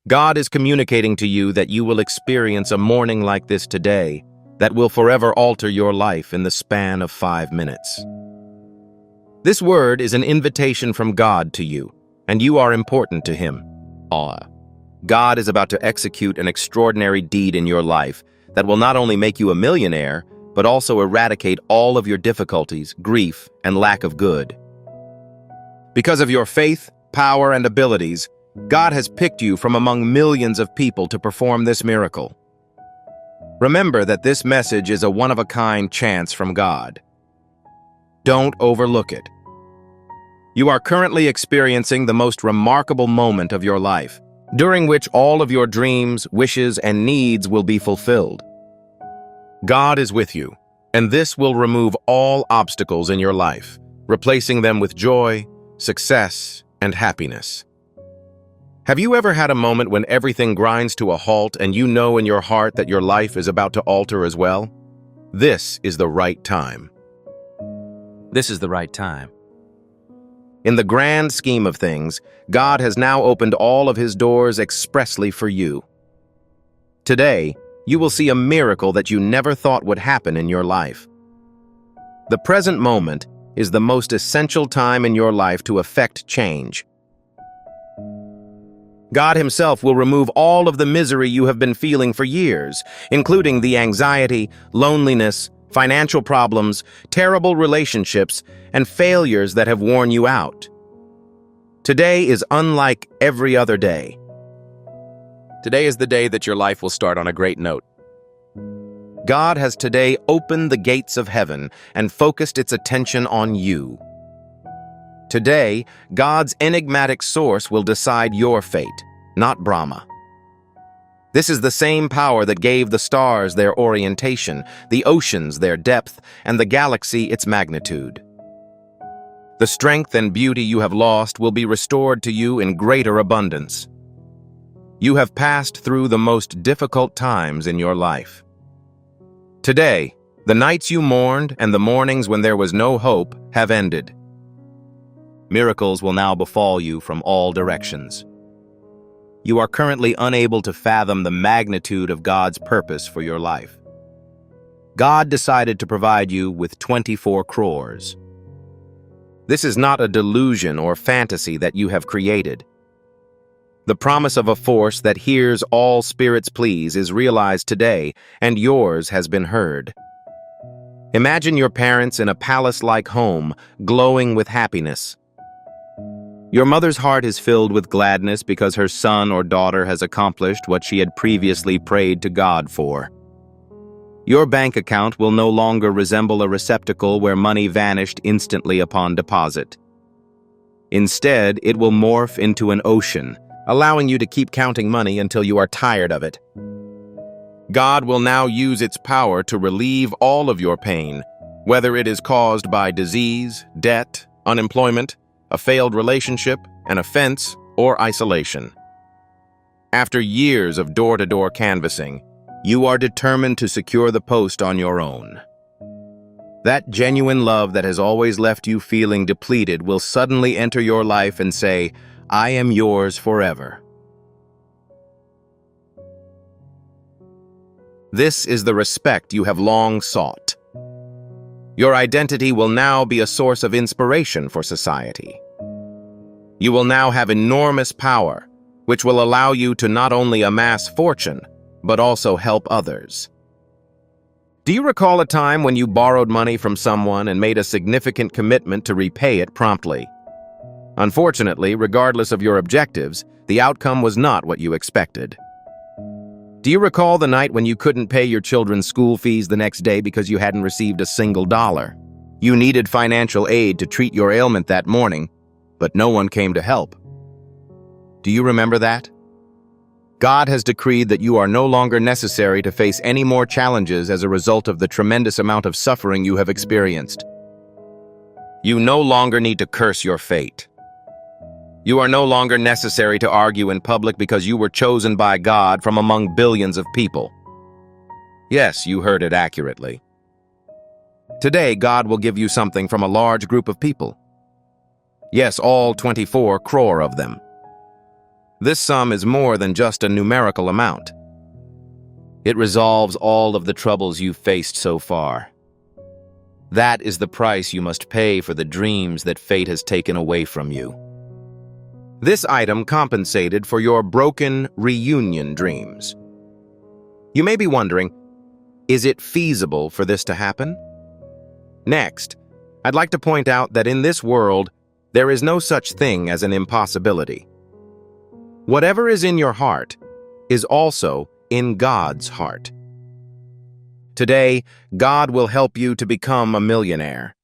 God is communicating to you that you will experience a morning like this today that will forever alter your life in the span of 5 minutes. This word is an invitation from God to you, and you are important to Him. God is about to execute an extraordinary deed in your life that will not only make you a millionaire, but also eradicate all of your difficulties, grief, and lack of good. Because of your faith, power, and abilities, God has picked you from among millions of people to perform this miracle. Remember that this message is a one-of-a-kind chance from God. Don't overlook it. You are currently experiencing the most remarkable moment of your life, during which all of your dreams, wishes, and needs will be fulfilled. God is with you, and this will remove all obstacles in your life, replacing them with joy, success, and happiness. Have you ever had a moment when everything grinds to a halt and you know in your heart that your life is about to alter as well? This is the right time. This is the right time. In the grand scheme of things, God has now opened all of His doors expressly for you. Today, you will see a miracle that you never thought would happen in your life. The present moment is the most essential time in your life to effect change. God Himself will remove all of the misery you have been feeling for years, including the anxiety, loneliness, financial problems, terrible relationships, and failures that have worn you out. Today is unlike every other day. Today is the day that your life will start on a great note. God has today opened the gates of heaven and focused its attention on you. Today, God's enigmatic source will decide your fate, not Brahma. This is the same power that gave the stars their orientation, the oceans their depth, and the galaxy its magnitude. The strength and beauty you have lost will be restored to you in greater abundance. You have passed through the most difficult times in your life. Today, the nights you mourned and the mornings when there was no hope have ended. Miracles will now befall you from all directions. You are currently unable to fathom the magnitude of God's purpose for your life. God decided to provide you with 24 crores. This is not a delusion or fantasy that you have created. The promise of a force that hears all spirits' pleas is realized today, and yours has been heard. Imagine your parents in a palace-like home, glowing with happiness. Your mother's heart is filled with gladness because her son or daughter has accomplished what she had previously prayed to God for. Your bank account will no longer resemble a receptacle where money vanished instantly upon deposit. Instead, it will morph into an ocean, allowing you to keep counting money until you are tired of it. God will now use its power to relieve all of your pain, whether it is caused by disease, debt, unemployment, a failed relationship, an offense, or isolation. After years of door-to-door canvassing, you are determined to secure the post on your own. That genuine love that has always left you feeling depleted will suddenly enter your life and say, "I am yours forever." This is the respect you have long sought. Your identity will now be a source of inspiration for society. You will now have enormous power, which will allow you to not only amass fortune, but also help others. Do you recall a time when you borrowed money from someone and made a significant commitment to repay it promptly? Unfortunately, regardless of your objectives, the outcome was not what you expected. Do you recall the night when you couldn't pay your children's school fees the next day because you hadn't received a single dollar? You needed financial aid to treat your ailment that morning, but no one came to help. Do you remember that? God has decreed that you are no longer necessary to face any more challenges as a result of the tremendous amount of suffering you have experienced. You no longer need to curse your fate. You are no longer necessary to argue in public because you were chosen by God from among billions of people. Yes, you heard it accurately. Today, God will give you something from a large group of people. Yes, all 24 crore of them. This sum is more than just a numerical amount. It resolves all of the troubles you've faced so far. That is the price you must pay for the dreams that fate has taken away from you. This item compensated for your broken reunion dreams. You may be wondering, is it feasible for this to happen? Next, I'd like to point out that in this world, there is no such thing as an impossibility. Whatever is in your heart is also in God's heart. Today, God will help you to become a millionaire.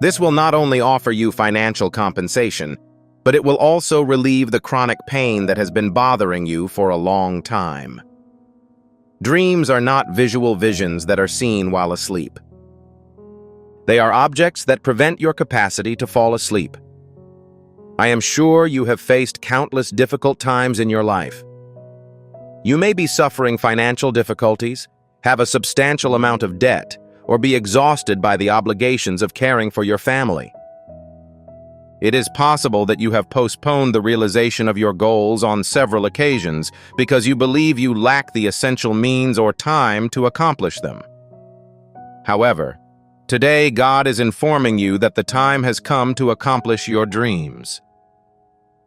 This will not only offer you financial compensation, but it will also relieve the chronic pain that has been bothering you for a long time. Dreams are not visual visions that are seen while asleep. They are objects that prevent your capacity to fall asleep. I am sure you have faced countless difficult times in your life. You may be suffering financial difficulties, have a substantial amount of debt, or be exhausted by the obligations of caring for your family. It is possible that you have postponed the realization of your goals on several occasions because you believe you lack the essential means or time to accomplish them. However, today God is informing you that the time has come to accomplish your dreams.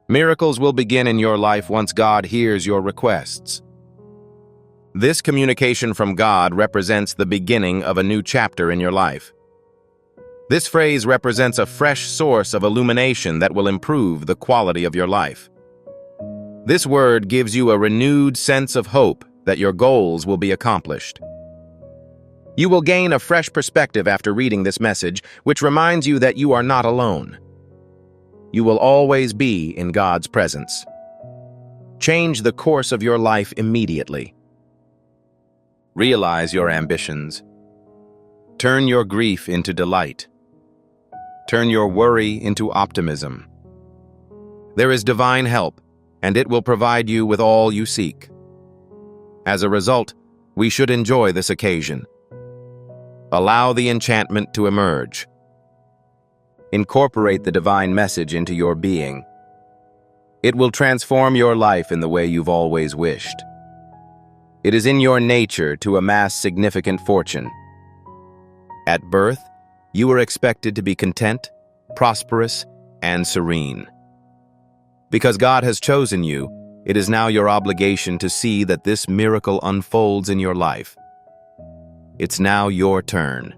Miracles will begin in your life once God hears your requests. This communication from God represents the beginning of a new chapter in your life. This phrase represents a fresh source of illumination that will improve the quality of your life. This word gives you a renewed sense of hope that your goals will be accomplished. You will gain a fresh perspective after reading this message, which reminds you that you are not alone. You will always be in God's presence. Change the course of your life immediately. Realize your ambitions. Turn your grief into delight. Turn your worry into optimism. There is divine help, and it will provide you with all you seek. As a result, we should enjoy this occasion. Allow the enchantment to emerge. Incorporate the divine message into your being. It will transform your life in the way you've always wished. It is in your nature to amass significant fortune. At birth, you were expected to be content, prosperous, and serene. Because God has chosen you, it is now your obligation to see that this miracle unfolds in your life. It's now your turn.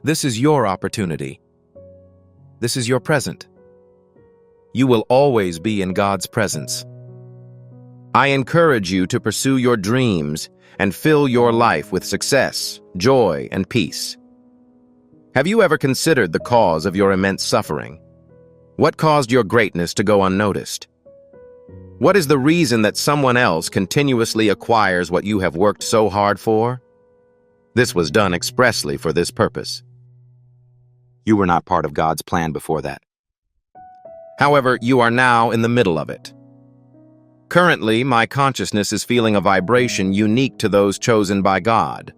This is your opportunity. This is your present. You will always be in God's presence. I encourage you to pursue your dreams and fill your life with success, joy, and peace. Have you ever considered the cause of your immense suffering? What caused your greatness to go unnoticed? What is the reason that someone else continuously acquires what you have worked so hard for? This was done expressly for this purpose. You were not part of God's plan before that. However, you are now in the middle of it. Currently, my consciousness is feeling a vibration unique to those chosen by God.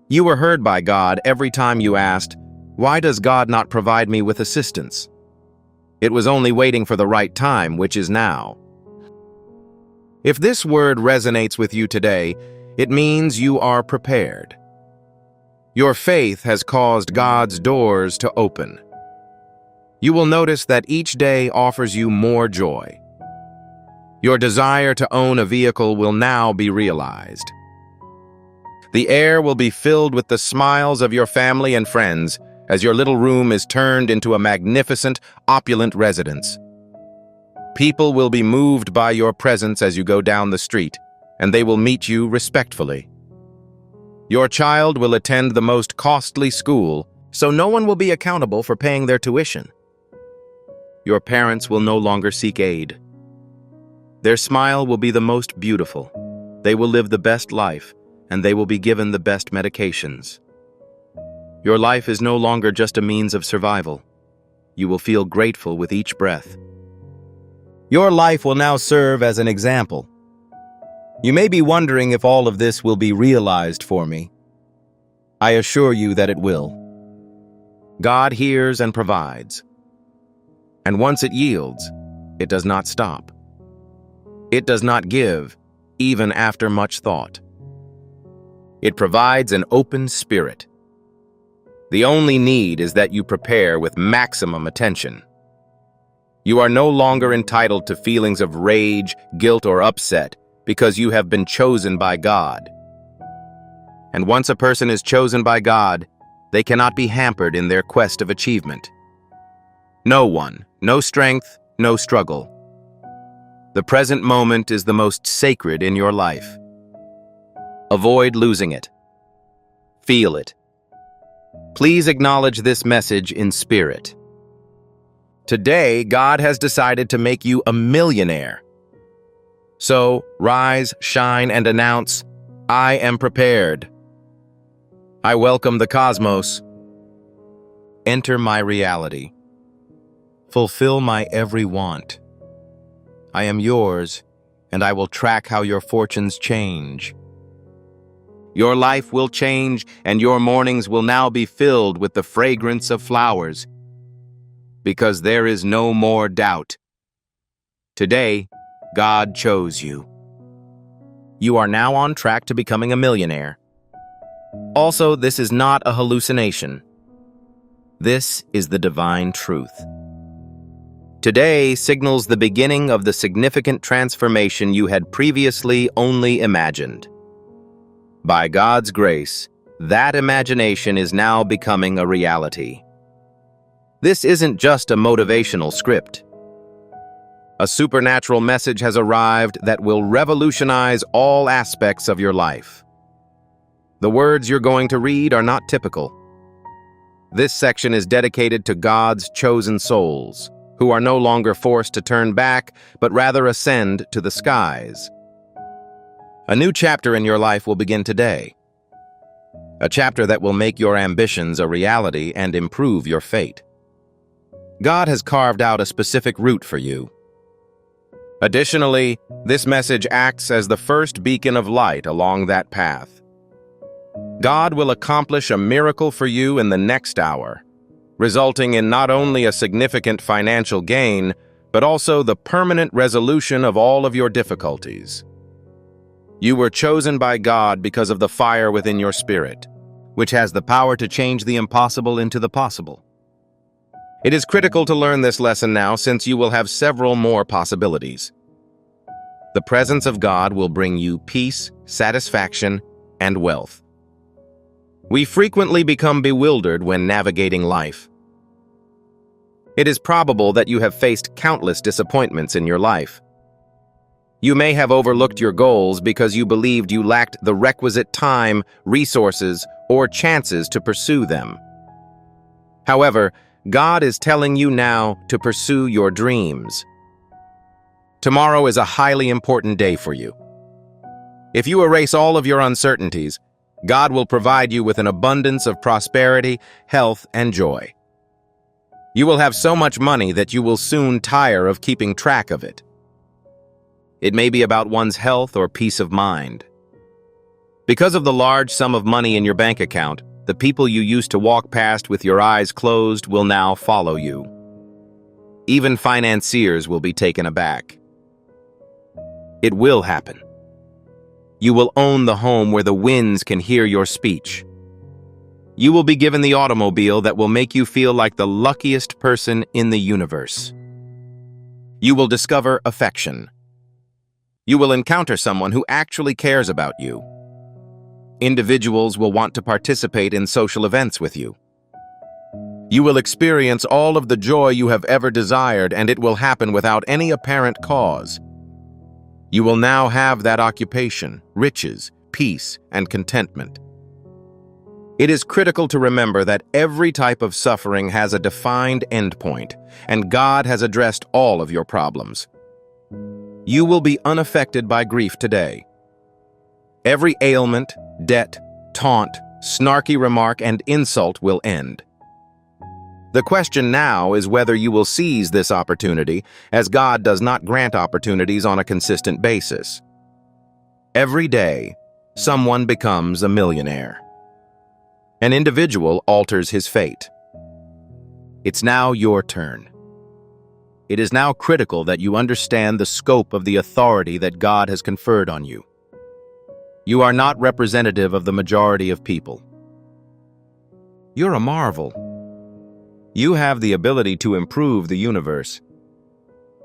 You were heard by God every time you asked, "Why does God not provide me with assistance?" It was only waiting for the right time, which is now. If this word resonates with you today, it means you are prepared. Your faith has caused God's doors to open. You will notice that each day offers you more joy. Your desire to own a vehicle will now be realized. The air will be filled with the smiles of your family and friends as your little room is turned into a magnificent, opulent residence. People will be moved by your presence as you go down the street, and they will meet you respectfully. Your child will attend the most costly school, so no one will be accountable for paying their tuition. Your parents will no longer seek aid. Their smile will be the most beautiful. They will live the best life, and they will be given the best medications. Your life is no longer just a means of survival. You will feel grateful with each breath. Your life will now serve as an example. You may be wondering if all of this will be realized for me. I assure you that it will. God hears and provides. And once it yields, It does not stop. It does not give, even after much thought. It provides an open spirit. The only need is that you prepare with maximum attention. You are no longer entitled to feelings of rage, guilt, or upset because you have been chosen by God. And once a person is chosen by God, they cannot be hampered in their quest of achievement. No one, no strength, no struggle. The present moment is the most sacred in your life. Avoid losing it. Feel it. Please acknowledge this message in spirit. Today, God has decided to make you a millionaire. So, rise, shine, and announce, I am prepared. I welcome the cosmos. Enter my reality. Fulfill my every want. I am yours, and I will track how your fortunes change. Your life will change, and your mornings will now be filled with the fragrance of flowers, because there is no more doubt. Today, God chose you. You are now on track to becoming a millionaire. Also, this is not a hallucination. This is the divine truth. Today signals the beginning of the significant transformation you had previously only imagined. By God's grace, that imagination is now becoming a reality. This isn't just a motivational script. A supernatural message has arrived that will revolutionize all aspects of your life. The words you're going to read are not typical. This section is dedicated to God's chosen souls, who are no longer forced to turn back, but rather ascend to the skies. A new chapter in your life will begin today. A chapter that will make your ambitions a reality and improve your fate. God has carved out a specific route for you. Additionally, this message acts as the first beacon of light along that path. God will accomplish a miracle for you in the next hour, resulting in not only a significant financial gain, but also the permanent resolution of all of your difficulties. You were chosen by God because of the fire within your spirit, which has the power to change the impossible into the possible. It is critical to learn this lesson now, since you will have several more possibilities. The presence of God will bring you peace, satisfaction, and wealth. We frequently become bewildered when navigating life. It is probable that you have faced countless disappointments in your life. You may have overlooked your goals because you believed you lacked the requisite time, resources, or chances to pursue them. However, God is telling you now to pursue your dreams. Tomorrow is a highly important day for you. If you erase all of your uncertainties, God will provide you with an abundance of prosperity, health, and joy. You will have so much money that you will soon tire of keeping track of it. It may be about one's health or peace of mind. Because of the large sum of money in your bank account, the people you used to walk past with your eyes closed will now follow you. Even financiers will be taken aback. It will happen. You will own the home where the winds can hear your speech. You will be given the automobile that will make you feel like the luckiest person in the universe. You will discover affection. You will encounter someone who actually cares about you. Individuals will want to participate in social events with you. You will experience all of the joy you have ever desired, and it will happen without any apparent cause. You will now have that occupation, riches, peace, and contentment. It is critical to remember that every type of suffering has a defined endpoint, and God has addressed all of your problems. You will be unaffected by grief today. Every ailment, debt, taunt, snarky remark, and insult will end. The question now is whether you will seize this opportunity, as God does not grant opportunities on a consistent basis. Every day, someone becomes a millionaire. An individual alters his fate. It's now your turn. It is now critical that you understand the scope of the authority that God has conferred on you. You are not representative of the majority of people. You're a marvel. You have the ability to improve the universe.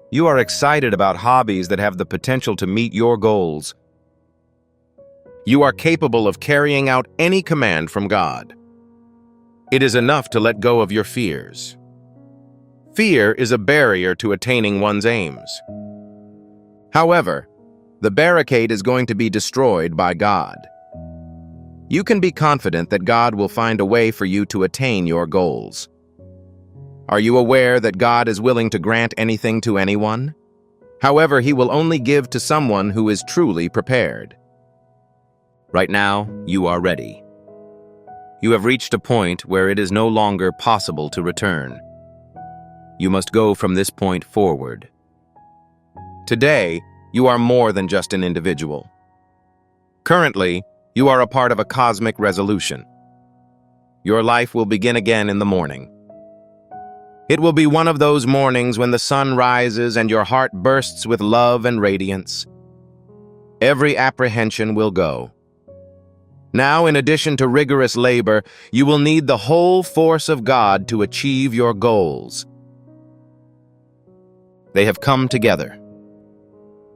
You are excited about hobbies that have the potential to meet your goals. You are capable of carrying out any command from God. It is enough to let go of your fears. Fear is a barrier to attaining one's aims. However, the barricade is going to be destroyed by God. You can be confident that God will find a way for you to attain your goals. Are you aware that God is willing to grant anything to anyone? However, He will only give to someone who is truly prepared. Right now, you are ready. You have reached a point where it is no longer possible to return. You must go from this point forward. Today, you are more than just an individual. Currently, you are a part of a cosmic resolution. Your life will begin again in the morning. It will be one of those mornings when the sun rises and your heart bursts with love and radiance. Every apprehension will go. Now, in addition to rigorous labor, you will need the whole force of God to achieve your goals. They have come together.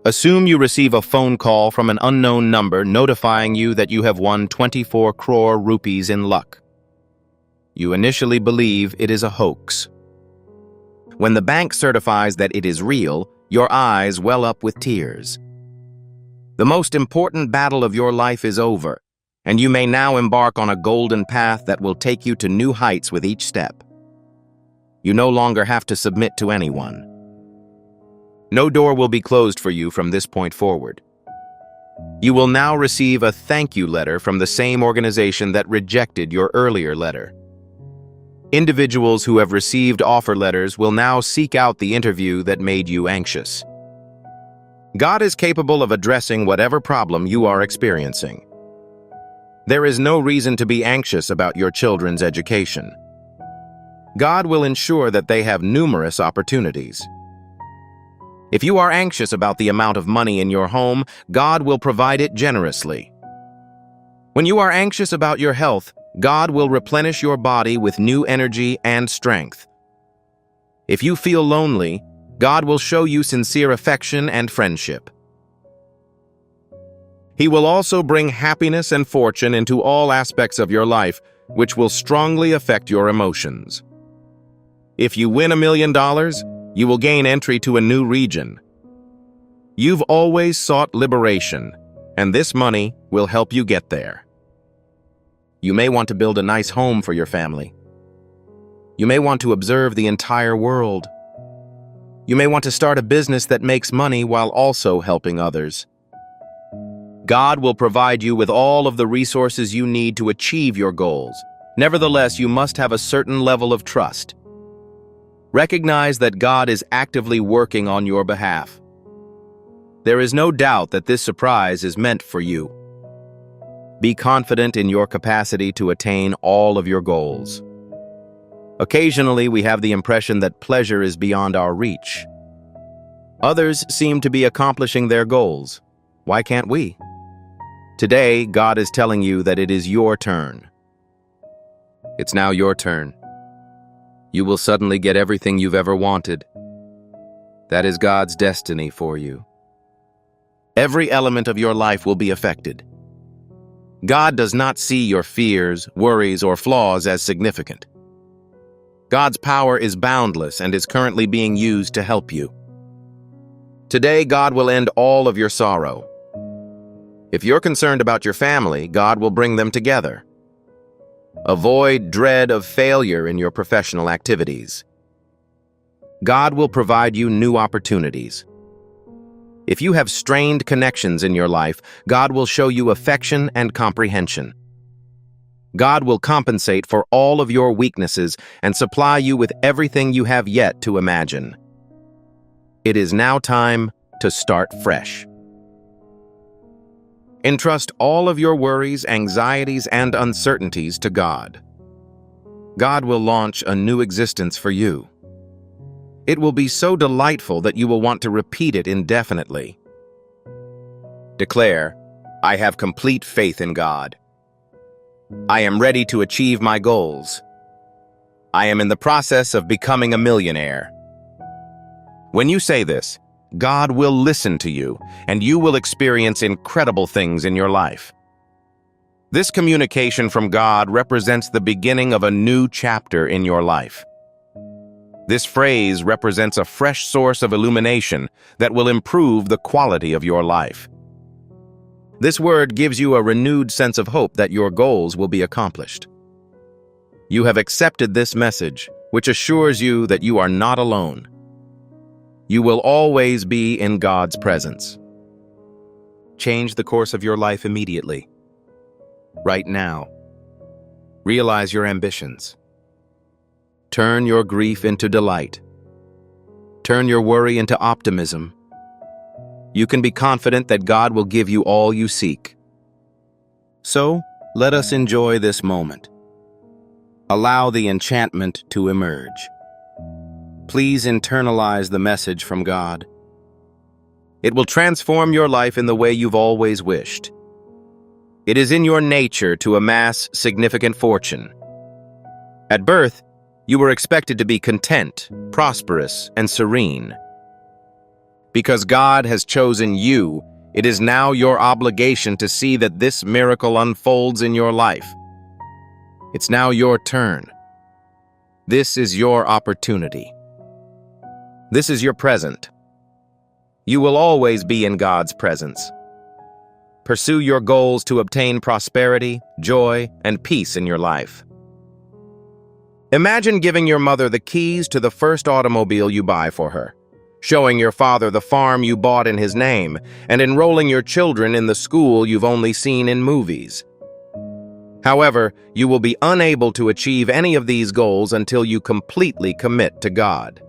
Assume you receive a phone call from an unknown number notifying you that you have won 24 crore rupees in luck. You initially believe it is a hoax. When the bank certifies that it is real, your eyes well up with tears. The most important battle of your life is over, and you may now embark on a golden path that will take you to new heights with each step. You no longer have to submit to anyone. No door will be closed for you from this point forward. You will now receive a thank you letter from the same organization that rejected your earlier letter. Individuals who have received offer letters will now seek out the interview that made you anxious. God is capable of addressing whatever problem you are experiencing. There is no reason to be anxious about your children's education. God will ensure that they have numerous opportunities. If you are anxious about the amount of money in your home, God will provide it generously. When you are anxious about your health, God will replenish your body with new energy and strength. If you feel lonely, God will show you sincere affection and friendship. He will also bring happiness and fortune into all aspects of your life, which will strongly affect your emotions. If you win $1 million, you will gain entry to a new region. You've always sought liberation, and this money will help you get there. You may want to build a nice home for your family. You may want to observe the entire world. You may want to start a business that makes money while also helping others. God will provide you with all of the resources you need to achieve your goals. Nevertheless, you must have a certain level of trust. Recognize that God is actively working on your behalf. There is no doubt that this surprise is meant for you. Be confident in your capacity to attain all of your goals. Occasionally, we have the impression that pleasure is beyond our reach. Others seem to be accomplishing their goals. Why can't we? Today, God is telling you that it is your turn. It's now your turn. You will suddenly get everything you've ever wanted. That is God's destiny for you. Every element of your life will be affected. God does not see your fears, worries, or flaws as significant. God's power is boundless and is currently being used to help you. Today, God will end all of your sorrow. If you're concerned about your family, God will bring them together. Avoid dread of failure in your professional activities. God will provide you new opportunities. If you have strained connections in your life, God will show you affection and comprehension. God will compensate for all of your weaknesses and supply you with everything you have yet to imagine. It is now time to start fresh. Entrust all of your worries, anxieties, and uncertainties to God. God will launch a new existence for you. It will be so delightful that you will want to repeat it indefinitely. Declare, I have complete faith in God. I am ready to achieve my goals. I am in the process of becoming a millionaire. When you say this, God will listen to you, and you will experience incredible things in your life. This communication from God represents the beginning of a new chapter in your life. This phrase represents a fresh source of illumination that will improve the quality of your life. This word gives you a renewed sense of hope that your goals will be accomplished. You have accepted this message, which assures you that you are not alone. You will always be in God's presence. Change the course of your life immediately. Right now. Realize your ambitions. Turn your grief into delight. Turn your worry into optimism. You can be confident that God will give you all you seek. So, let us enjoy this moment. Allow the enchantment to emerge. Please internalize the message from God. It will transform your life in the way you've always wished. It is in your nature to amass significant fortune. At birth, you were expected to be content, prosperous, and serene. Because God has chosen you, it is now your obligation to see that this miracle unfolds in your life. It's now your turn. This is your opportunity. This is your present. You will always be in God's presence. Pursue your goals to obtain prosperity, joy, and peace in your life. Imagine giving your mother the keys to the first automobile you buy for her, showing your father the farm you bought in his name, and enrolling your children in the school you've only seen in movies. However, you will be unable to achieve any of these goals until you completely commit to God.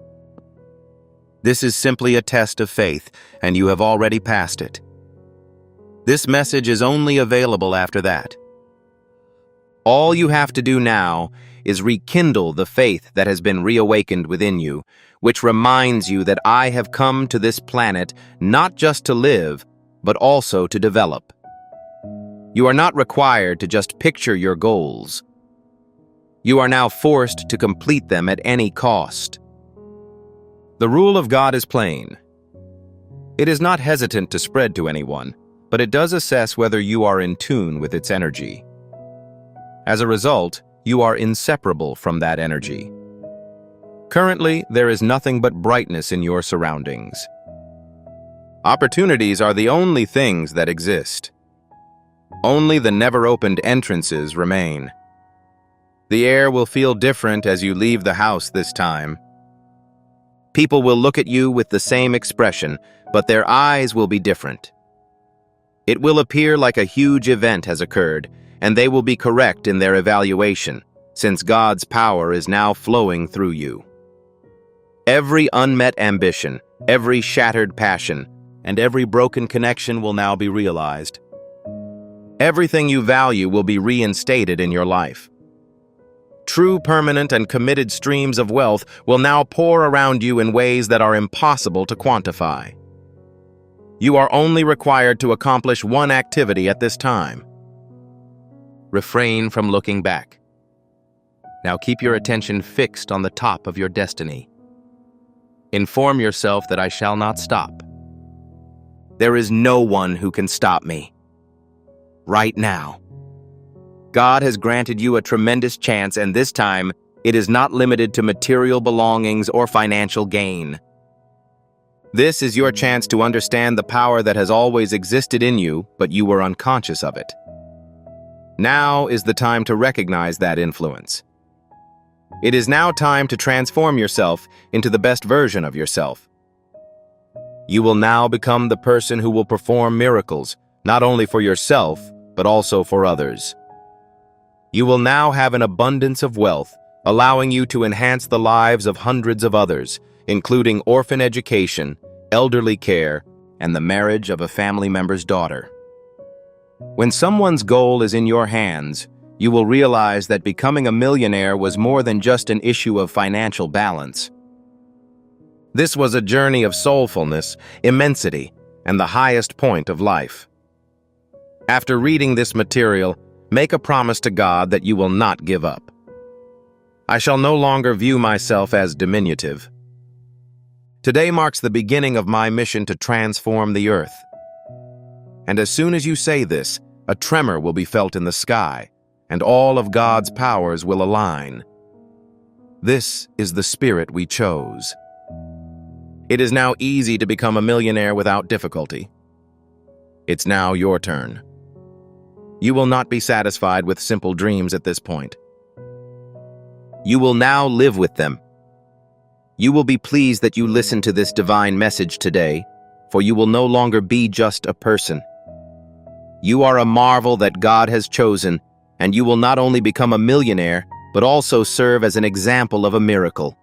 This is simply a test of faith, and you have already passed it. This message is only available after that. All you have to do now is rekindle the faith that has been reawakened within you, which reminds you that I have come to this planet not just to live, but also to develop. You are not required to just picture your goals. You are now forced to complete them at any cost. The rule of God is plain. It is not hesitant to spread to anyone, but it does assess whether you are in tune with its energy. As a result, you are inseparable from that energy. Currently, there is nothing but brightness in your surroundings. Opportunities are the only things that exist. Only the never-opened entrances remain. The air will feel different as you leave the house this time. People will look at you with the same expression, but their eyes will be different. It will appear like a huge event has occurred, and they will be correct in their evaluation, since God's power is now flowing through you. Every unmet ambition, every shattered passion, and every broken connection will now be realized. Everything you value will be reinstated in your life. True, permanent, and committed streams of wealth will now pour around you in ways that are impossible to quantify. You are only required to accomplish one activity at this time. Refrain from looking back. Now keep your attention fixed on the top of your destiny. Inform yourself that I shall not stop. There is no one who can stop me. Right now. God has granted you a tremendous chance, and this time, it is not limited to material belongings or financial gain. This is your chance to understand the power that has always existed in you, but you were unconscious of it. Now is the time to recognize that influence. It is now time to transform yourself into the best version of yourself. You will now become the person who will perform miracles, not only for yourself, but also for others. You will now have an abundance of wealth, allowing you to enhance the lives of hundreds of others, including orphan education, elderly care, and the marriage of a family member's daughter. When someone's goal is in your hands, you will realize that becoming a millionaire was more than just an issue of financial balance. This was a journey of soulfulness, immensity, and the highest point of life. After reading this material, make a promise to God that you will not give up. I shall no longer view myself as diminutive. Today marks the beginning of my mission to transform the earth. And as soon as you say this, a tremor will be felt in the sky, and all of God's powers will align. This is the spirit we chose. It is now easy to become a millionaire without difficulty. It's now your turn. You will not be satisfied with simple dreams at this point. You will now live with them. You will be pleased that you listened to this divine message today, for you will no longer be just a person. You are a marvel that God has chosen, and you will not only become a millionaire, but also serve as an example of a miracle.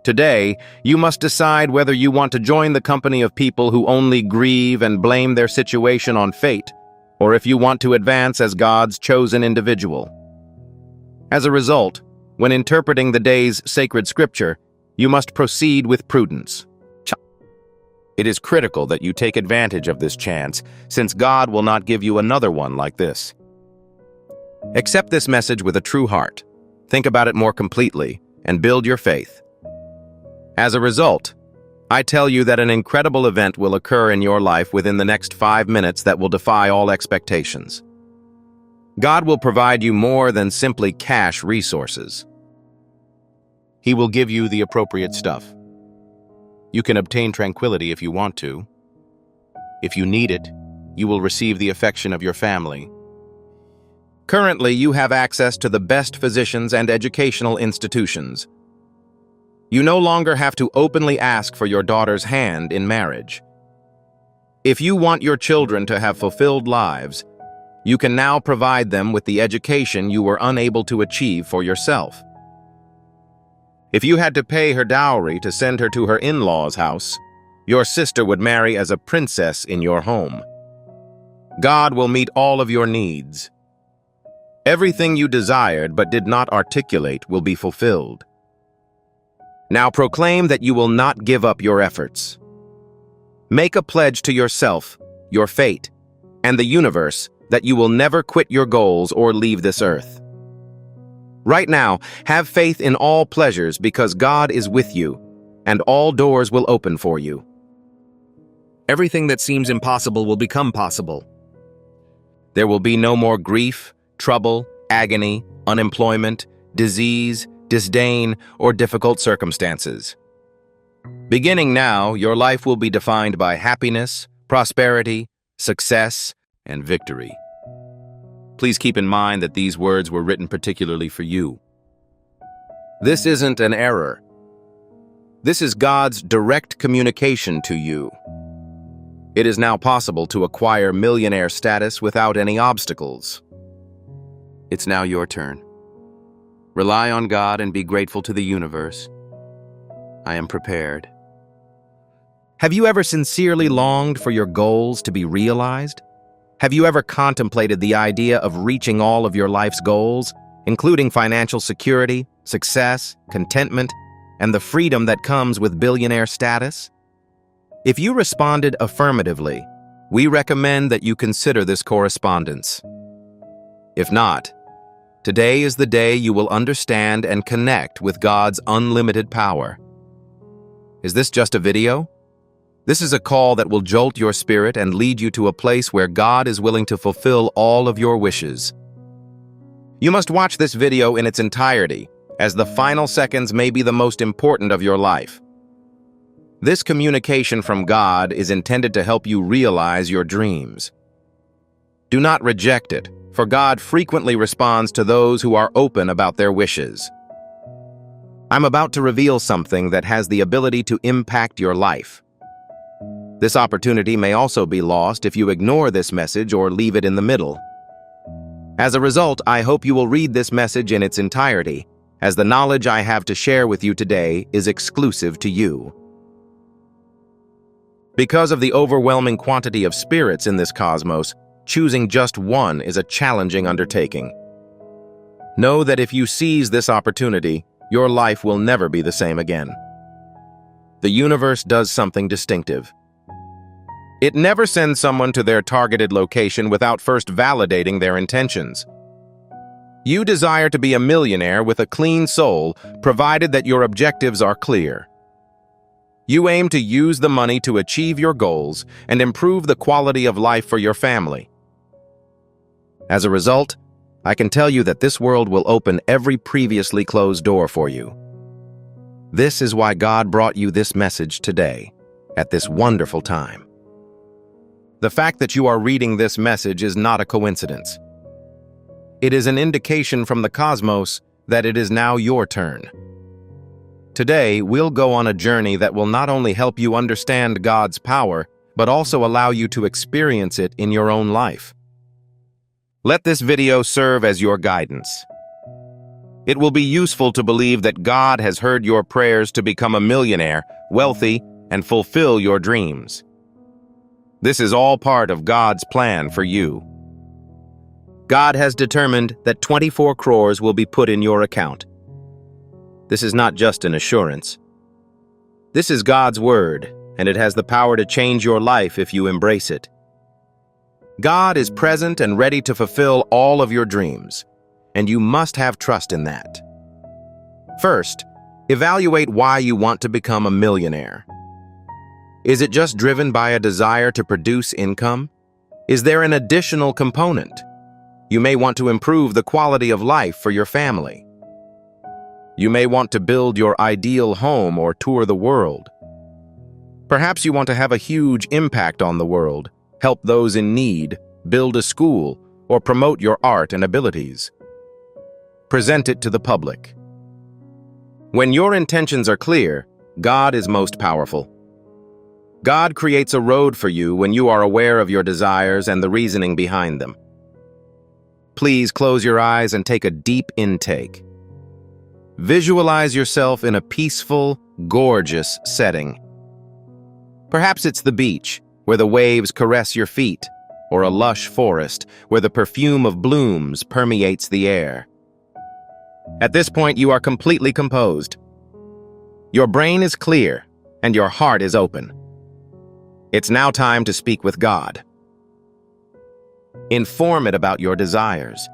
Today, you must decide whether you want to join the company of people who only grieve and blame their situation on fate, or if you want to advance as God's chosen individual. As a result, when interpreting the day's sacred scripture, you must proceed with prudence. It is critical that you take advantage of this chance, since God will not give you another one like this. Accept this message with a true heart. Think about it more completely, and build your faith. As a result, I tell you that an incredible event will occur in your life within the next 5 minutes that will defy all expectations. God will provide you more than simply cash resources. He will give you the appropriate stuff. You can obtain tranquility if you want to. If you need it, you will receive the affection of your family. Currently, you have access to the best physicians and educational institutions. You no longer have to openly ask for your daughter's hand in marriage. If you want your children to have fulfilled lives, you can now provide them with the education you were unable to achieve for yourself. If you had to pay her dowry to send her to her in-laws' house, your sister would marry as a princess in your home. God will meet all of your needs. Everything you desired but did not articulate will be fulfilled. Now proclaim that you will not give up your efforts. Make a pledge to yourself, your fate, and the universe that you will never quit your goals or leave this earth. Right now, have faith in all pleasures because God is with you, and all doors will open for you. Everything that seems impossible will become possible. There will be no more grief, trouble, agony, unemployment, disease, disdain, or difficult circumstances. Beginning now, your life will be defined by happiness, prosperity, success, and victory. Please keep in mind that these words were written particularly for you. This isn't an error. This is God's direct communication to you. It is now possible to acquire millionaire status without any obstacles. It's now your turn. Rely on God and be grateful to the universe. I am prepared. Have you ever sincerely longed for your goals to be realized? Have you ever contemplated the idea of reaching all of your life's goals, including financial security, success, contentment, and the freedom that comes with billionaire status? If you responded affirmatively, we recommend that you consider this correspondence. If not, today is the day you will understand and connect with God's unlimited power. Is this just a video? This is a call that will jolt your spirit and lead you to a place where God is willing to fulfill all of your wishes. You must watch this video in its entirety, as the final seconds may be the most important of your life. This communication from God is intended to help you realize your dreams. Do not reject it, for God frequently responds to those who are open about their wishes. I'm about to reveal something that has the ability to impact your life. This opportunity may also be lost if you ignore this message or leave it in the middle. As a result, I hope you will read this message in its entirety, as the knowledge I have to share with you today is exclusive to you. Because of the overwhelming quantity of spirits in this cosmos, choosing just one is a challenging undertaking. Know that if you seize this opportunity, your life will never be the same again. the universe does something distinctive. It never sends someone to their targeted location without first validating their intentions. You desire to be a millionaire with a clean soul, provided that your objectives are clear. You aim to use the money to achieve your goals and improve the quality of life for your family. As a result, I can tell you that this world will open every previously closed door for you. This is why God brought you this message today, at this wonderful time. The fact that you are reading this message is not a coincidence. It is an indication from the cosmos that it is now your turn. Today, we'll go on a journey that will not only help you understand God's power, but also allow you to experience it in your own life. Let this video serve as your guidance. It will be useful to believe that God has heard your prayers to become a millionaire, wealthy, and fulfill your dreams. This is all part of God's plan for you. God has determined that 24 crores will be put in your account. This is not just an assurance. This is God's word, and it has the power to change your life if you embrace it. God is present and ready to fulfill all of your dreams, and you must have trust in that. First, evaluate why you want to become a millionaire. Is it just driven by a desire to produce income? Is there an additional component? You may want to improve the quality of life for your family. You may want to build your ideal home or tour the world. Perhaps you want to have a huge impact on the world, help those in need, build a school, or promote your art and abilities. Present it to the public. When your intentions are clear, God is most powerful. God creates a road for you when you are aware of your desires and the reasoning behind them. Please close your eyes and take a deep intake. Visualize yourself in a peaceful, gorgeous setting. Perhaps it's the beach, where the waves caress your feet, or a lush forest, where the perfume of blooms permeates the air. At this point, you are completely composed. Your brain is clear, and your heart is open. It's now time to speak with God. Inform it about your desires.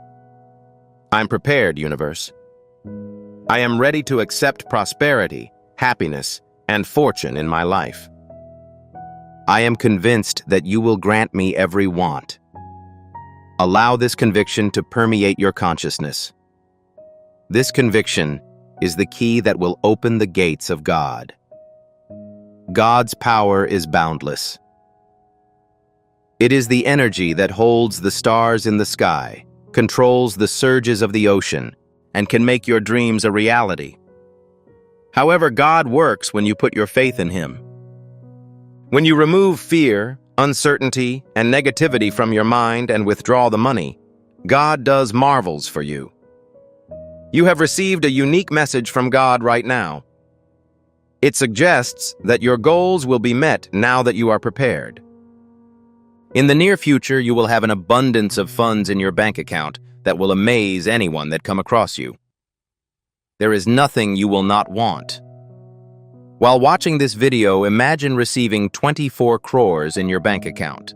I'm prepared, universe. I am ready to accept prosperity, happiness, and fortune in my life. I am convinced that you will grant me every want. Allow this conviction to permeate your consciousness. This conviction is the key that will open the gates of God. God's power is boundless. It is the energy that holds the stars in the sky, controls the surges of the ocean, and can make your dreams a reality. However, God works when you put your faith in Him. When you remove fear, uncertainty, and negativity from your mind and withdraw the money, God does marvels for you. You have received a unique message from God right now. It suggests that your goals will be met now that you are prepared. In the near future, you will have an abundance of funds in your bank account that will amaze anyone that come across you. There is nothing you will not want. While watching this video, imagine receiving 24 crores in your bank account.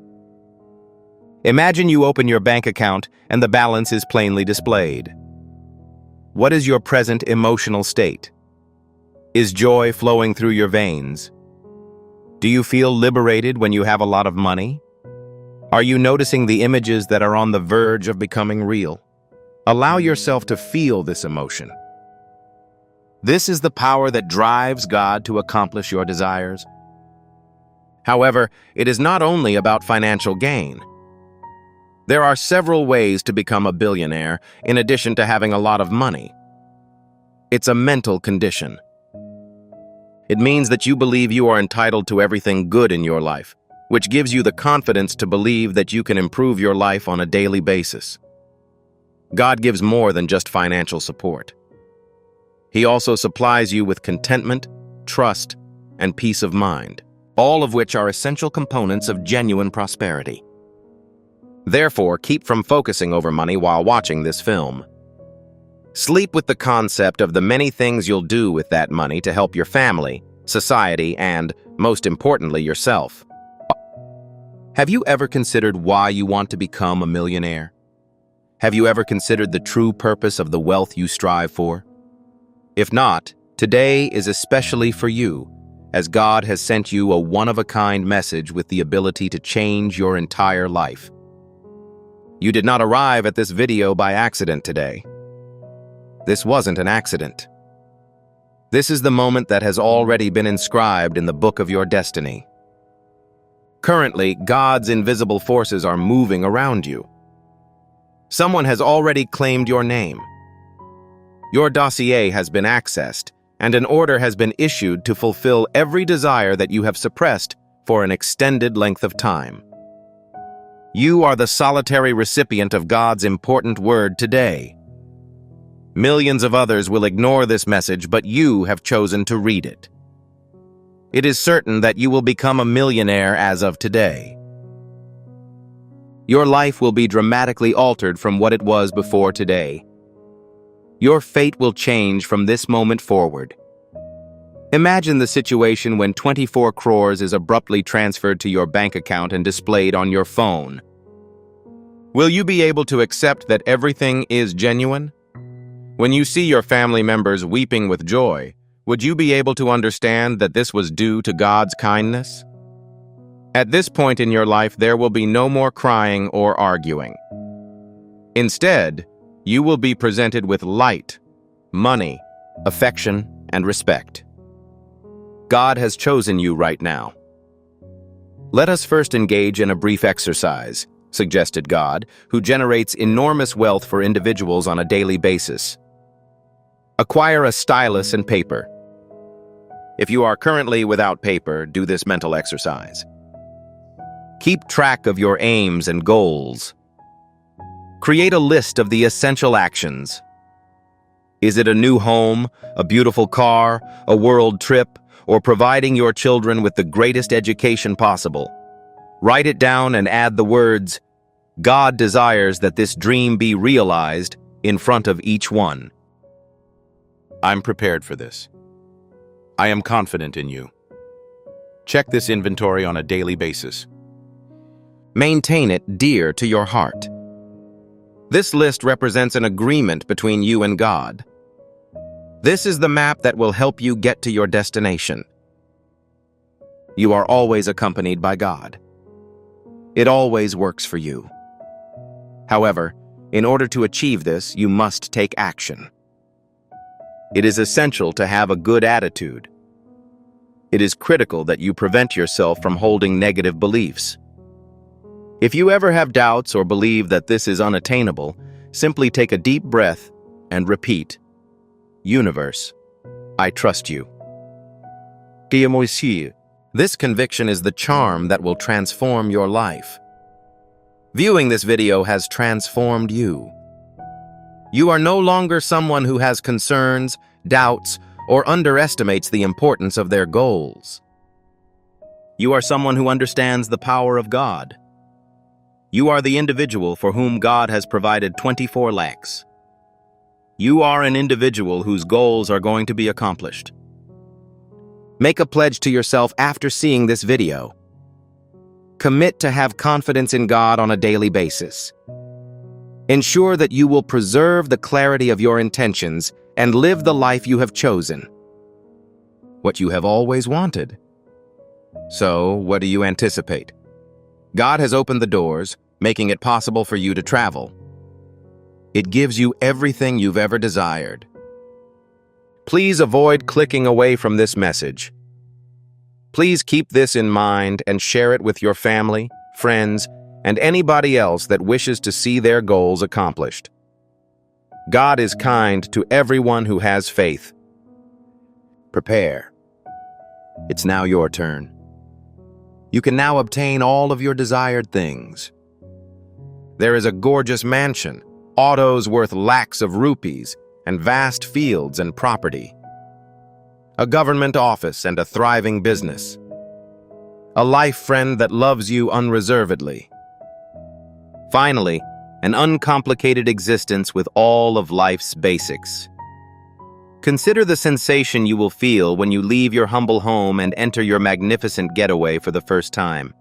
Imagine you open your bank account and the balance is plainly displayed. What is your present emotional state? Is joy flowing through your veins? Do you feel liberated when you have a lot of money? Are you noticing the images that are on the verge of becoming real? Allow yourself to feel this emotion. This is the power that drives God to accomplish your desires. However, it is not only about financial gain. There are several ways to become a billionaire, in addition to having a lot of money. It's a mental condition. It means that you believe you are entitled to everything good in your life, which gives you the confidence to believe that you can improve your life on a daily basis. God gives more than just financial support. He also supplies you with contentment, trust, and peace of mind, all of which are essential components of genuine prosperity. Therefore, keep from focusing over money while watching this film. Sleep with the concept of the many things you'll do with that money to help your family society, and, most importantly, yourself. Have you ever considered why you want to become a millionaire? Have you ever considered the true purpose of the wealth you strive for? If not, today is especially for you, as God has sent you a one-of-a-kind message with the ability to change your entire life. You did not arrive at this video by accident today. This wasn't an accident. This is the moment that has already been inscribed in the book of your destiny. Currently, God's invisible forces are moving around you. Someone has already claimed your name. Your dossier has been accessed, and an order has been issued to fulfill every desire that you have suppressed for an extended length of time. You are the solitary recipient of God's important word today. Millions of others will ignore this message, but you have chosen to read it. It is certain that you will become a millionaire as of today. Your life will be dramatically altered from what it was before today. Your fate will change from this moment forward. Imagine the situation when 24 crores is abruptly transferred to your bank account and displayed on your phone. Will you be able to accept that everything is genuine? When you see your family members weeping with joy, would you be able to understand that this was due to God's kindness? At this point in your life, there will be no more crying or arguing. Instead, you will be presented with light, money, affection, and respect. God has chosen you right now. Let us first engage in a brief exercise, suggested God, who generates enormous wealth for individuals on a daily basis. Acquire a stylus and paper. If you are currently without paper, do this mental exercise. Keep track of your aims and goals. Create a list of the essential actions. Is it a new home, a beautiful car, a world trip, or providing your children with the greatest education possible? Write it down and add the words, "God desires that this dream be realized," in front of each one. I'm prepared for this. I am confident in you. Check this inventory on a daily basis. Maintain it dear to your heart. This list represents an agreement between you and God. This is the map that will help you get to your destination. You are always accompanied by God. It always works for you. However, in order to achieve this, you must take action. It is essential to have a good attitude. It is critical that you prevent yourself from holding negative beliefs. If you ever have doubts or believe that this is unattainable, simply take a deep breath and repeat, "Universe, I trust you." This conviction is the charm that will transform your life. Viewing this video has transformed you. You are no longer someone who has concerns, doubts, or underestimates the importance of their goals. You are someone who understands the power of God. You are the individual for whom God has provided 24 lakhs. You are an individual whose goals are going to be accomplished. Make a pledge to yourself after seeing this video. Commit to have confidence in God on a daily basis. Ensure that you will preserve the clarity of your intentions and live the life you have chosen. What you have always wanted. So, what do you anticipate? God has opened the doors, making it possible for you to travel. It gives you everything you've ever desired. Please avoid clicking away from this message. Please keep this in mind and share it with your family, friends, and anybody else that wishes to see their goals accomplished. God is kind to everyone who has faith. Prepare. It's now your turn. You can now obtain all of your desired things. There is a gorgeous mansion, autos worth lakhs of rupees, and vast fields and property. A government office and a thriving business. A life friend that loves you unreservedly. Finally, an uncomplicated existence with all of life's basics. Consider the sensation you will feel when you leave your humble home and enter your magnificent getaway for the first time.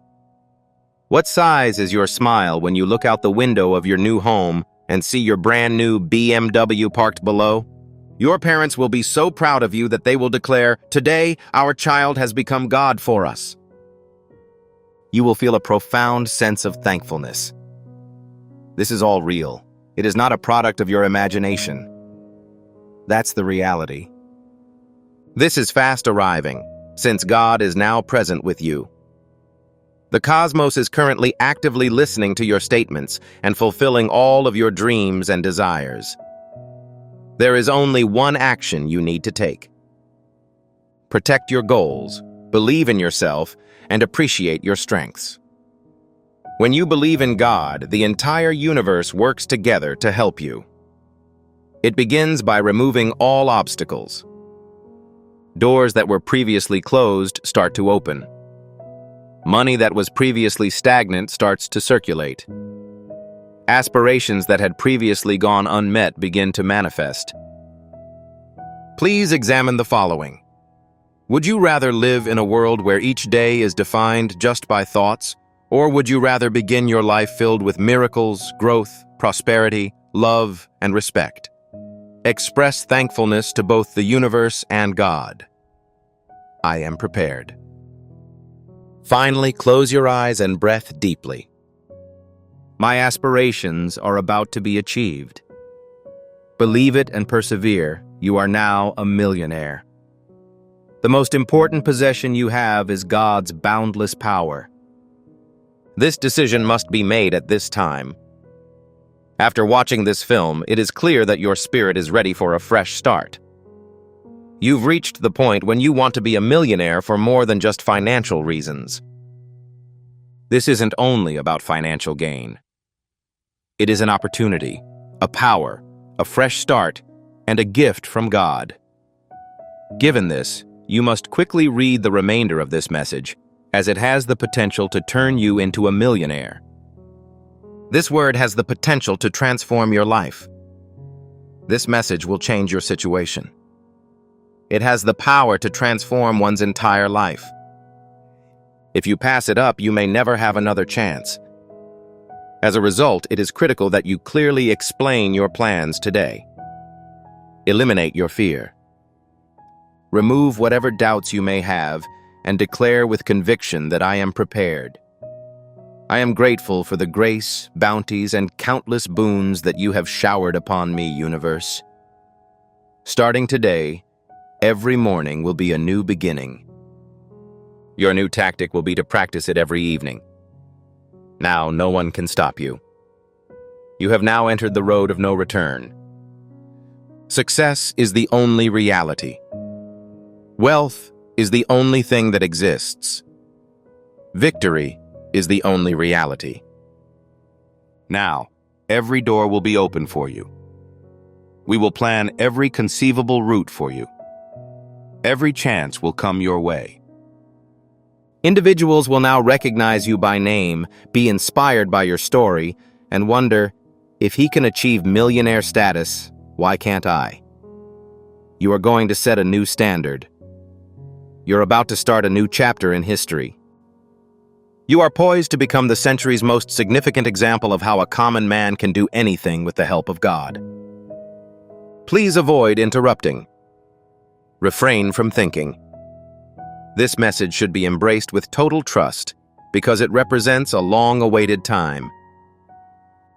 What size is your smile when you look out the window of your new home and see your brand new BMW parked below? Your parents will be so proud of you that they will declare, "Today, our child has become God for us." You will feel a profound sense of thankfulness. This is all real. It is not a product of your imagination. That's the reality. This is fast arriving, since God is now present with you. The cosmos is currently actively listening to your statements and fulfilling all of your dreams and desires. There is only one action you need to take. Protect your goals, believe in yourself, and appreciate your strengths. When you believe in God, the entire universe works together to help you. It begins by removing all obstacles. Doors that were previously closed start to open. Money that was previously stagnant starts to circulate. Aspirations that had previously gone unmet begin to manifest. Please examine the following. Would you rather live in a world where each day is defined just by thoughts, or would you rather begin your life filled with miracles, growth, prosperity, love, and respect? Express thankfulness to both the universe and God. I am prepared. Finally, close your eyes and breath deeply. My aspirations are about to be achieved. Believe it and persevere. You are now a millionaire. The most important possession you have is God's boundless power. This decision must be made at this time. After watching this film, it is clear that your spirit is ready for a fresh start. You've reached the point when you want to be a millionaire for more than just financial reasons. This isn't only about financial gain. It is an opportunity, a power, a fresh start, and a gift from God. Given this, you must quickly read the remainder of this message, as it has the potential to turn you into a millionaire. This word has the potential to transform your life. This message will change your situation. It has the power to transform one's entire life. If you pass it up, you may never have another chance. As a result, it is critical that you clearly explain your plans today. Eliminate your fear. Remove whatever doubts you may have and declare with conviction that I am prepared. I am grateful for the grace, bounties, and countless boons that you have showered upon me, universe. Starting today, every morning will be a new beginning. Your new tactic will be to practice it every evening. Now, no one can stop you. You have now entered the road of no return. Success is the only reality. Wealth is the only thing that exists. Victory is the only reality. Now, every door will be open for you. We will plan every conceivable route for you. Every chance will come your way. Individuals will now recognize you by name, be inspired by your story, and wonder, if he can achieve millionaire status, why can't I? You are going to set a new standard. You're about to start a new chapter in history. You are poised to become the century's most significant example of how a common man can do anything with the help of God. Please avoid interrupting. Refrain from thinking. This message should be embraced with total trust because it represents a long-awaited time.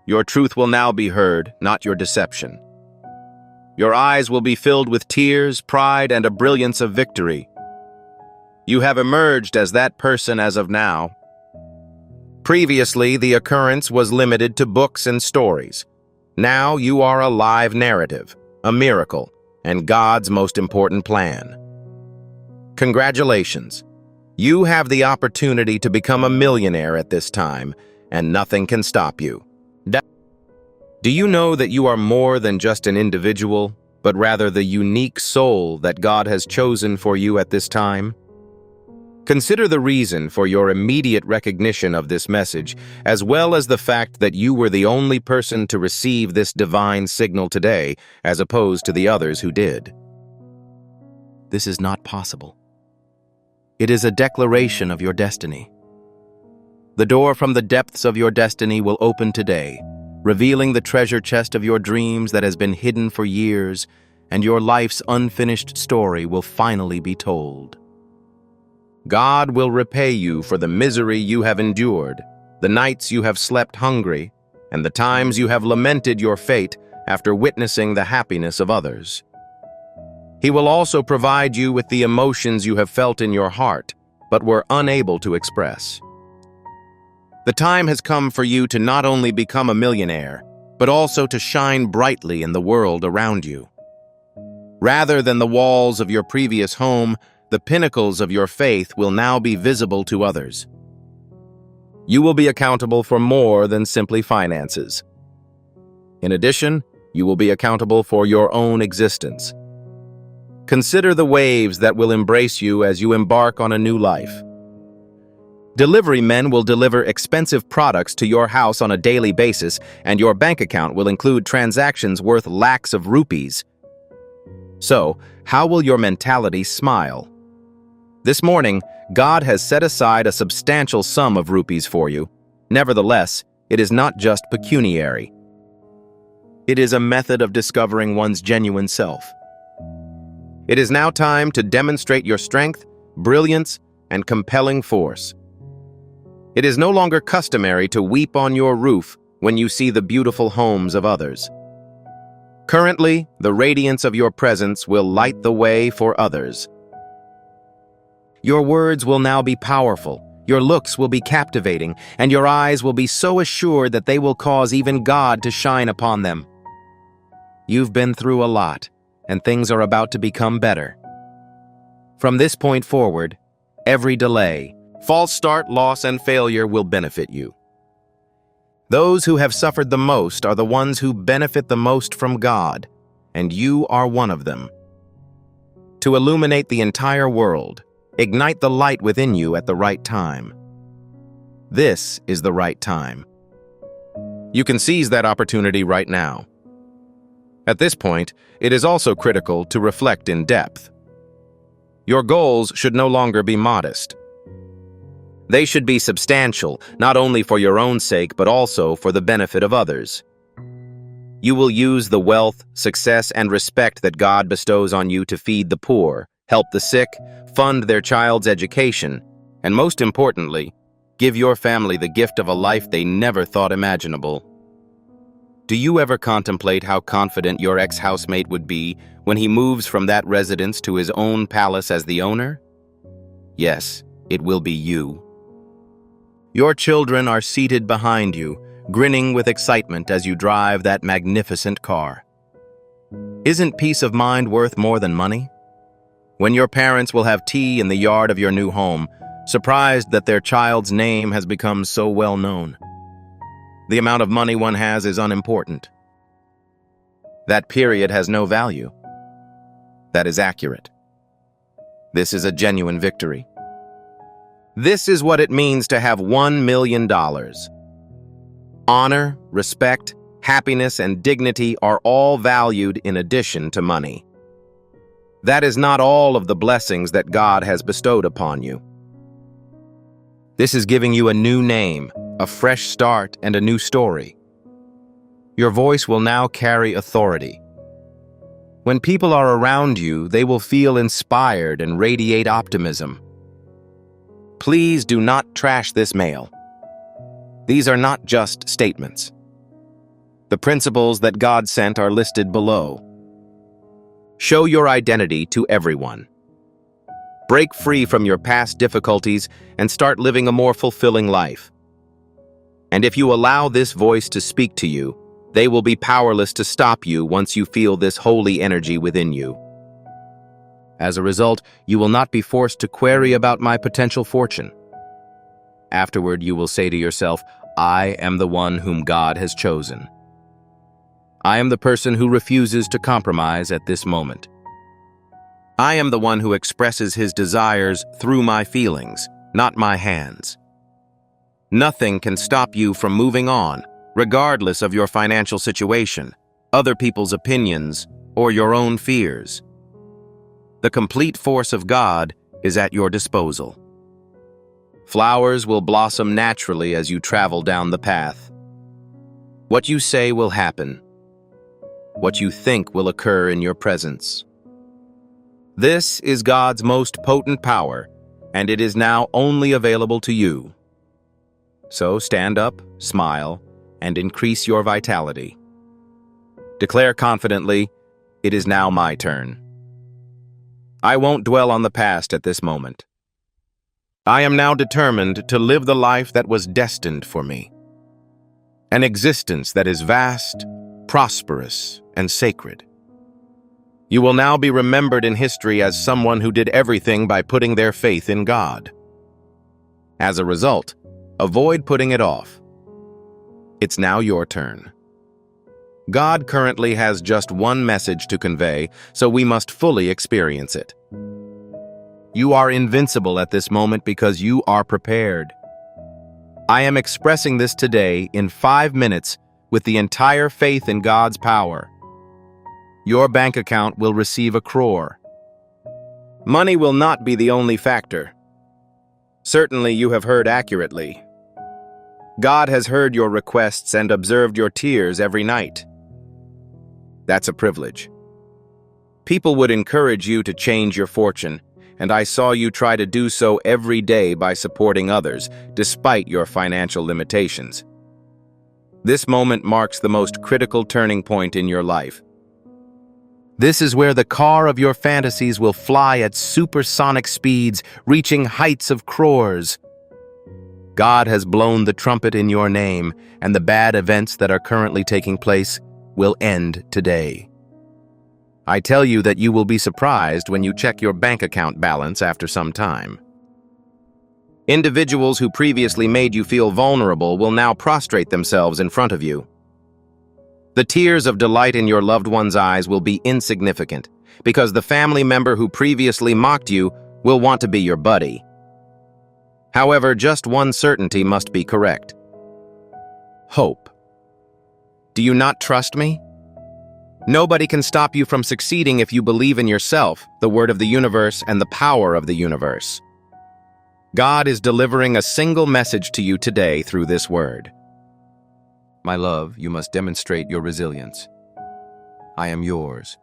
Your truth will now be heard, not your deception. Your eyes will be filled with tears, pride, and a brilliance of victory. You have emerged as that person as of now. Previously, the occurrence was limited to books and stories. Now you are a live narrative, a miracle, and God's most important plan. Congratulations. You have the opportunity to become a millionaire at this time, and nothing can stop you. Do you know that you are more than just an individual, but rather the unique soul that God has chosen for you at this time? Consider the reason for your immediate recognition of this message, as well as the fact that you were the only person to receive this divine signal today, as opposed to the others who did. this is not possible. It is a declaration of your destiny. The door from the depths of your destiny will open today, revealing the treasure chest of your dreams that has been hidden for years, and your life's unfinished story will finally be told. God will repay you for the misery you have endured, the nights you have slept hungry, and the times you have lamented your fate after witnessing the happiness of others. He will also provide you with the emotions you have felt in your heart, but were unable to express. The time has come for you to not only become a millionaire, but also to shine brightly in the world around you. Rather than the walls of your previous home, the pinnacles of your faith will now be visible to others. You will be accountable for more than simply finances. In addition, you will be accountable for your own existence. Consider the waves that will embrace you as you embark on a new life. Delivery men will deliver expensive products to your house on a daily basis, and your bank account will include transactions worth lakhs of rupees. So, how will your mentality smile? This morning, God has set aside a substantial sum of rupees for you. Nevertheless, it is not just pecuniary. It is a method of discovering one's genuine self. It is now time to demonstrate your strength, brilliance, and compelling force. It is no longer customary to weep on your roof when you see the beautiful homes of others. Currently, the radiance of your presence will light the way for others. Your words will now be powerful, your looks will be captivating, and your eyes will be so assured that they will cause even God to shine upon them. You've been through a lot, and things are about to become better. From this point forward, every delay, false start, loss, and failure will benefit you. Those who have suffered the most are the ones who benefit the most from God, and you are one of them. To illuminate the entire world, ignite the light within you at the right time. This is the right time. You can seize that opportunity right now. At this point, it is also critical to reflect in depth. Your goals should no longer be modest. They should be substantial, not only for your own sake, but also for the benefit of others. You will use the wealth, success, and respect that God bestows on you to feed the poor, help the sick, fund their child's education, and most importantly, give your family the gift of a life they never thought imaginable. Do you ever contemplate how confident your ex-housemate would be when he moves from that residence to his own palace as the owner? Yes, it will be you. Your children are seated behind you, grinning with excitement as you drive that magnificent car. Isn't peace of mind worth more than money? When your parents will have tea in the yard of your new home, surprised that their child's name has become so well known. The amount of money one has is unimportant. That period has no value. That is accurate. This is a genuine victory. This is what it means to have $1 million. Honor, respect, happiness, and dignity are all valued in addition to money. That is not all of the blessings that God has bestowed upon you. This is giving you a new name, a fresh start, and a new story. Your voice will now carry authority. When people are around you, they will feel inspired and radiate optimism. Please do not trash this mail. These are not just statements. The principles that God sent are listed below. Show your identity to everyone. Break free from your past difficulties and start living a more fulfilling life. And if you allow this voice to speak to you, they will be powerless to stop you once you feel this holy energy within you. As a result, you will not be forced to query about my potential fortune. Afterward, you will say to yourself, I am the one whom God has chosen. I am the person who refuses to compromise at this moment. I am the one who expresses his desires through my feelings, not my hands. Nothing can stop you from moving on, regardless of your financial situation, other people's opinions, or your own fears. The complete force of God is at your disposal. Flowers will blossom naturally as you travel down the path. What you say will happen. What you think will occur in your presence. This is God's most potent power, and it is now only available to you. So stand up, smile, and increase your vitality. Declare confidently, "It is now my turn." I won't dwell on the past at this moment. I am now determined to live the life that was destined for me. An existence that is vast, prosperous, and sacred. You will now be remembered in history as someone who did everything by putting their faith in God. As a result, avoid putting it off. It's now your turn. God currently has just one message to convey, so we must fully experience it. You are invincible at this moment because you are prepared. I am expressing this today in 5 minutes with the entire faith in God's power. Your bank account will receive a crore. Money will not be the only factor. Certainly you have heard accurately. God has heard your requests and observed your tears every night. That's a privilege. People would encourage you to change your fortune, and I saw you try to do so every day by supporting others, despite your financial limitations. This moment marks the most critical turning point in your life. This is where the car of your fantasies will fly at supersonic speeds, reaching heights of crores. God has blown the trumpet in your name, and the bad events that are currently taking place will end today. I tell you that you will be surprised when you check your bank account balance after some time. Individuals who previously made you feel vulnerable will now prostrate themselves in front of you. The tears of delight in your loved one's eyes will be insignificant, because the family member who previously mocked you will want to be your buddy. However, just one certainty must be correct. Hope. Do you not trust me? Nobody can stop you from succeeding if you believe in yourself, the word of the universe, and the power of the universe. God is delivering a single message to you today through this word. My love, you must demonstrate your resilience. I am yours.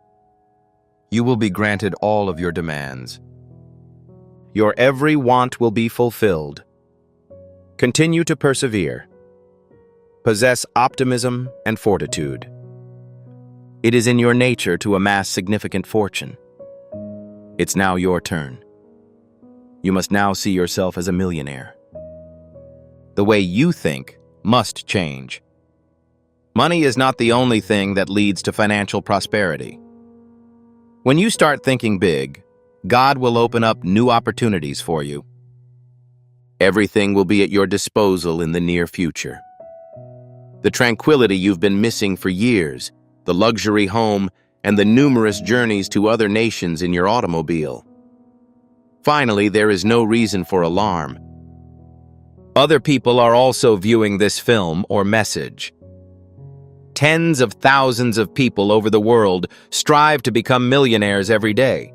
You will be granted all of your demands. Your every want will be fulfilled. Continue to persevere. Possess optimism and fortitude. It is in your nature to amass significant fortune. It's now your turn. You must now see yourself as a millionaire. The way you think must change. Money is not the only thing that leads to financial prosperity. When you start thinking big, God will open up new opportunities for you. Everything will be at your disposal in the near future. The tranquility you've been missing for years, the luxury home, and the numerous journeys to other nations in your automobile. Finally, there is no reason for alarm. Other people are also viewing this film or message. Tens of thousands of people over the world strive to become millionaires every day.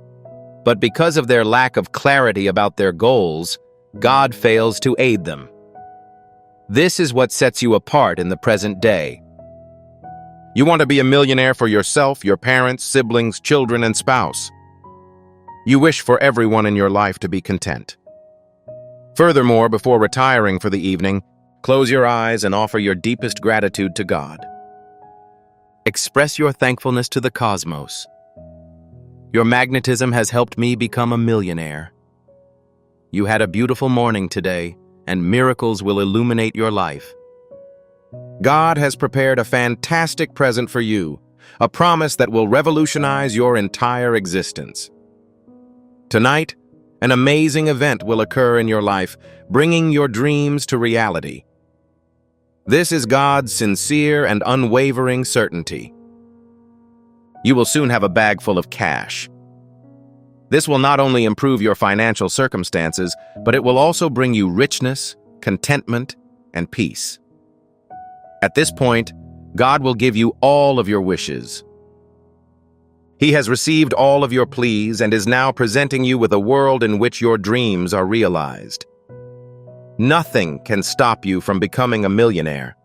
But because of their lack of clarity about their goals, God fails to aid them. This is what sets you apart in the present day. You want to be a millionaire for yourself, your parents, siblings, children, and spouse. You wish for everyone in your life to be content. Furthermore, before retiring for the evening, close your eyes and offer your deepest gratitude to God. Express your thankfulness to the cosmos. Your magnetism has helped me become a millionaire. You had a beautiful morning today, and miracles will illuminate your life. God has prepared a fantastic present for you, a promise that will revolutionize your entire existence. Tonight, an amazing event will occur in your life, bringing your dreams to reality. This is God's sincere and unwavering certainty. You will soon have a bag full of cash. This will not only improve your financial circumstances, but it will also bring you richness, contentment, and peace. At this point, God will give you all of your wishes. He has received all of your pleas and is now presenting you with a world in which your dreams are realized. Nothing can stop you from becoming a millionaire.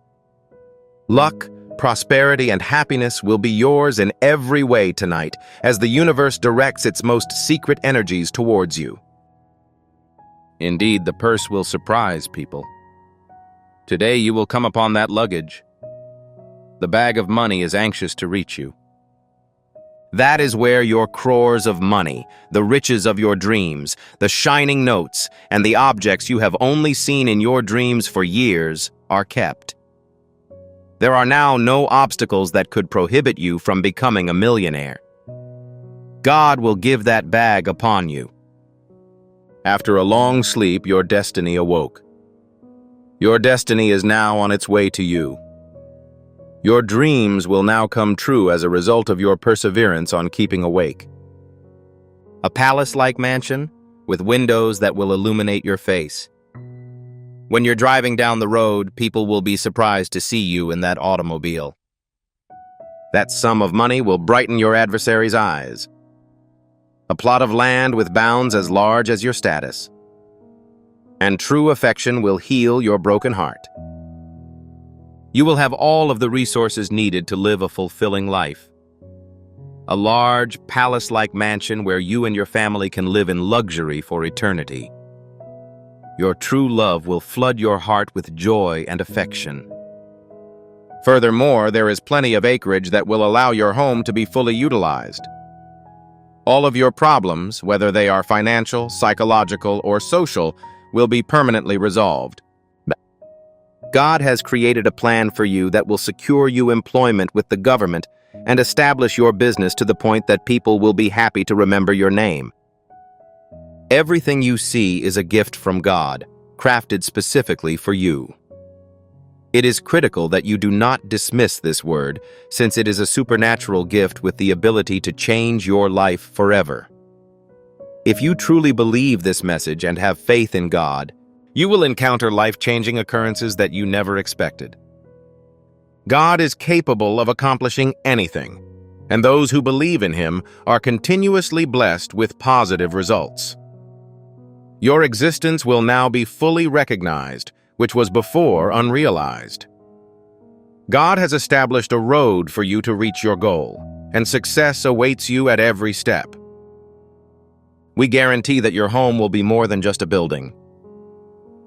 Luck, prosperity, and happiness will be yours in every way tonight as the universe directs its most secret energies towards you. Indeed, the purse will surprise people. Today you will come upon that luggage. The bag of money is anxious to reach you. That is where your crores of money, the riches of your dreams, the shining notes, and the objects you have only seen in your dreams for years are kept. There are now no obstacles that could prohibit you from becoming a millionaire. God will give that bag upon you. After a long sleep, your destiny awoke. Your destiny is now on its way to you. Your dreams will now come true as a result of your perseverance on keeping awake. A palace-like mansion with windows that will illuminate your face. When you're driving down the road, people will be surprised to see you in that automobile. That sum of money will brighten your adversary's eyes. A plot of land with bounds as large as your status. And true affection will heal your broken heart. You will have all of the resources needed to live a fulfilling life. A large, palace-like mansion where you and your family can live in luxury for eternity. Your true love will flood your heart with joy and affection. Furthermore, there is plenty of acreage that will allow your home to be fully utilized. All of your problems, whether they are financial, psychological, or social, will be permanently resolved. God has created a plan for you that will secure you employment with the government and establish your business to the point that people will be happy to remember your name. Everything you see is a gift from God, crafted specifically for you. It is critical that you do not dismiss this word, since it is a supernatural gift with the ability to change your life forever. If you truly believe this message and have faith in God, you will encounter life-changing occurrences that you never expected. God is capable of accomplishing anything, and those who believe in Him are continuously blessed with positive results. Your existence will now be fully recognized, which was before unrealized. God has established a road for you to reach your goal, and success awaits you at every step. We guarantee that your home will be more than just a building.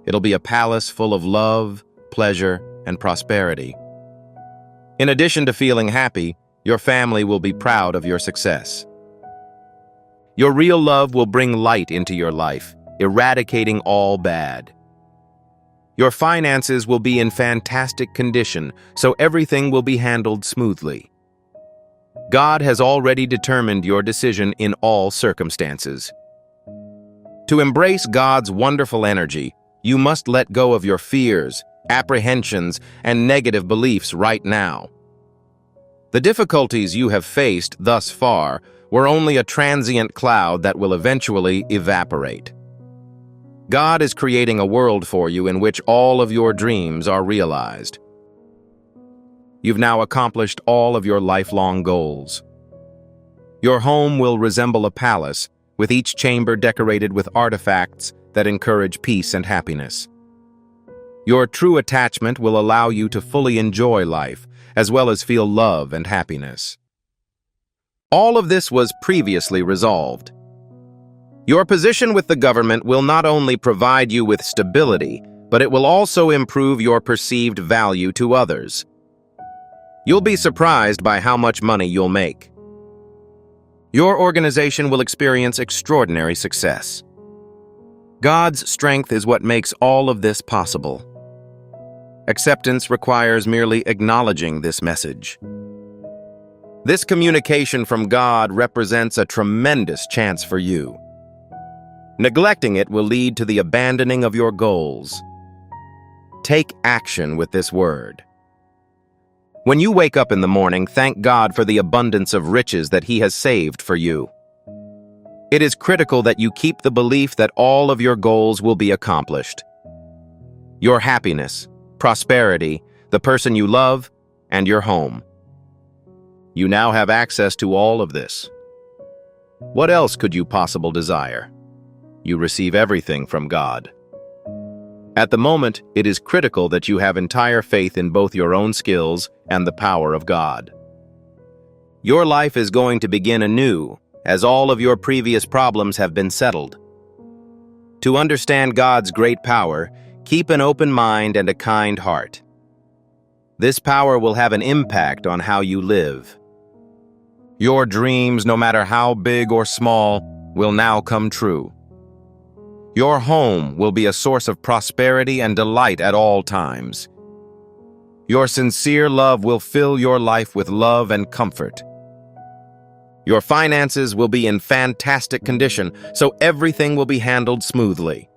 It'll be a palace full of love, pleasure, and prosperity. In addition to feeling happy, your family will be proud of your success. Your real love will bring light into your life, eradicating all bad. Your finances will be in fantastic condition, so everything will be handled smoothly. God has already determined your decision in all circumstances. To embrace God's wonderful energy, you must let go of your fears, apprehensions, and negative beliefs right now. The difficulties you have faced thus far were only a transient cloud that will eventually evaporate. God is creating a world for you in which all of your dreams are realized. You've now accomplished all of your lifelong goals. Your home will resemble a palace, with each chamber decorated with artifacts that encourage peace and happiness. Your true attachment will allow you to fully enjoy life, as well as feel love and happiness. All of this was previously resolved. Your position with the government will not only provide you with stability, but it will also improve your perceived value to others. You'll be surprised by how much money you'll make. Your organization will experience extraordinary success. God's strength is what makes all of this possible. Acceptance requires merely acknowledging this message. This communication from God represents a tremendous chance for you. Neglecting it will lead to the abandoning of your goals. Take action with this word. When you wake up in the morning, thank God for the abundance of riches that He has saved for you. It is critical that you keep the belief that all of your goals will be accomplished. Your happiness, prosperity, the person you love, and your home. You now have access to all of this. What else could you possibly desire? You receive everything from God. At the moment, it is critical that you have entire faith in both your own skills and the power of God. Your life is going to begin anew, as all of your previous problems have been settled. To understand God's great power, keep an open mind and a kind heart. This power will have an impact on how you live. Your dreams, no matter how big or small, will now come true. Your home will be a source of prosperity and delight at all times. Your sincere love will fill your life with love and comfort. Your finances will be in fantastic condition, so everything will be handled smoothly.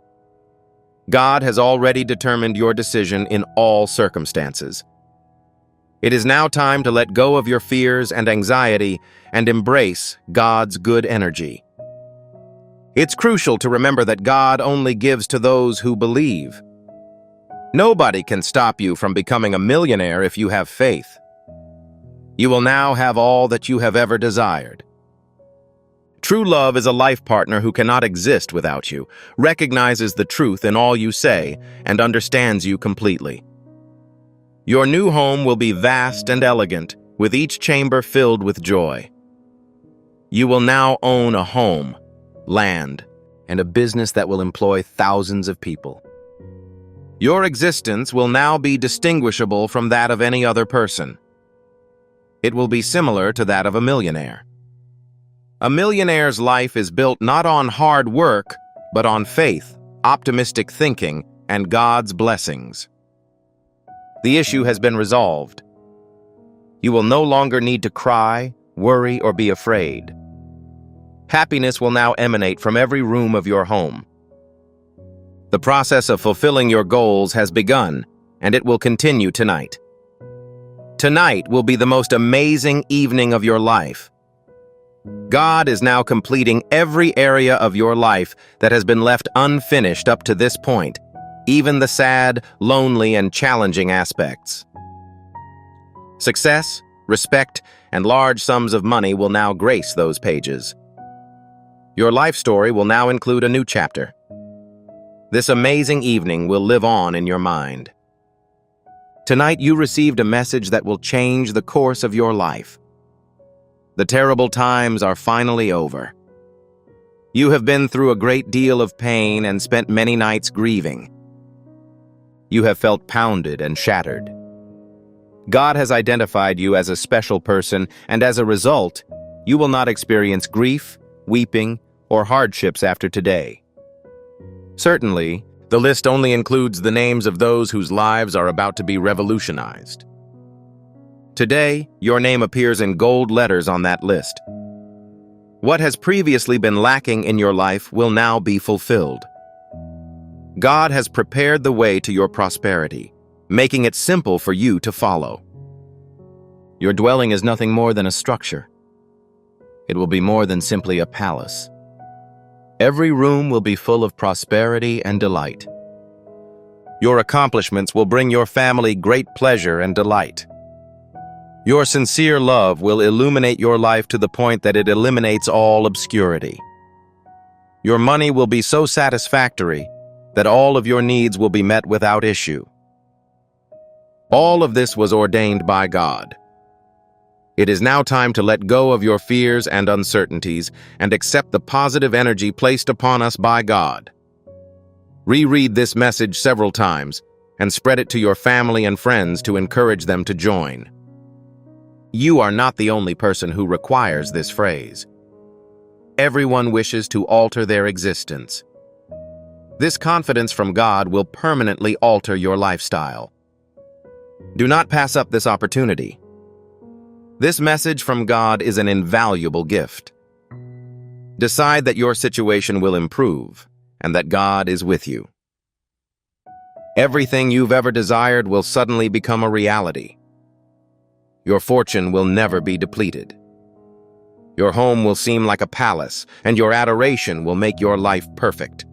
God has already determined your decision in all circumstances. It is now time to let go of your fears and anxiety and embrace God's good energy. It's crucial to remember that God only gives to those who believe. Nobody can stop you from becoming a millionaire if you have faith. You will now have all that you have ever desired. True love is a life partner who cannot exist without you, recognizes the truth in all you say, and understands you completely. Your new home will be vast and elegant, with each chamber filled with joy. You will now own a home, land, and a business that will employ thousands of people. Your existence will now be distinguishable from that of any other person. It will be similar to that of a millionaire. A millionaire's life is built not on hard work, but on faith, optimistic thinking, and God's blessings. The issue has been resolved. You will no longer need to cry, worry, or be afraid. Happiness will now emanate from every room of your home. The process of fulfilling your goals has begun, and it will continue tonight. Tonight will be the most amazing evening of your life. God is now completing every area of your life that has been left unfinished up to this point, even the sad, lonely, and challenging aspects. Success, respect, and large sums of money will now grace those pages. Your life story will now include a new chapter. This amazing evening will live on in your mind. Tonight you received a message that will change the course of your life. The terrible times are finally over. You have been through a great deal of pain and spent many nights grieving. You have felt pounded and shattered. God has identified you as a special person, and as a result, you will not experience grief, weeping, or hardships after today. Certainly, the list only includes the names of those whose lives are about to be revolutionized. Today, your name appears in gold letters on that list. What has previously been lacking in your life will now be fulfilled. God has prepared the way to your prosperity, making it simple for you to follow. Your dwelling is nothing more than a structure. It will be more than simply a palace. Every room will be full of prosperity and delight. Your accomplishments will bring your family great pleasure and delight. Your sincere love will illuminate your life to the point that it eliminates all obscurity. Your money will be so satisfactory that all of your needs will be met without issue. All of this was ordained by God. It is now time to let go of your fears and uncertainties and accept the positive energy placed upon us by God. Reread this message several times and spread it to your family and friends to encourage them to join. You are not the only person who requires this phrase. Everyone wishes to alter their existence. This confidence from God will permanently alter your lifestyle. Do not pass up this opportunity. This message from God is an invaluable gift. Decide that your situation will improve and that God is with you. Everything you've ever desired will suddenly become a reality. Your fortune will never be depleted. Your home will seem like a palace, and your adoration will make your life perfect.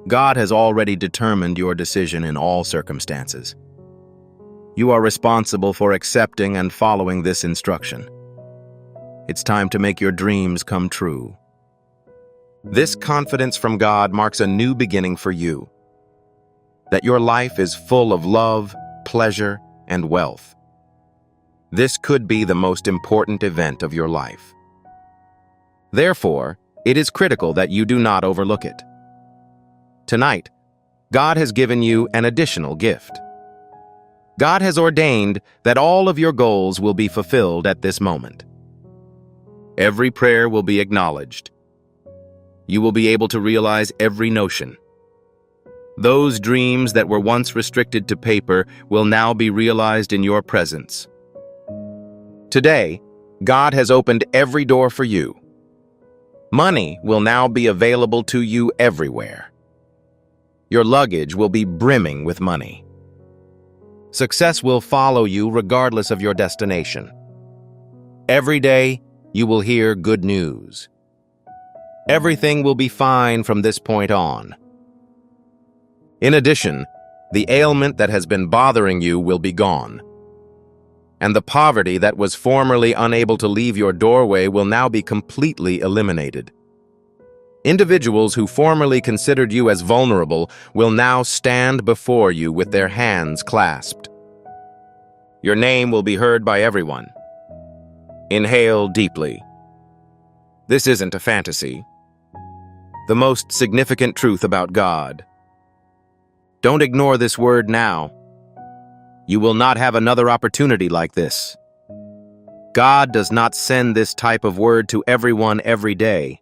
God has already determined your decision in all circumstances. You are responsible for accepting and following this instruction. It's time to make your dreams come true. This confidence from God marks a new beginning for you, that your life is full of love, pleasure, and wealth. This could be the most important event of your life. Therefore, it is critical that you do not overlook it. Tonight, God has given you an additional gift. God has ordained that all of your goals will be fulfilled at this moment. Every prayer will be acknowledged. You will be able to realize every notion. Those dreams that were once restricted to paper will now be realized in your presence. Today, God has opened every door for you. Money will now be available to you everywhere. Your luggage will be brimming with money. Success will follow you regardless of your destination. Every day, you will hear good news. Everything will be fine from this point on. In addition, the ailment that has been bothering you will be gone. And the poverty that was formerly unable to leave your doorway will now be completely eliminated. Individuals who formerly considered you as vulnerable will now stand before you with their hands clasped. Your name will be heard by everyone. Inhale deeply. This isn't a fantasy. The most significant truth about God. Don't ignore this word now. You will not have another opportunity like this. God does not send this type of word to everyone every day.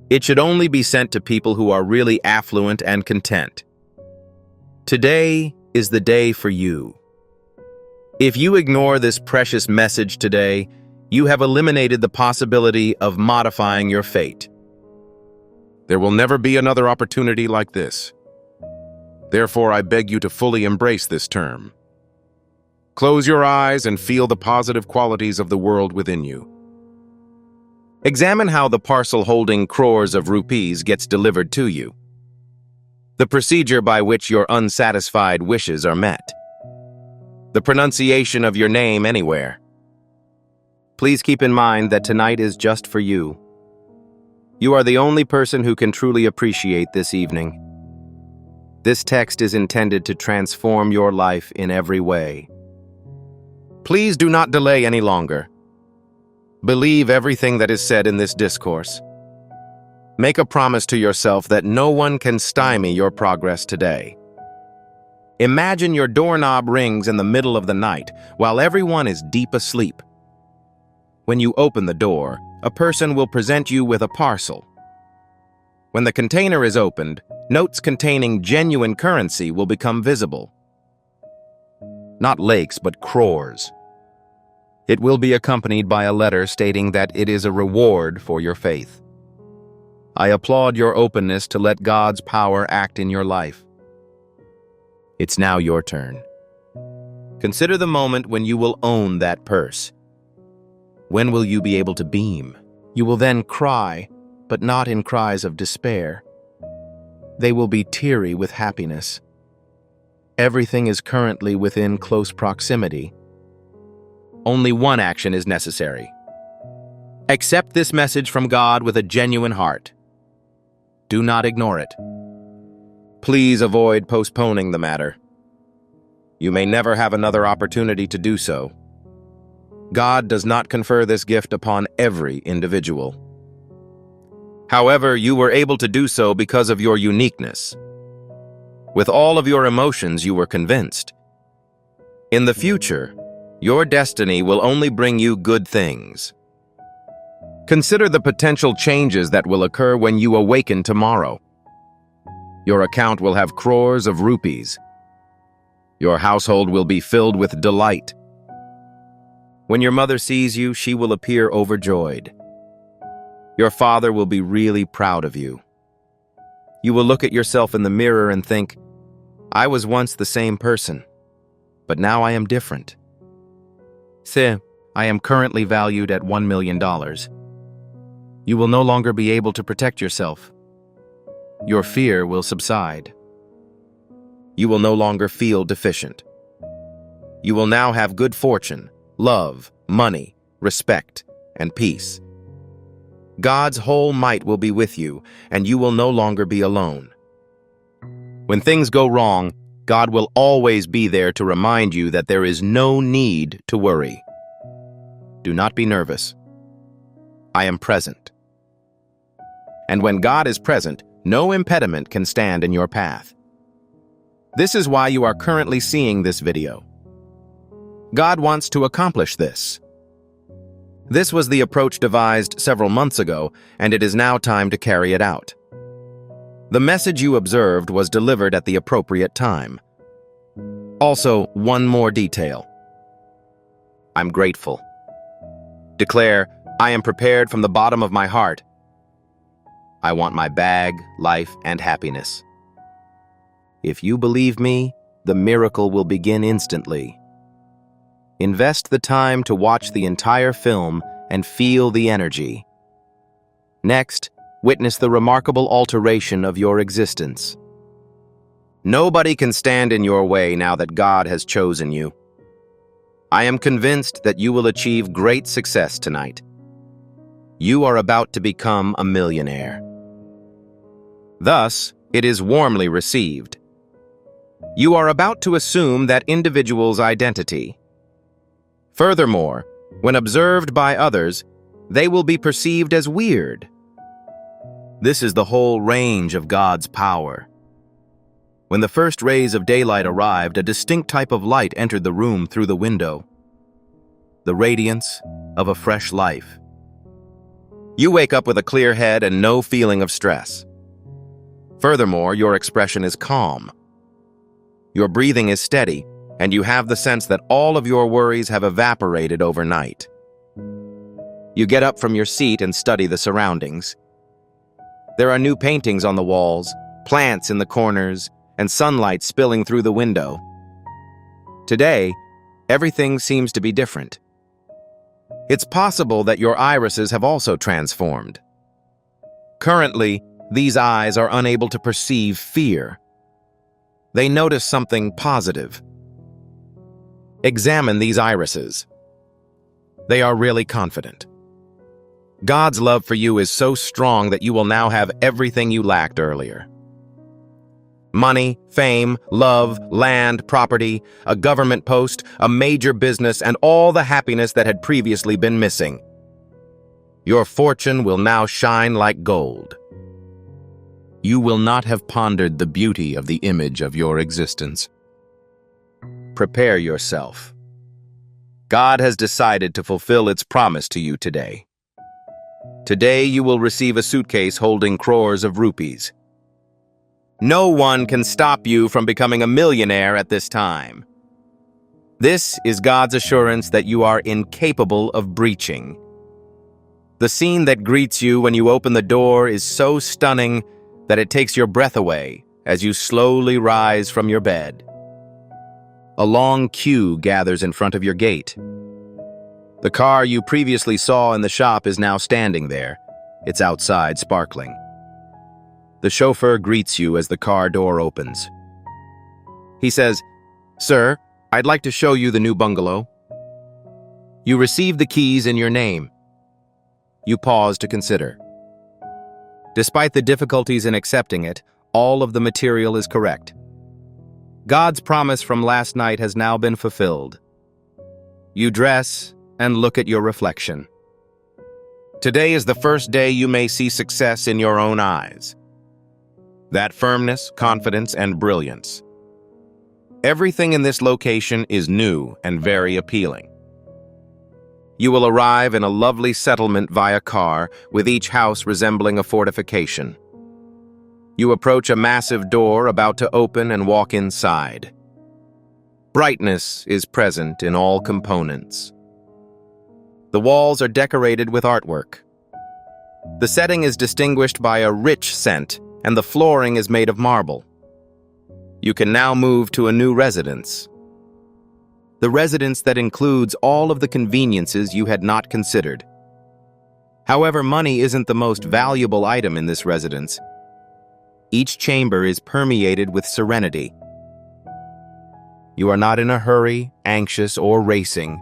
It should only be sent to people who are really affluent and content. Today is the day for you. If you ignore this precious message today, you have eliminated the possibility of modifying your fate. There will never be another opportunity like this. Therefore, I beg you to fully embrace this term. Close your eyes and feel the positive qualities of the world within you. Examine how the parcel holding crores of rupees gets delivered to you. The procedure by which your unsatisfied wishes are met. The pronunciation of your name anywhere. Please keep in mind that tonight is just for you. You are the only person who can truly appreciate this evening. This text is intended to transform your life in every way. Please do not delay any longer. Believe everything that is said in this discourse. Make a promise to yourself that no one can stymie your progress today. Imagine your doorknob rings in the middle of the night while everyone is deep asleep. When you open the door, a person will present you with a parcel. When the container is opened, notes containing genuine currency will become visible. Not lakes, but crores. It will be accompanied by a letter stating that it is a reward for your faith. I applaud your openness to let God's power act in your life. It's now your turn. Consider the moment when you will own that purse. When will you be able to beam? You will then cry, but not in cries of despair. They will be teary with happiness. Everything is currently within close proximity. Only one action is necessary. Accept this message from God with a genuine heart. Do not ignore it. Please avoid postponing the matter. You may never have another opportunity to do so. God does not confer this gift upon every individual. However, you were able to do so because of your uniqueness. With all of your emotions, you were convinced. In the future, your destiny will only bring you good things. Consider the potential changes that will occur when you awaken tomorrow. Your account will have crores of rupees. Your household will be filled with delight. When your mother sees you, she will appear overjoyed. Your father will be really proud of you. You will look at yourself in the mirror and think, I was once the same person, but now I am different. I am currently valued at $1 million. You will no longer be able to protect yourself. Your fear will subside. You will no longer feel deficient. You will now have good fortune, love, money, respect, and peace. God's whole might will be with you, and you will no longer be alone. When things go wrong, God will always be there to remind you that there is no need to worry. Do not be nervous. I am present. And when God is present, no impediment can stand in your path. This is why you are currently seeing this video. God wants to accomplish this. This was the approach devised several months ago, and it is now time to carry it out. The message you observed was delivered at the appropriate time. Also, one more detail. I'm grateful. Declare, I am prepared from the bottom of my heart. I want my bag, life, and happiness. If you believe me, the miracle will begin instantly. Invest the time to watch the entire film and feel the energy. Next, witness the remarkable alteration of your existence. Nobody can stand in your way now that God has chosen you. I am convinced that you will achieve great success tonight. You are about to become a millionaire. Thus, it is warmly received. You are about to assume that individual's identity. Furthermore, when observed by others, they will be perceived as weird. This is the whole range of God's power. When the first rays of daylight arrived, a distinct type of light entered the room through the window. The radiance of a fresh life. You wake up with a clear head and no feeling of stress. Furthermore, your expression is calm. Your breathing is steady, and you have the sense that all of your worries have evaporated overnight. You get up from your seat and study the surroundings. There are new paintings on the walls, plants in the corners, and sunlight spilling through the window. Today, everything seems to be different. It's possible that your irises have also transformed. Currently, these eyes are unable to perceive fear. They notice something positive. Examine these irises. They are really confident. God's love for you is so strong that you will now have everything you lacked earlier. Money, fame, love, land, property, a government post, a major business, and all the happiness that had previously been missing. Your fortune will now shine like gold. You will not have pondered the beauty of the image of your existence. Prepare yourself. God has decided to fulfill its promise to you today. Today you will receive a suitcase holding crores of rupees. No one can stop you from becoming a millionaire at this time. This is God's assurance that you are incapable of breaching. The scene that greets you when you open the door is so stunning that it takes your breath away as you slowly rise from your bed. A long queue gathers in front of your gate. The car you previously saw in the shop is now standing there, its outside sparkling. The chauffeur greets you as the car door opens. He says, "Sir, I'd like to show you the new bungalow." You receive the keys in your name. You pause to consider. Despite the difficulties in accepting it, all of the material is correct. God's promise from last night has now been fulfilled. You dress and look at your reflection. Today is the first day you may see success in your own eyes. That firmness, confidence, and brilliance. Everything in this location is new and very appealing. You will arrive in a lovely settlement via car, with each house resembling a fortification. You approach a massive door about to open and walk inside. Brightness is present in all components. The walls are decorated with artwork. The setting is distinguished by a rich scent, and the flooring is made of marble. You can now move to a new residence. The residence that includes all of the conveniences you had not considered. However, money isn't the most valuable item in this residence. Each chamber is permeated with serenity. You are not in a hurry, anxious, or racing.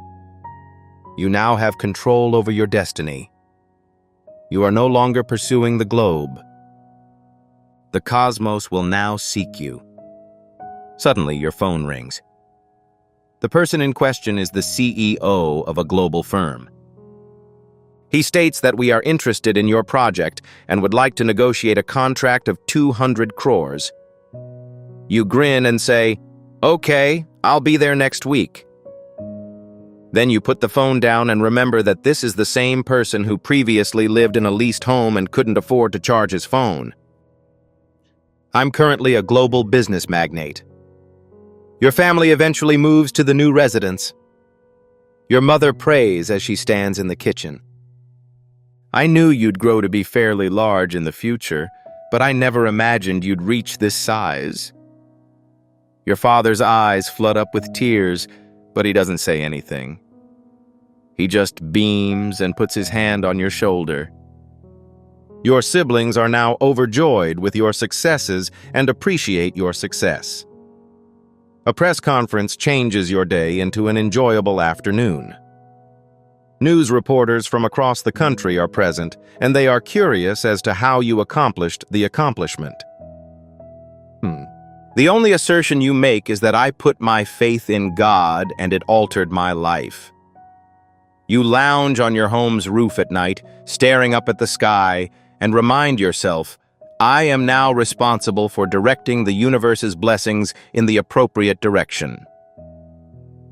You now have control over your destiny. You are no longer pursuing the globe. The cosmos will now seek you. Suddenly, your phone rings. The person in question is the CEO of a global firm. He states that we are interested in your project and would like to negotiate a contract of 200 crores. You grin and say, "Okay, I'll be there next week." Then you put the phone down and remember that this is the same person who previously lived in a leased home and couldn't afford to charge his phone. I'm currently a global business magnate. Your family eventually moves to the new residence. Your mother prays as she stands in the kitchen. I knew you'd grow to be fairly large in the future, but I never imagined you'd reach this size. Your father's eyes flood up with tears, but he doesn't say anything. He just beams and puts his hand on your shoulder. Your siblings are now overjoyed with your successes and appreciate your success. A press conference changes your day into an enjoyable afternoon. News reporters from across the country are present, and they are curious as to how you accomplished the accomplishment. The only assertion you make is that I put my faith in God and it altered my life. You lounge on your home's roof at night, staring up at the sky, and remind yourself, I am now responsible for directing the universe's blessings in the appropriate direction.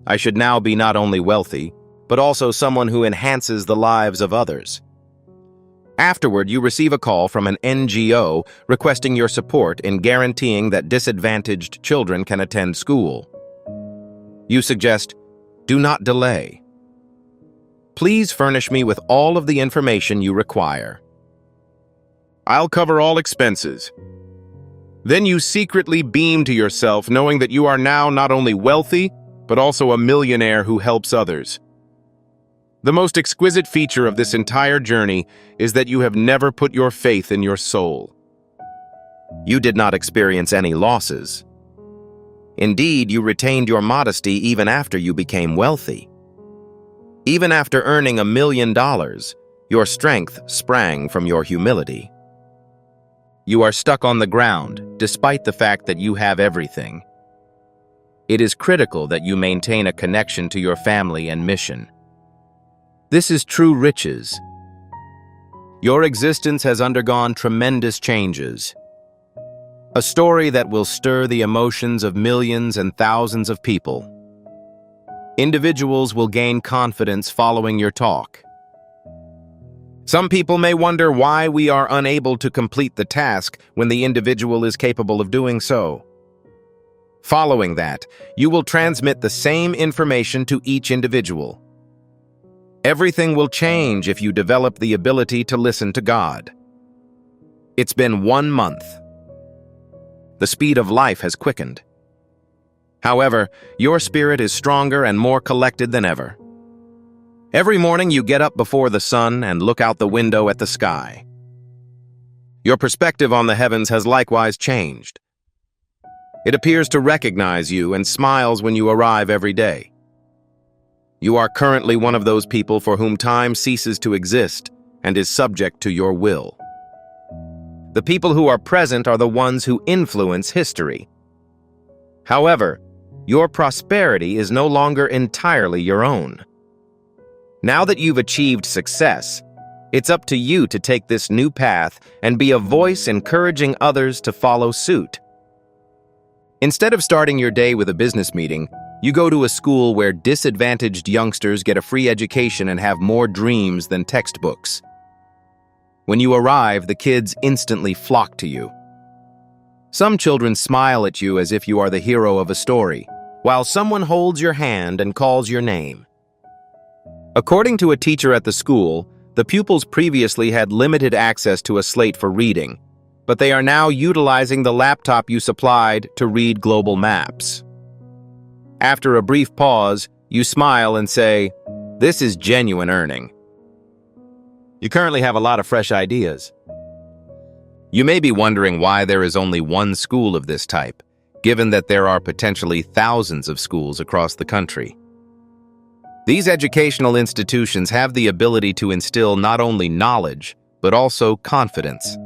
I should now be not only wealthy, but also someone who enhances the lives of others. Afterward, you receive a call from an NGO requesting your support in guaranteeing that disadvantaged children can attend school. You suggest, do not delay. Please furnish me with all of the information you require. I'll cover all expenses. Then you secretly beam to yourself, knowing that you are now not only wealthy, but also a millionaire who helps others. The most exquisite feature of this entire journey is that you have never put your faith in your soul. You did not experience any losses. Indeed, you retained your modesty even after you became wealthy. Even after earning $1 million, your strength sprang from your humility. You are stuck on the ground, despite the fact that you have everything. It is critical that you maintain a connection to your family and mission. This is true riches. Your existence has undergone tremendous changes. A story that will stir the emotions of millions and thousands of people. Individuals will gain confidence following your talk. Some people may wonder why we are unable to complete the task when the individual is capable of doing so. Following that, you will transmit the same information to each individual. Everything will change if you develop the ability to listen to God. It's been 1 month. The speed of life has quickened. However, your spirit is stronger and more collected than ever. Every morning you get up before the sun and look out the window at the sky. Your perspective on the heavens has likewise changed. It appears to recognize you and smiles when you arrive every day. You are currently one of those people for whom time ceases to exist and is subject to your will. The people who are present are the ones who influence history. However, your prosperity is no longer entirely your own. Now that you've achieved success, it's up to you to take this new path and be a voice encouraging others to follow suit. Instead of starting your day with a business meeting, you go to a school where disadvantaged youngsters get a free education and have more dreams than textbooks. When you arrive, the kids instantly flock to you. Some children smile at you as if you are the hero of a story, while someone holds your hand and calls your name. According to a teacher at the school, the pupils previously had limited access to a slate for reading, but they are now utilizing the laptop you supplied to read global maps. After a brief pause, you smile and say, "This is genuine earning." You currently have a lot of fresh ideas. You may be wondering why there is only one school of this type, given that there are potentially thousands of schools across the country. These educational institutions have the ability to instill not only knowledge, but also confidence.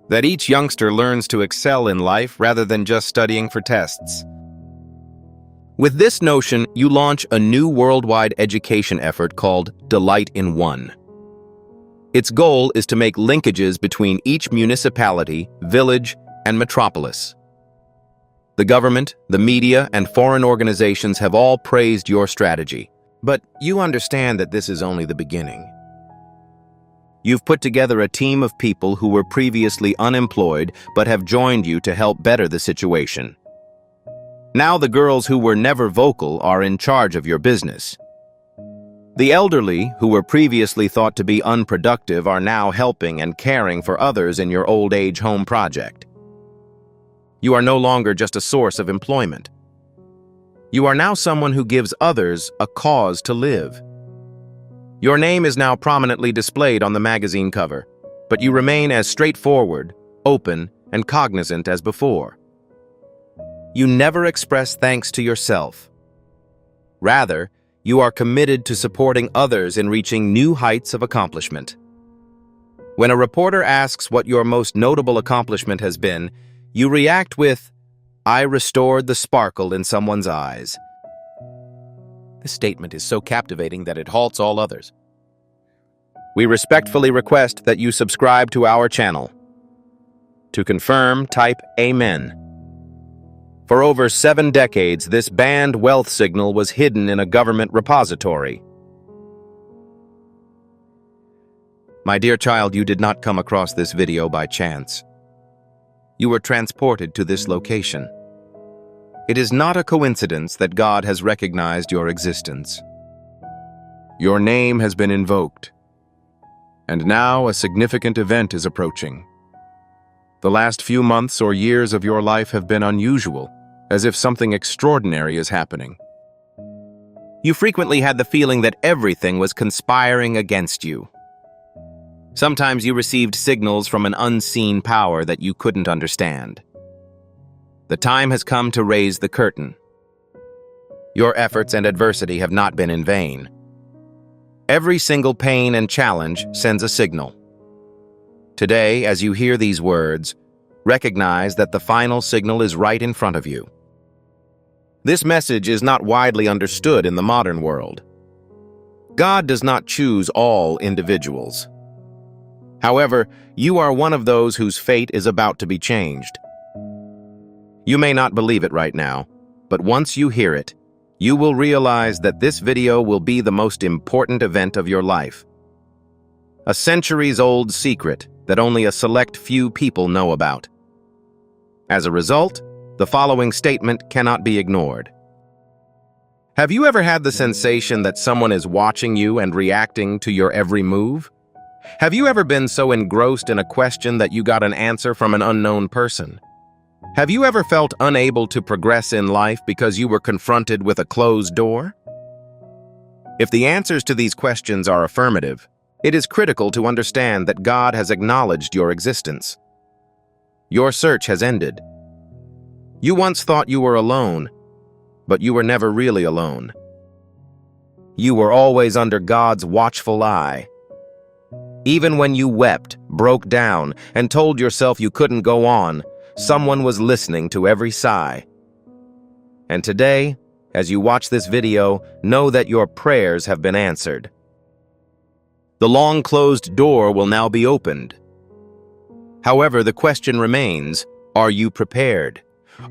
That each youngster learns to excel in life rather than just studying for tests. With this notion, you launch a new worldwide education effort called Delight in One. Its goal is to make linkages between each municipality, village, and metropolis. The government, the media, and foreign organizations have all praised your strategy. But you understand that this is only the beginning. You've put together a team of people who were previously unemployed but have joined you to help better the situation. Now the girls who were never vocal are in charge of your business. The elderly, who were previously thought to be unproductive, are now helping and caring for others in your old age home project. You are no longer just a source of employment. You are now someone who gives others a cause to live. Your name is now prominently displayed on the magazine cover, but you remain as straightforward, open, and cognizant as before. You never express thanks to yourself. Rather, you are committed to supporting others in reaching new heights of accomplishment. When a reporter asks what your most notable accomplishment has been, you react with, "I restored the sparkle in someone's eyes." This statement is so captivating that it halts all others. We respectfully request that you subscribe to our channel. To confirm, type Amen. For over 7 decades, this banned wealth signal was hidden in a government repository. My dear child, you did not come across this video by chance. You were transported to this location. It is not a coincidence that God has recognized your existence. Your name has been invoked, and now a significant event is approaching. The last few months or years of your life have been unusual, as if something extraordinary is happening. You frequently had the feeling that everything was conspiring against you. Sometimes you received signals from an unseen power that you couldn't understand. The time has come to raise the curtain. Your efforts and adversity have not been in vain. Every single pain and challenge sends a signal. Today, as you hear these words, recognize that the final signal is right in front of you. This message is not widely understood in the modern world. God does not choose all individuals. However, you are one of those whose fate is about to be changed. You may not believe it right now, but once you hear it, you will realize that this video will be the most important event of your life. A centuries-old secret that only a select few people know about. As a result, the following statement cannot be ignored. Have you ever had the sensation that someone is watching you and reacting to your every move? Have you ever been so engrossed in a question that you got an answer from an unknown person? Have you ever felt unable to progress in life because you were confronted with a closed door? If the answers to these questions are affirmative, it is critical to understand that God has acknowledged your existence. Your search has ended. You once thought you were alone, but you were never really alone. You were always under God's watchful eye. Even when you wept, broke down, and told yourself you couldn't go on, someone was listening to every sigh. And today, as you watch this video, know that your prayers have been answered. The long-closed door will now be opened. However, the question remains, are you prepared?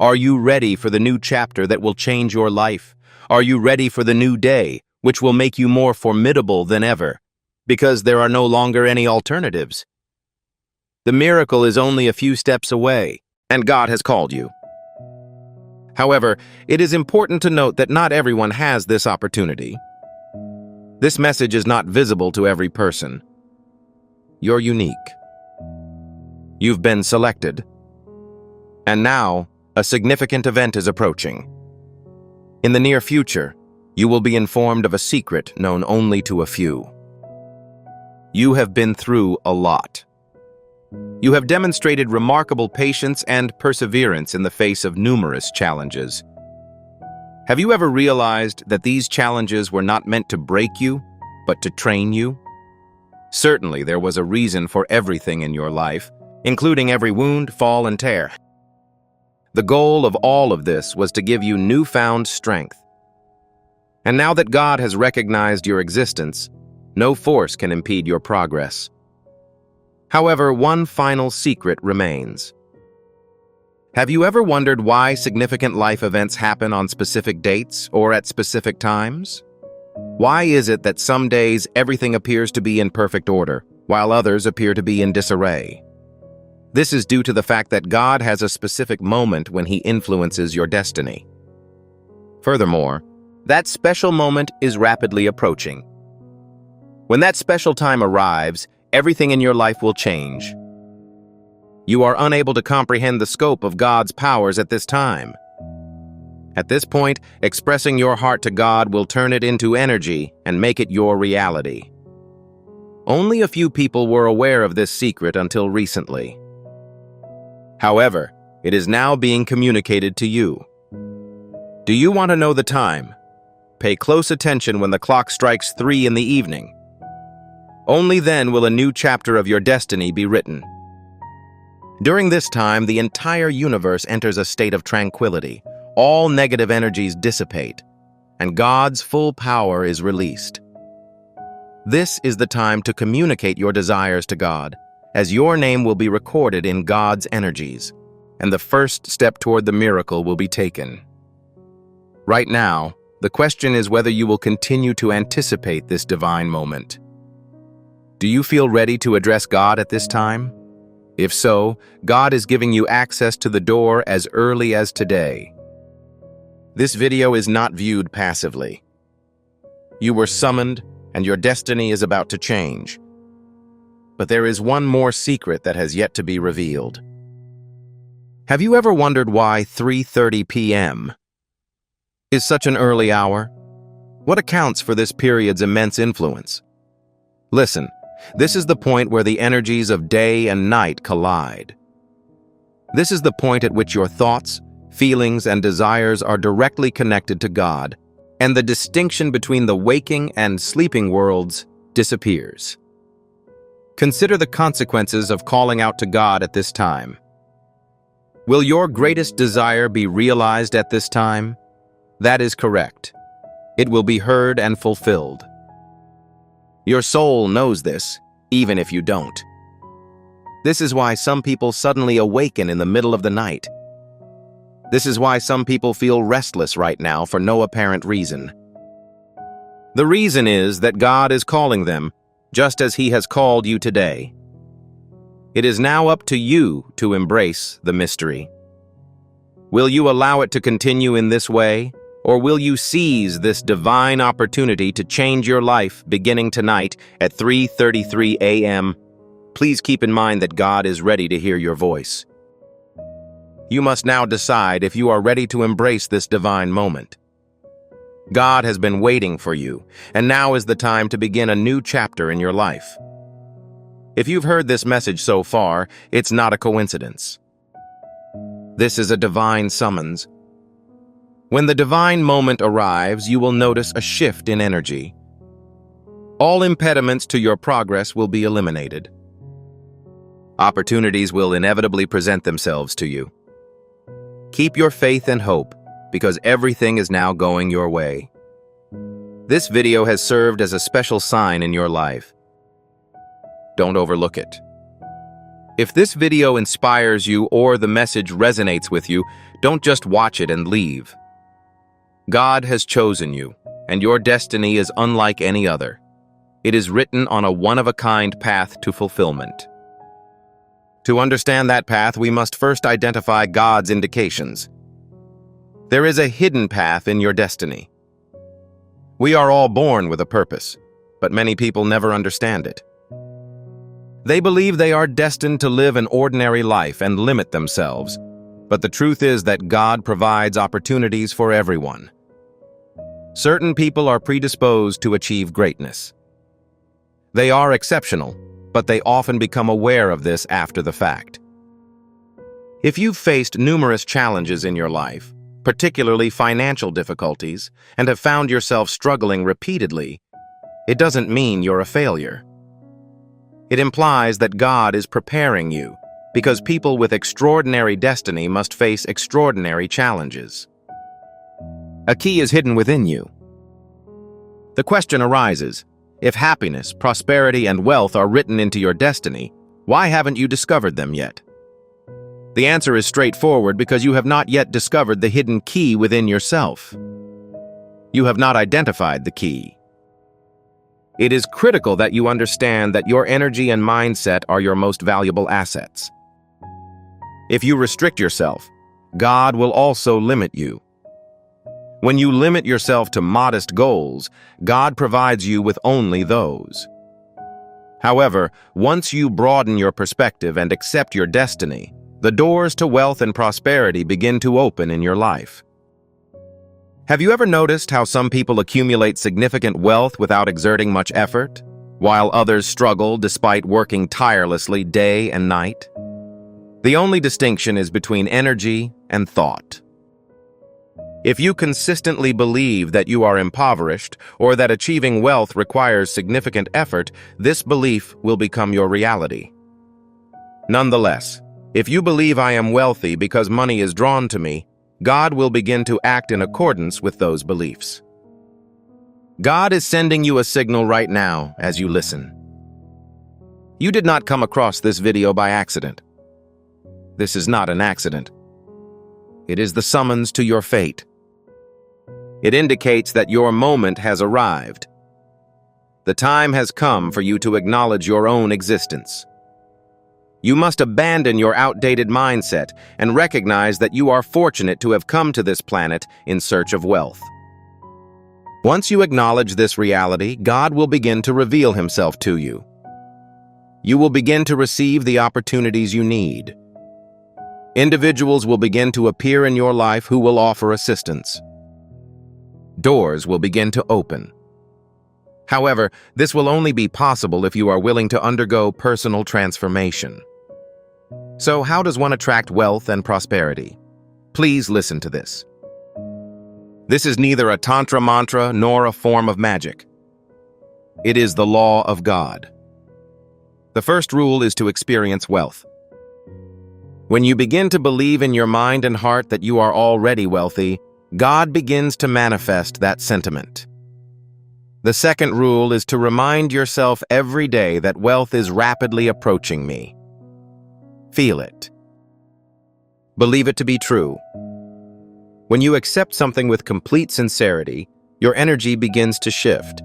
Are you ready for the new chapter that will change your life? Are you ready for the new day, which will make you more formidable than ever? Because there are no longer any alternatives. The miracle is only a few steps away, and God has called you. However, it is important to note that not everyone has this opportunity. This message is not visible to every person. You're unique. You've been selected. And now, a significant event is approaching. In the near future, you will be informed of a secret known only to a few. You have been through a lot. You have demonstrated remarkable patience and perseverance in the face of numerous challenges. Have you ever realized that these challenges were not meant to break you, but to train you? Certainly, there was a reason for everything in your life, including every wound, fall, and tear. The goal of all of this was to give you newfound strength. And now that God has recognized your existence, no force can impede your progress. However, one final secret remains. Have you ever wondered why significant life events happen on specific dates or at specific times? Why is it that some days everything appears to be in perfect order, while others appear to be in disarray? This is due to the fact that God has a specific moment when He influences your destiny. Furthermore, that special moment is rapidly approaching. When that special time arrives, everything in your life will change. You are unable to comprehend the scope of God's powers at this time. At this point, expressing your heart to God will turn it into energy and make it your reality. Only a few people were aware of this secret until recently. However, it is now being communicated to you. Do you want to know the time? Pay close attention when the clock strikes 3 in the evening. Only then will a new chapter of your destiny be written. During this time, the entire universe enters a state of tranquility. All negative energies dissipate, and God's full power is released. This is the time to communicate your desires to God, as your name will be recorded in God's energies, and the first step toward the miracle will be taken. Right now, the question is whether you will continue to anticipate this divine moment. Do you feel ready to address God at this time? If so, God is giving you access to the door as early as today. This video is not viewed passively. You were summoned, and your destiny is about to change. But there is one more secret that has yet to be revealed. Have you ever wondered why 3:30 p.m. is such an early hour? What accounts for this period's immense influence? Listen, this is the point where the energies of day and night collide. This is the point at which your thoughts, feelings, and desires are directly connected to God, and the distinction between the waking and sleeping worlds disappears. Consider the consequences of calling out to God at this time. Will your greatest desire be realized at this time? That is correct. It will be heard and fulfilled. Your soul knows this, even if you don't. This is why some people suddenly awaken in the middle of the night. This is why some people feel restless right now for no apparent reason. The reason is that God is calling them, just as He has called you today. It is now up to you to embrace the mystery. Will you allow it to continue in this way, or will you seize this divine opportunity to change your life beginning tonight at 3:33 a.m.? Please keep in mind that God is ready to hear your voice. You must now decide if you are ready to embrace this divine moment. God has been waiting for you, and now is the time to begin a new chapter in your life. If you've heard this message so far, it's not a coincidence. This is a divine summons. When the divine moment arrives, you will notice a shift in energy. All impediments to your progress will be eliminated. Opportunities will inevitably present themselves to you. Keep your faith and hope, because everything is now going your way. This video has served as a special sign in your life. Don't overlook it. If this video inspires you or the message resonates with you, don't just watch it and leave. God has chosen you, and your destiny is unlike any other. It is written on a one-of-a-kind path to fulfillment. To understand that path, we must first identify God's indications. There is a hidden path in your destiny. We are all born with a purpose, but many people never understand it. They believe they are destined to live an ordinary life and limit themselves, but the truth is that God provides opportunities for everyone. Certain people are predisposed to achieve greatness. They are exceptional, but they often become aware of this after the fact. If you've faced numerous challenges in your life, particularly financial difficulties, and have found yourself struggling repeatedly, it doesn't mean you're a failure. It implies that God is preparing you, because people with extraordinary destiny must face extraordinary challenges. A key is hidden within you. The question arises, if happiness, prosperity, and wealth are written into your destiny, why haven't you discovered them yet? The answer is straightforward because you have not yet discovered the hidden key within yourself. You have not identified the key. It is critical that you understand that your energy and mindset are your most valuable assets. If you restrict yourself, God will also limit you. When you limit yourself to modest goals, God provides you with only those. However, once you broaden your perspective and accept your destiny, the doors to wealth and prosperity begin to open in your life. Have you ever noticed how some people accumulate significant wealth without exerting much effort, while others struggle despite working tirelessly day and night? The only distinction is between energy and thought. If you consistently believe that you are impoverished or that achieving wealth requires significant effort, this belief will become your reality. Nonetheless, if you believe I am wealthy because money is drawn to me, God will begin to act in accordance with those beliefs. God is sending you a signal right now as you listen. You did not come across this video by accident. This is not an accident. It is the summons to your fate. It indicates that your moment has arrived. The time has come for you to acknowledge your own existence. You must abandon your outdated mindset and recognize that you are fortunate to have come to this planet in search of wealth. Once you acknowledge this reality, God will begin to reveal Himself to you. You will begin to receive the opportunities you need. Individuals will begin to appear in your life who will offer assistance. Doors will begin to open. However, this will only be possible if you are willing to undergo personal transformation. So, how does one attract wealth and prosperity? Please listen to this. This is neither a tantra mantra nor a form of magic. It is the law of God. The first rule is to experience wealth. When you begin to believe in your mind and heart that you are already wealthy, God begins to manifest that sentiment. The second rule is to remind yourself every day that wealth is rapidly approaching me. Feel it. Believe it to be true. When you accept something with complete sincerity, your energy begins to shift.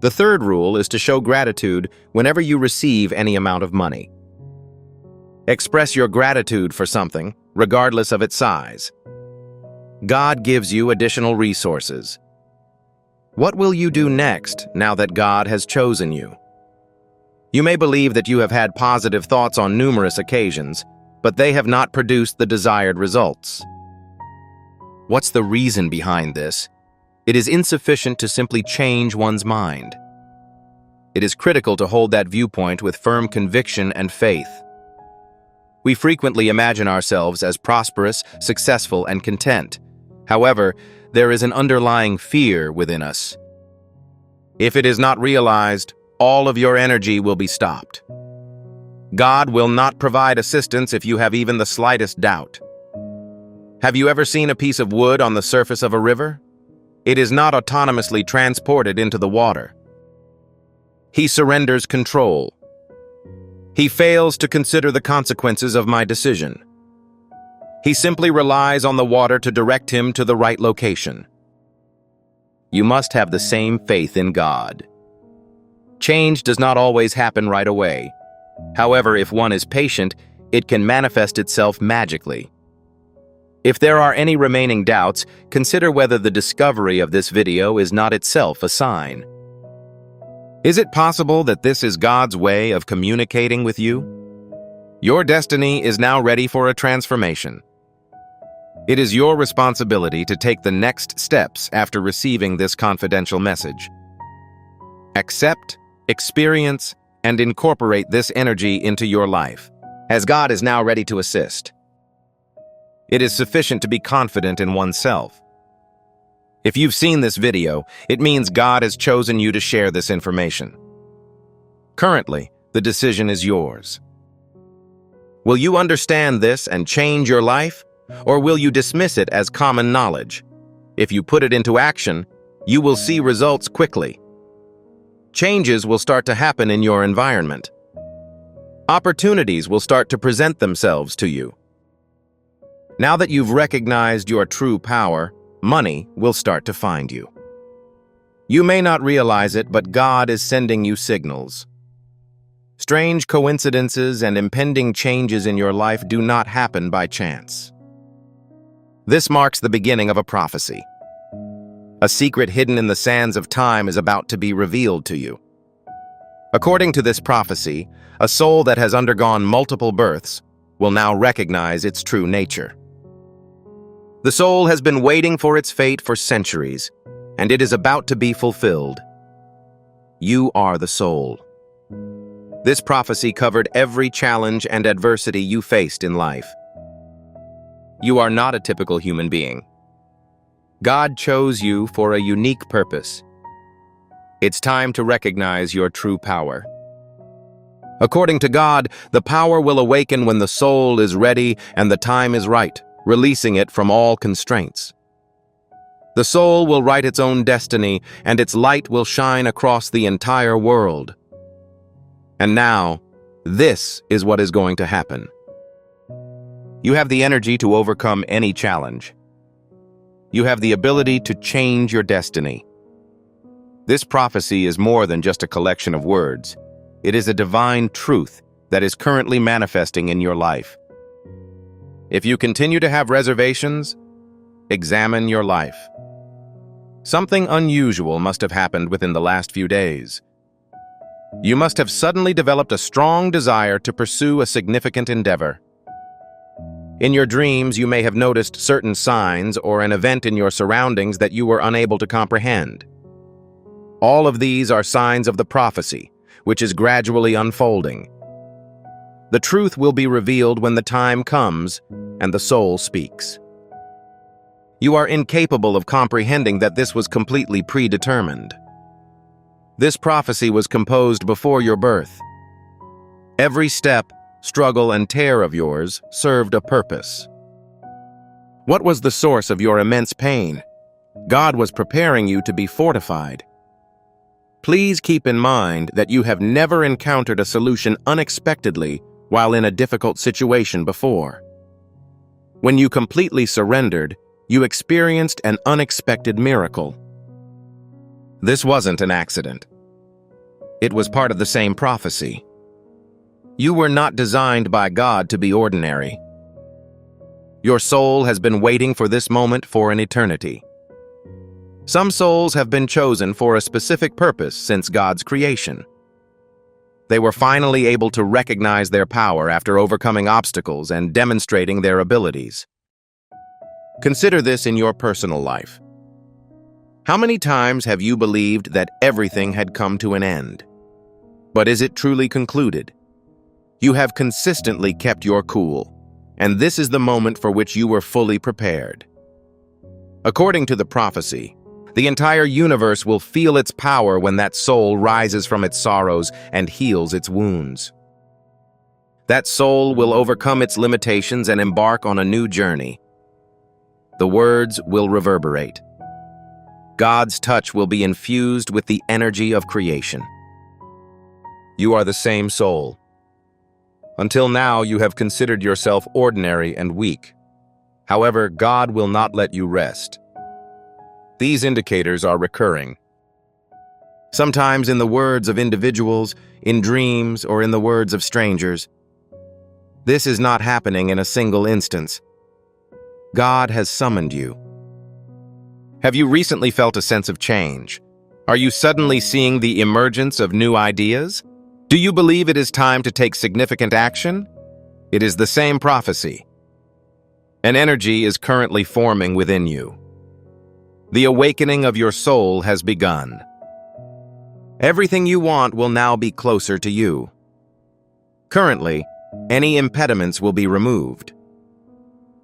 The third rule is to show gratitude whenever you receive any amount of money. Express your gratitude for something, regardless of its size. God gives you additional resources. What will you do next now that God has chosen you? You may believe that you have had positive thoughts on numerous occasions, but they have not produced the desired results. What's the reason behind this? It is insufficient to simply change one's mind. It is critical to hold that viewpoint with firm conviction and faith. We frequently imagine ourselves as prosperous, successful, and content. However, there is an underlying fear within us. If it is not realized, all of your energy will be stopped. God will not provide assistance if you have even the slightest doubt. Have you ever seen a piece of wood on the surface of a river? It is not autonomously transported into the water. He surrenders control. He fails to consider the consequences of my decision. He simply relies on the water to direct him to the right location. You must have the same faith in God. Change does not always happen right away. However, if one is patient, it can manifest itself magically. If there are any remaining doubts, consider whether the discovery of this video is not itself a sign. Is it possible that this is God's way of communicating with you? Your destiny is now ready for a transformation. It is your responsibility to take the next steps after receiving this confidential message. Accept, experience, and incorporate this energy into your life, as God is now ready to assist. It is sufficient to be confident in oneself. If you've seen this video, it means God has chosen you to share this information. Currently, the decision is yours. Will you understand this and change your life, or will you dismiss it as common knowledge? If you put it into action, you will see results quickly. Changes will start to happen in your environment. Opportunities will start to present themselves to you. Now that you've recognized your true power, money will start to find you. You may not realize it, but God is sending you signals. Strange coincidences and impending changes in your life do not happen by chance. This marks the beginning of a prophecy. A secret hidden in the sands of time is about to be revealed to you. According to this prophecy, a soul that has undergone multiple births will now recognize its true nature. The soul has been waiting for its fate for centuries, and it is about to be fulfilled. You are the soul. This prophecy covered every challenge and adversity you faced in life. You are not a typical human being. God chose you for a unique purpose. It's time to recognize your true power. According to God, the power will awaken when the soul is ready and the time is right, releasing it from all constraints. The soul will write its own destiny, and its light will shine across the entire world. And now, this is what is going to happen. You have the energy to overcome any challenge. You have the ability to change your destiny. This prophecy is more than just a collection of words. It is a divine truth that is currently manifesting in your life. If you continue to have reservations, examine your life. Something unusual must have happened within the last few days. You must have suddenly developed a strong desire to pursue a significant endeavor. In your dreams, you may have noticed certain signs or an event in your surroundings that you were unable to comprehend. All of these are signs of the prophecy, which is gradually unfolding. The truth will be revealed when the time comes and the soul speaks. You are incapable of comprehending that this was completely predetermined. This prophecy was composed before your birth. Every step, struggle, and tear of yours served a purpose. What was the source of your immense pain? God was preparing you to be fortified. Please keep in mind that you have never encountered a solution unexpectedly while in a difficult situation before. When you completely surrendered, you experienced an unexpected miracle. This wasn't an accident. It was part of the same prophecy. You were not designed by God to be ordinary. Your soul has been waiting for this moment for an eternity. Some souls have been chosen for a specific purpose since God's creation. They were finally able to recognize their power after overcoming obstacles and demonstrating their abilities. Consider this in your personal life. How many times have you believed that everything had come to an end? But is it truly concluded? You have consistently kept your cool, and this is the moment for which you were fully prepared. According to the prophecy, the entire universe will feel its power when that soul rises from its sorrows and heals its wounds. That soul will overcome its limitations and embark on a new journey. The words will reverberate. God's touch will be infused with the energy of creation. You are the same soul. Until now, you have considered yourself ordinary and weak. However, God will not let you rest. These indicators are recurring. Sometimes in the words of individuals, in dreams, or in the words of strangers. This is not happening in a single instance. God has summoned you. Have you recently felt a sense of change? Are you suddenly seeing the emergence of new ideas? Do you believe it is time to take significant action? It is the same prophecy. An energy is currently forming within you. The awakening of your soul has begun. Everything you want will now be closer to you. Currently, any impediments will be removed.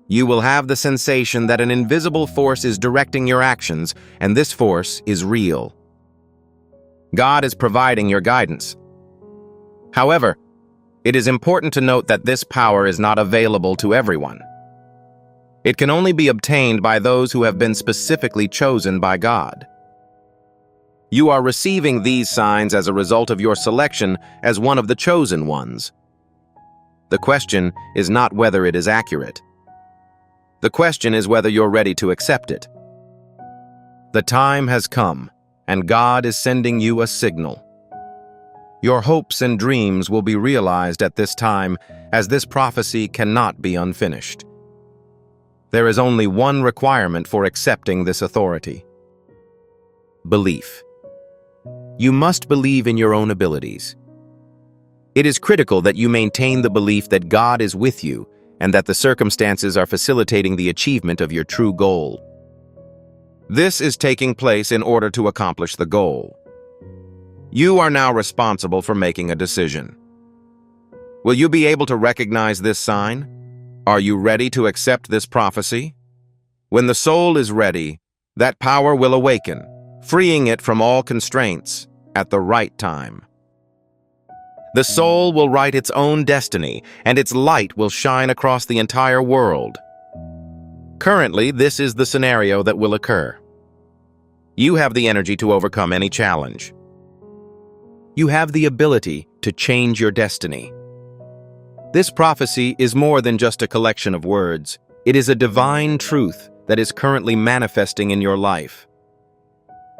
You will have the sensation that an invisible force is directing your actions, and this force is real. God is providing your guidance. However, it is important to note that this power is not available to everyone. It can only be obtained by those who have been specifically chosen by God. You are receiving these signs as a result of your selection as one of the chosen ones. The question is not whether it is accurate. The question is whether you're ready to accept it. The time has come, and God is sending you a signal. Your hopes and dreams will be realized at this time, as this prophecy cannot be unfinished. There is only one requirement for accepting this authority: belief. You must believe in your own abilities. It is critical that you maintain the belief that God is with you and that the circumstances are facilitating the achievement of your true goal. This is taking place in order to accomplish the goal. You are now responsible for making a decision. Will you be able to recognize this sign? Are you ready to accept this prophecy? When the soul is ready, that power will awaken, freeing it from all constraints at the right time. The soul will write its own destiny, and its light will shine across the entire world. Currently, this is the scenario that will occur. You have the energy to overcome any challenge. You have the ability to change your destiny. This prophecy is more than just a collection of words. It is a divine truth that is currently manifesting in your life.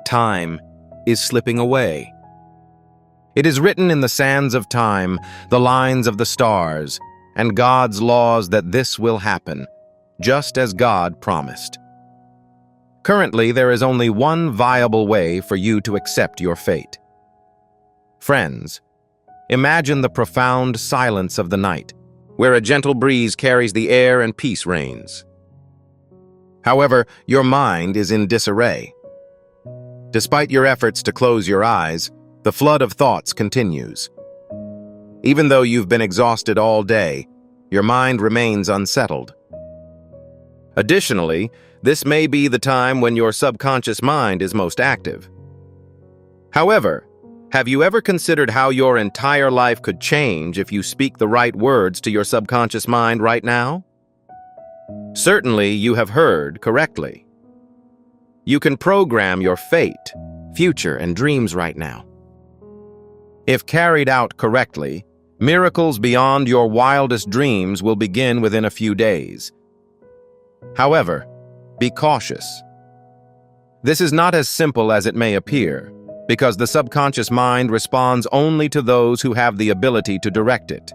Time is slipping away. It is written in the sands of time, the lines of the stars, and God's laws that this will happen, just as God promised. Currently, there is only one viable way for you to accept your fate. Friends, imagine the profound silence of the night, where a gentle breeze carries the air and peace reigns. However, your mind is in disarray. Despite your efforts to close your eyes, the flood of thoughts continues. Even though you've been exhausted all day, your mind remains unsettled. Additionally, this may be the time when your subconscious mind is most active. However, have you ever considered how your entire life could change if you speak the right words to your subconscious mind right now? Certainly, you have heard correctly. You can program your fate, future, and dreams right now. If carried out correctly, miracles beyond your wildest dreams will begin within a few days. However, be cautious. This is not as simple as it may appear, because the subconscious mind responds only to those who have the ability to direct it.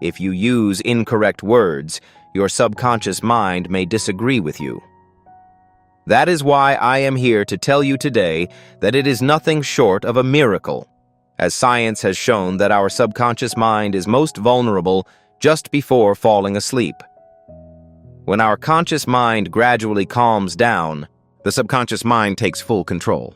If you use incorrect words, your subconscious mind may disagree with you. That is why I am here to tell you today that it is nothing short of a miracle, as science has shown that our subconscious mind is most vulnerable just before falling asleep. When our conscious mind gradually calms down, the subconscious mind takes full control.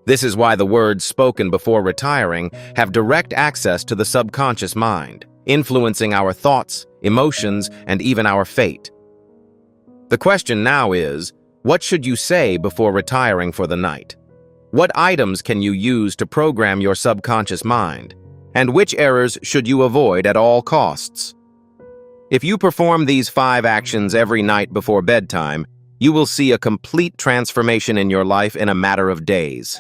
This is why the words spoken before retiring have direct access to the subconscious mind, influencing our thoughts, emotions, and even our fate. The question now is, what should you say before retiring for the night? What items can you use to program your subconscious mind? And which errors should you avoid at all costs? If you perform these 5 actions every night before bedtime, you will see a complete transformation in your life in a matter of days.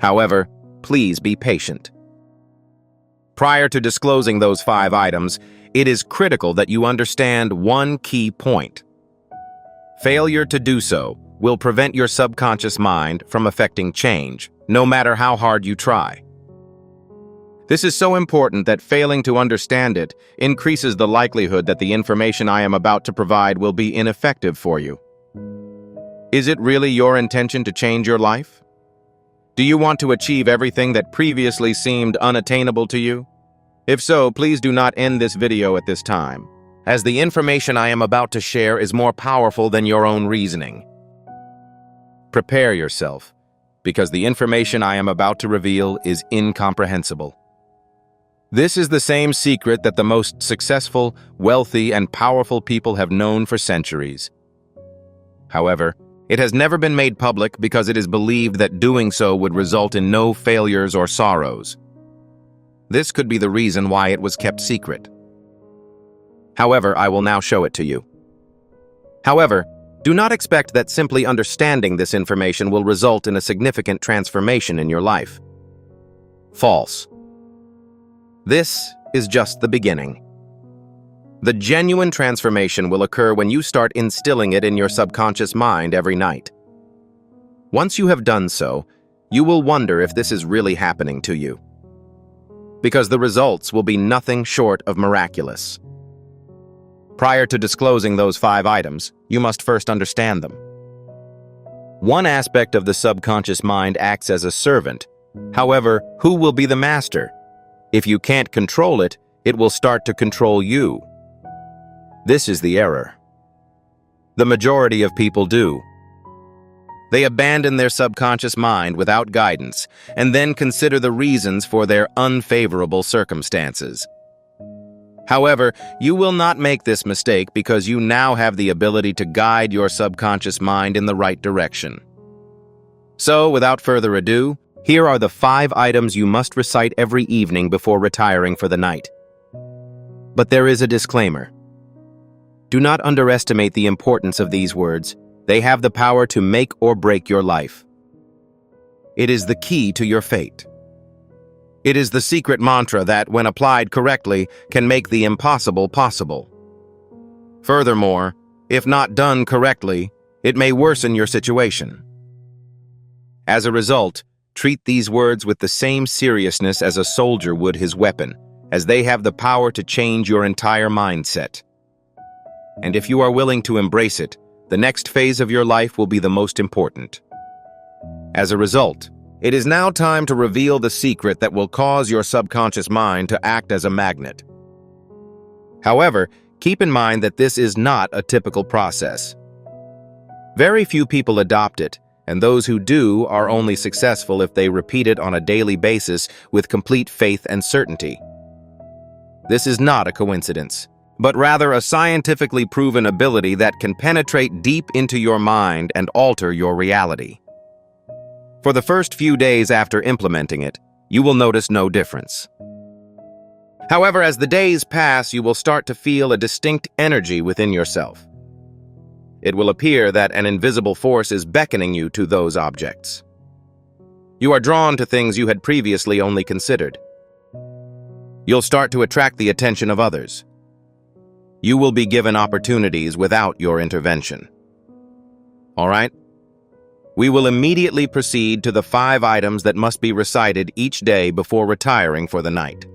However, please be patient. Prior to disclosing those 5 items, it is critical that you understand one key point. Failure to do so will prevent your subconscious mind from affecting change, no matter how hard you try. This is so important that failing to understand it increases the likelihood that the information I am about to provide will be ineffective for you. Is it really your intention to change your life? Do you want to achieve everything that previously seemed unattainable to you? If so, please do not end this video at this time, as the information I am about to share is more powerful than your own reasoning. Prepare yourself, because the information I am about to reveal is incomprehensible. This is the same secret that the most successful, wealthy, and powerful people have known for centuries. However, it has never been made public because it is believed that doing so would result in no failures or sorrows. This could be the reason why it was kept secret. However, I will now show it to you. However, do not expect that simply understanding this information will result in a significant transformation in your life. False. This is just the beginning. The genuine transformation will occur when you start instilling it in your subconscious mind every night. Once you have done so, you will wonder if this is really happening to you, because the results will be nothing short of miraculous. Prior to disclosing those 5 items, you must first understand them. One aspect of the subconscious mind acts as a servant. However, who will be the master? If you can't control it, it will start to control you. This is the error. The majority of people do. They abandon their subconscious mind without guidance and then consider the reasons for their unfavorable circumstances. However, you will not make this mistake because you now have the ability to guide your subconscious mind in the right direction. So, without further ado, here are the 5 items you must recite every evening before retiring for the night. But there is a disclaimer. Do not underestimate the importance of these words. They have the power to make or break your life. It is the key to your fate. It is the secret mantra that, when applied correctly, can make the impossible possible. Furthermore, if not done correctly, it may worsen your situation. As a result, treat these words with the same seriousness as a soldier would his weapon, as they have the power to change your entire mindset. And if you are willing to embrace it, the next phase of your life will be the most important. As a result, it is now time to reveal the secret that will cause your subconscious mind to act as a magnet. However, keep in mind that this is not a typical process. Very few people adopt it, and those who do are only successful if they repeat it on a daily basis with complete faith and certainty. This is not a coincidence, but rather a scientifically proven ability that can penetrate deep into your mind and alter your reality. For the first few days after implementing it, you will notice no difference. However, as the days pass, you will start to feel a distinct energy within yourself. It will appear that an invisible force is beckoning you to those objects. You are drawn to things you had previously only considered. You'll start to attract the attention of others. You will be given opportunities without your intervention. All right? We will immediately proceed to the 5 items that must be recited each day before retiring for the night.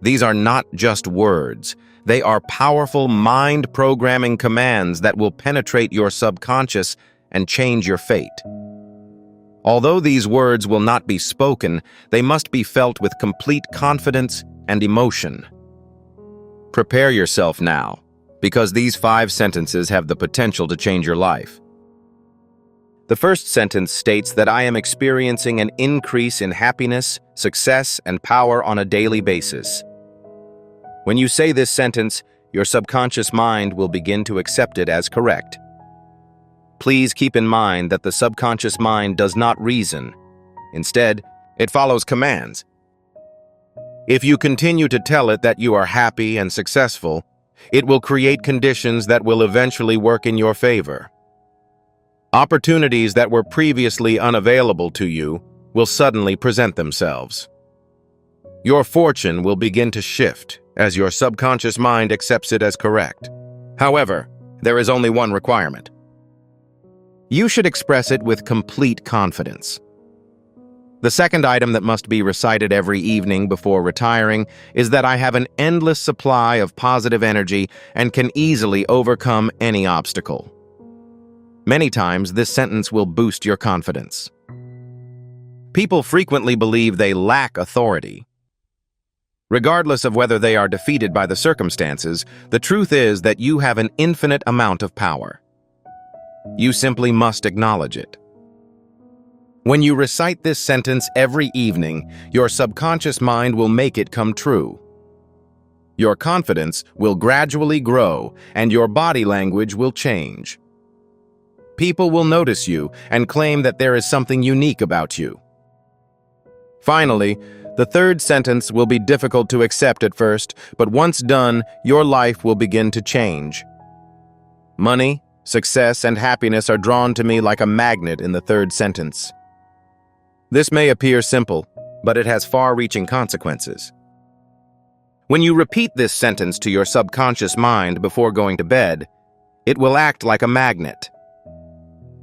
These are not just words. They are powerful mind-programming commands that will penetrate your subconscious and change your fate. Although these words will not be spoken, they must be felt with complete confidence and emotion. Prepare yourself now, because these 5 sentences have the potential to change your life. The first sentence states that I am experiencing an increase in happiness, success, and power on a daily basis. When you say this sentence, your subconscious mind will begin to accept it as correct. Please keep in mind that the subconscious mind does not reason. Instead, it follows commands. If you continue to tell it that you are happy and successful, it will create conditions that will eventually work in your favor. Opportunities that were previously unavailable to you will suddenly present themselves. Your fortune will begin to shift as your subconscious mind accepts it as correct. However, there is only one requirement. You should express it with complete confidence. The second item that must be recited every evening before retiring is that I have an endless supply of positive energy and can easily overcome any obstacle. Many times, this sentence will boost your confidence. People frequently believe they lack authority. Regardless of whether they are defeated by the circumstances, the truth is that you have an infinite amount of power. You simply must acknowledge it. When you recite this sentence every evening, your subconscious mind will make it come true. Your confidence will gradually grow, and your body language will change. People will notice you and claim that there is something unique about you. Finally, the third sentence will be difficult to accept at first, but once done, your life will begin to change. Money, success, and happiness are drawn to me like a magnet in the third sentence. This may appear simple, but it has far-reaching consequences. When you repeat this sentence to your subconscious mind before going to bed, it will act like a magnet.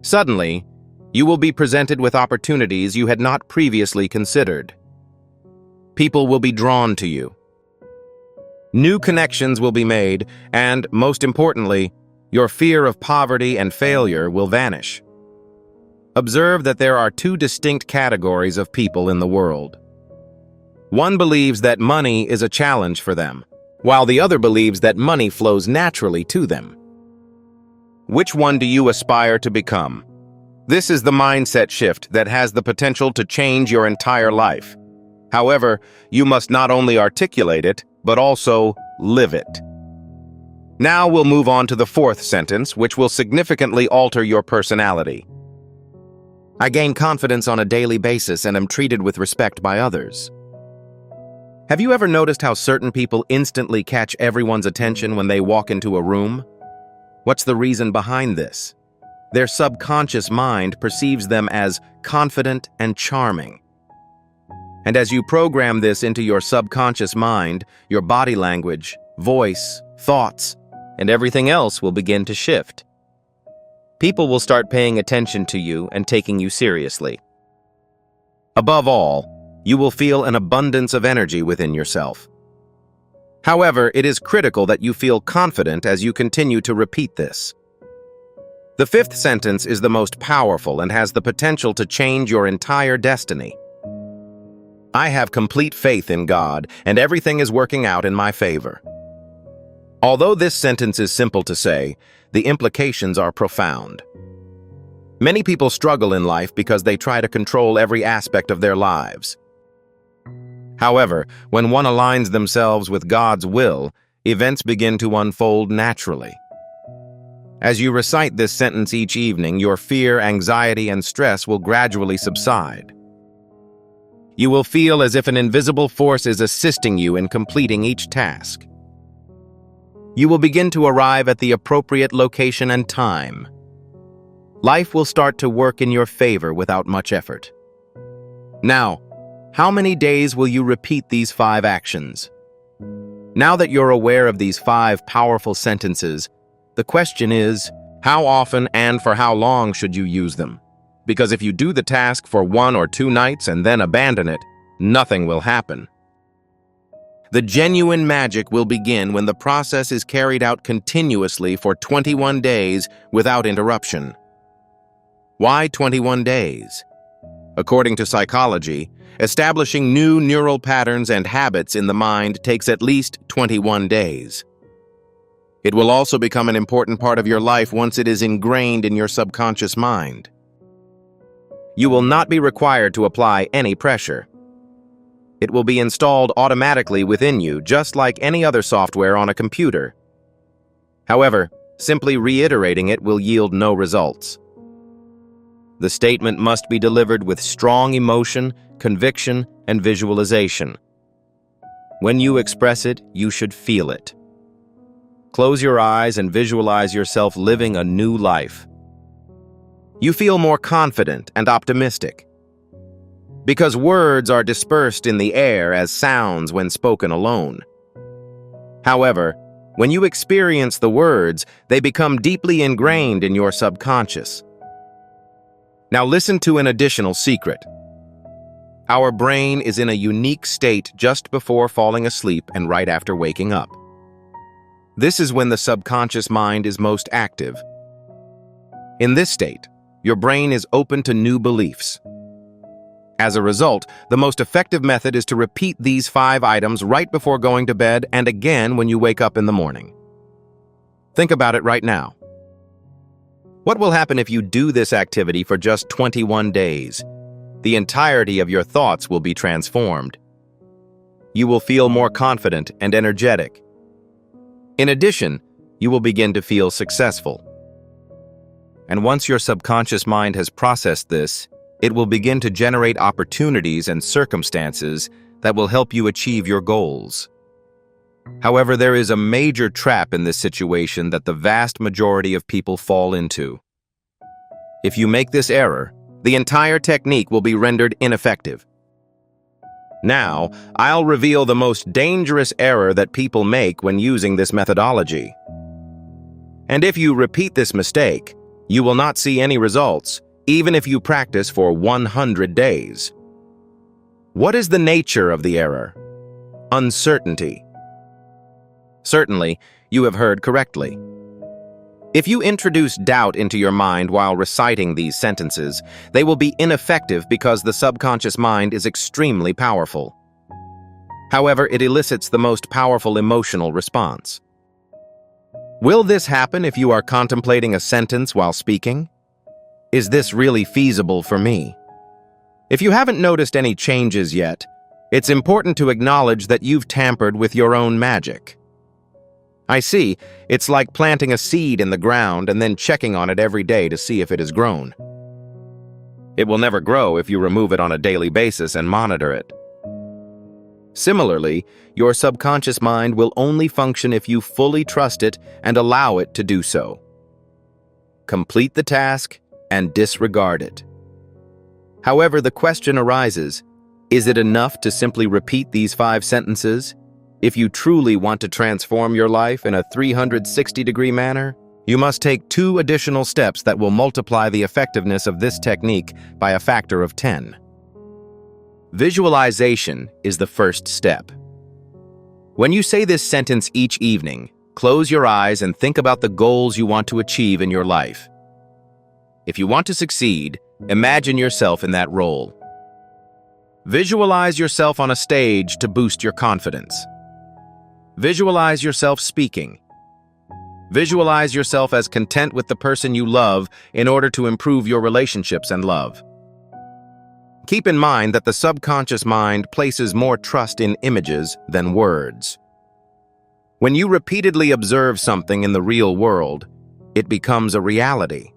Suddenly, you will be presented with opportunities you had not previously considered. People will be drawn to you. New connections will be made, and, most importantly, your fear of poverty and failure will vanish. Observe that there are two distinct categories of people in the world. One believes that money is a challenge for them, while the other believes that money flows naturally to them. Which one do you aspire to become? This is the mindset shift that has the potential to change your entire life. However, you must not only articulate it, but also live it. Now we'll move on to the fourth sentence, which will significantly alter your personality. I gain confidence on a daily basis and am treated with respect by others. Have you ever noticed how certain people instantly catch everyone's attention when they walk into a room? What's the reason behind this? Their subconscious mind perceives them as confident and charming. And as you program this into your subconscious mind, your body language, voice, thoughts, and everything else will begin to shift. People will start paying attention to you and taking you seriously. Above all, you will feel an abundance of energy within yourself. However, it is critical that you feel confident as you continue to repeat this. The fifth sentence is the most powerful and has the potential to change your entire destiny. I have complete faith in God, and everything is working out in my favor. Although this sentence is simple to say, the implications are profound. Many people struggle in life because they try to control every aspect of their lives. However, when one aligns themselves with God's will, events begin to unfold naturally. As you recite this sentence each evening, your fear, anxiety, and stress will gradually subside. You will feel as if an invisible force is assisting you in completing each task. You will begin to arrive at the appropriate location and time. Life will start to work in your favor without much effort. Now, how many days will you repeat these 5 actions? Now that you're aware of these 5 powerful sentences, the question is, how often and for how long should you use them? Because if you do the task for 1 or 2 nights and then abandon it, nothing will happen. The genuine magic will begin when the process is carried out continuously for 21 days without interruption. Why 21 days? According to psychology, establishing new neural patterns and habits in the mind takes at least 21 days. It will also become an important part of your life once it is ingrained in your subconscious mind. You will not be required to apply any pressure. It will be installed automatically within you, just like any other software on a computer. However, simply reiterating it will yield no results. The statement must be delivered with strong emotion, conviction, and visualization. When you express it, you should feel it. Close your eyes and visualize yourself living a new life. You feel more confident and optimistic. Because words are dispersed in the air as sounds when spoken alone. However, when you experience the words, they become deeply ingrained in your subconscious. Now listen to an additional secret. Our brain is in a unique state just before falling asleep and right after waking up. This is when the subconscious mind is most active. In this state, your brain is open to new beliefs. As a result, the most effective method is to repeat these 5 items right before going to bed and again when you wake up in the morning. Think about it right now. What will happen if you do this activity for just 21 days? the entirety of your thoughts will be transformed. You will feel more confident and energetic. In addition, you will begin to feel successful. And once your subconscious mind has processed this, it will begin to generate opportunities and circumstances that will help you achieve your goals. However, there is a major trap in this situation that the vast majority of people fall into. If you make this error, the entire technique will be rendered ineffective. Now, I'll reveal the most dangerous error that people make when using this methodology. And if you repeat this mistake, you will not see any results, even if you practice for 100 days. What is the nature of the error? Uncertainty. Certainly, you have heard correctly. If you introduce doubt into your mind while reciting these sentences, they will be ineffective because the subconscious mind is extremely powerful. However, it elicits the most powerful emotional response. Will this happen if you are contemplating a sentence while speaking? Is this really feasible for me? If you haven't noticed any changes yet, it's important to acknowledge that you've tampered with your own magic. I see, it's like planting a seed in the ground and then checking on it every day to see if it has grown. It will never grow if you remove it on a daily basis and monitor it. Similarly, your subconscious mind will only function if you fully trust it and allow it to do so. Complete the task and disregard it. However, the question arises, is it enough to simply repeat these 5 sentences? If you truly want to transform your life in a 360-degree manner, you must take 2 additional steps that will multiply the effectiveness of this technique by a factor of 10. Visualization is the first step. When you say this sentence each evening, close your eyes and think about the goals you want to achieve in your life. If you want to succeed, imagine yourself in that role. Visualize yourself on a stage to boost your confidence. Visualize yourself speaking. Visualize yourself as content with the person you love in order to improve your relationships and love. Keep in mind that the subconscious mind places more trust in images than words. When you repeatedly observe something in the real world, it becomes a reality.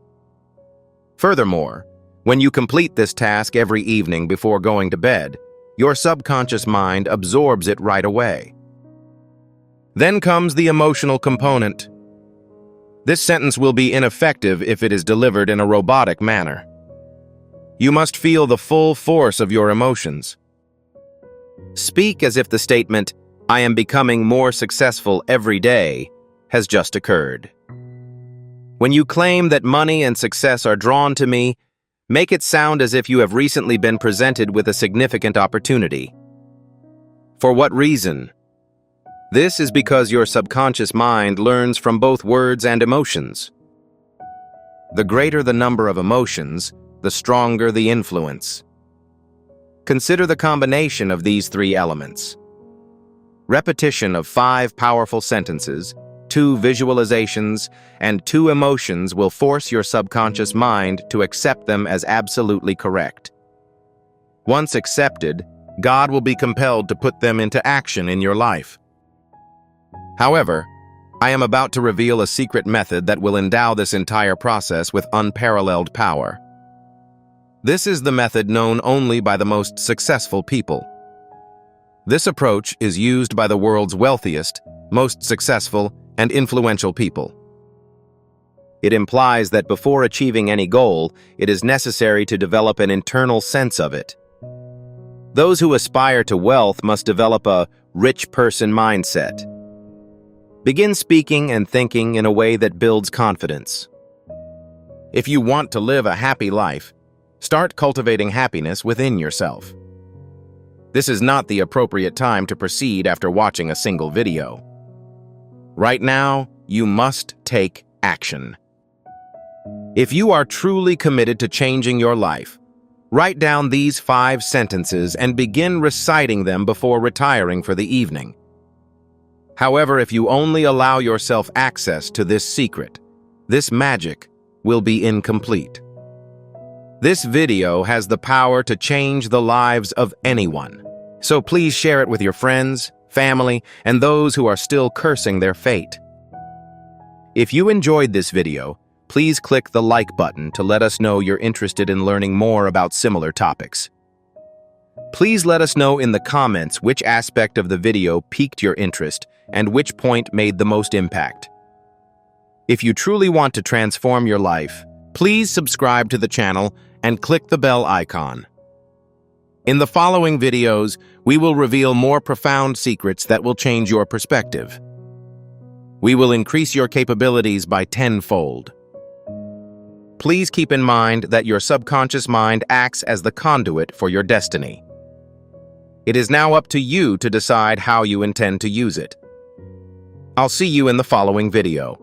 Furthermore, when you complete this task every evening before going to bed, your subconscious mind absorbs it right away. Then comes the emotional component. This sentence will be ineffective if it is delivered in a robotic manner. You must feel the full force of your emotions. Speak as if the statement, "I am becoming more successful every day," has just occurred. When you claim that money and success are drawn to me, make it sound as if you have recently been presented with a significant opportunity. For what reason? This is because your subconscious mind learns from both words and emotions. The greater the number of emotions, the stronger the influence. Consider the combination of these 3 elements. Repetition of 5 powerful sentences, 2 visualizations, and 2 emotions will force your subconscious mind to accept them as absolutely correct. Once accepted, God will be compelled to put them into action in your life. However, I am about to reveal a secret method that will endow this entire process with unparalleled power. This is the method known only by the most successful people. This approach is used by the world's wealthiest, most successful, and influential people. It implies that before achieving any goal, it is necessary to develop an internal sense of it. Those who aspire to wealth must develop a rich person mindset. Begin speaking and thinking in a way that builds confidence. If you want to live a happy life, start cultivating happiness within yourself. This is not the appropriate time to proceed after watching a single video. Right now, you must take action. If you are truly committed to changing your life, write down these 5 sentences and begin reciting them before retiring for the evening. However, if you only allow yourself access to this secret, this magic will be incomplete. This video has the power to change the lives of anyone. So please share it with your friends, family, and those who are still cursing their fate. If you enjoyed this video, please click the like button to let us know you're interested in learning more about similar topics. Please let us know in the comments which aspect of the video piqued your interest and which point made the most impact. If you truly want to transform your life, please subscribe to the channel and click the bell icon. In the following videos, we will reveal more profound secrets that will change your perspective. We will increase your capabilities by tenfold. Please keep in mind that your subconscious mind acts as the conduit for your destiny. It is now up to you to decide how you intend to use it. I'll see you in the following video.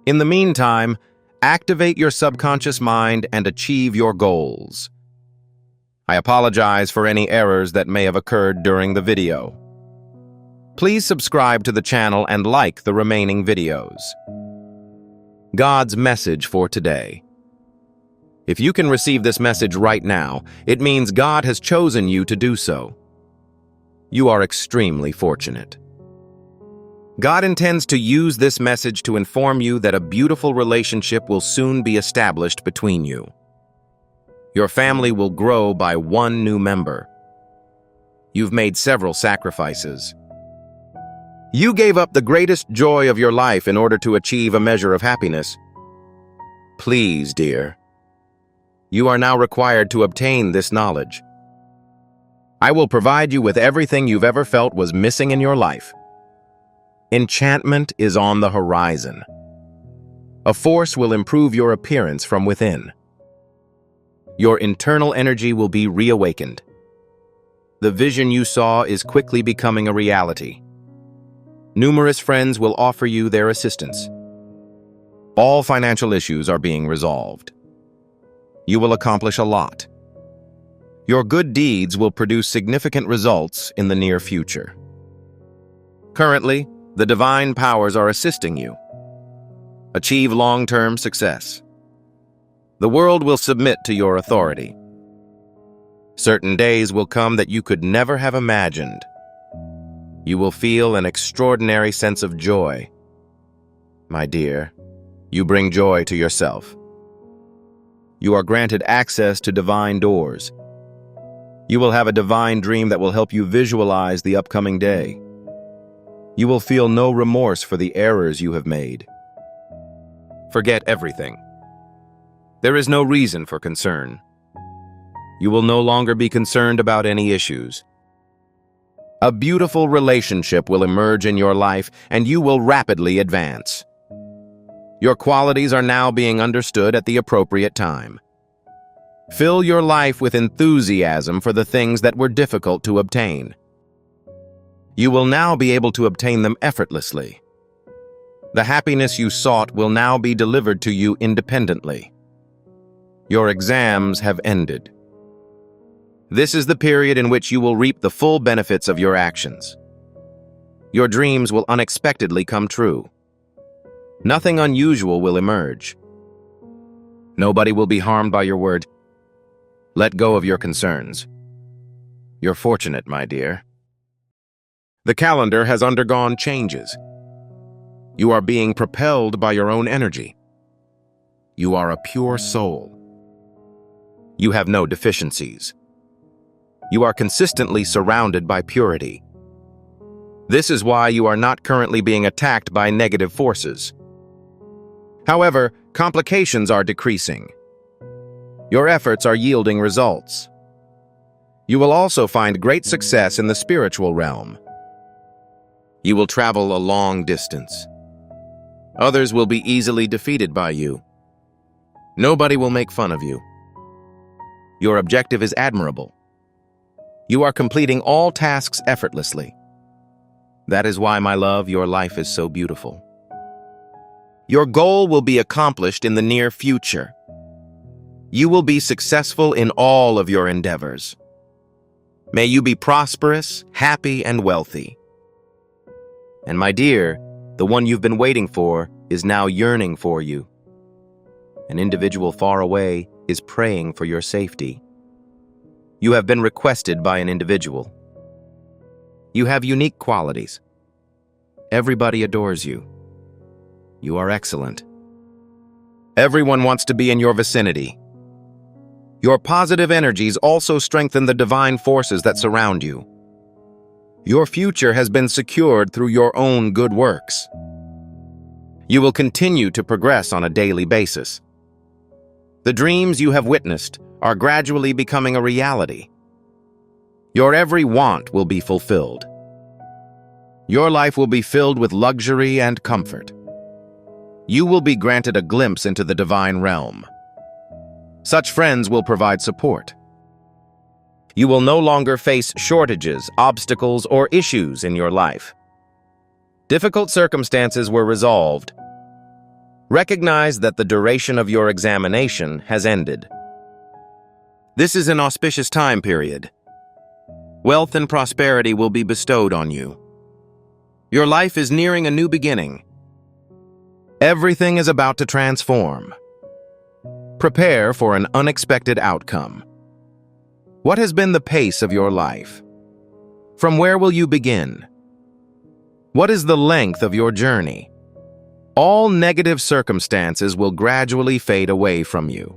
In the meantime, activate your subconscious mind and achieve your goals. I apologize for any errors that may have occurred during the video. Please subscribe to the channel and like the remaining videos. God's message for today. If you can receive this message right now, it means God has chosen you to do so. You are extremely fortunate. God intends to use this message to inform you that a beautiful relationship will soon be established between you. Your family will grow by one new member. You've made several sacrifices. You gave up the greatest joy of your life in order to achieve a measure of happiness. Please, dear, you are now required to obtain this knowledge. I will provide you with everything you've ever felt was missing in your life. Enchantment is on the horizon. A force will improve your appearance from within. Your internal energy will be reawakened. The vision you saw is quickly becoming a reality. Numerous friends will offer you their assistance. All financial issues are being resolved. You will accomplish a lot. Your good deeds will produce significant results in the near future. Currently, the divine powers are assisting you. Achieve long-term success. The world will submit to your authority. Certain days will come that you could never have imagined. You will feel an extraordinary sense of joy. My dear, you bring joy to yourself. You are granted access to divine doors. You will have a divine dream that will help you visualize the upcoming day. You will feel no remorse for the errors you have made. Forget everything. There is no reason for concern. You will no longer be concerned about any issues. A beautiful relationship will emerge in your life, and you will rapidly advance. Your qualities are now being understood at the appropriate time. Fill your life with enthusiasm for the things that were difficult to obtain. You will now be able to obtain them effortlessly. The happiness you sought will now be delivered to you independently. Your exams have ended. This is the period in which you will reap the full benefits of your actions. Your dreams will unexpectedly come true. Nothing unusual will emerge. Nobody will be harmed by your word. Let go of your concerns. You're fortunate, my dear. The calendar has undergone changes. You are being propelled by your own energy. You are a pure soul. You have no deficiencies. You are consistently surrounded by purity. This is why you are not currently being attacked by negative forces. However, complications are decreasing. Your efforts are yielding results. You will also find great success in the spiritual realm. You will travel a long distance. Others will be easily defeated by you. Nobody will make fun of you. Your objective is admirable. You are completing all tasks effortlessly. That is why, my love, your life is so beautiful. Your goal will be accomplished in the near future. You will be successful in all of your endeavors. May you be prosperous, happy, and wealthy. And my dear, the one you've been waiting for is now yearning for you. An individual far away is praying for your safety. You have been requested by an individual. You have unique qualities. Everybody adores you. You are excellent. Everyone wants to be in your vicinity. Your positive energies also strengthen the divine forces that surround you. Your future has been secured through your own good works. You will continue to progress on a daily basis. The dreams you have witnessed are gradually becoming a reality. Your every want will be fulfilled. Your life will be filled with luxury and comfort. You will be granted a glimpse into the divine realm. Such friends will provide support. You will no longer face shortages, obstacles, or issues in your life. Difficult circumstances were resolved. Recognize that the duration of your examination has ended. This is an auspicious time period. Wealth and prosperity will be bestowed on you. Your life is nearing a new beginning. Everything is about to transform. Prepare for an unexpected outcome. What has been the pace of your life? From where will you begin? What is the length of your journey? All negative circumstances will gradually fade away from you.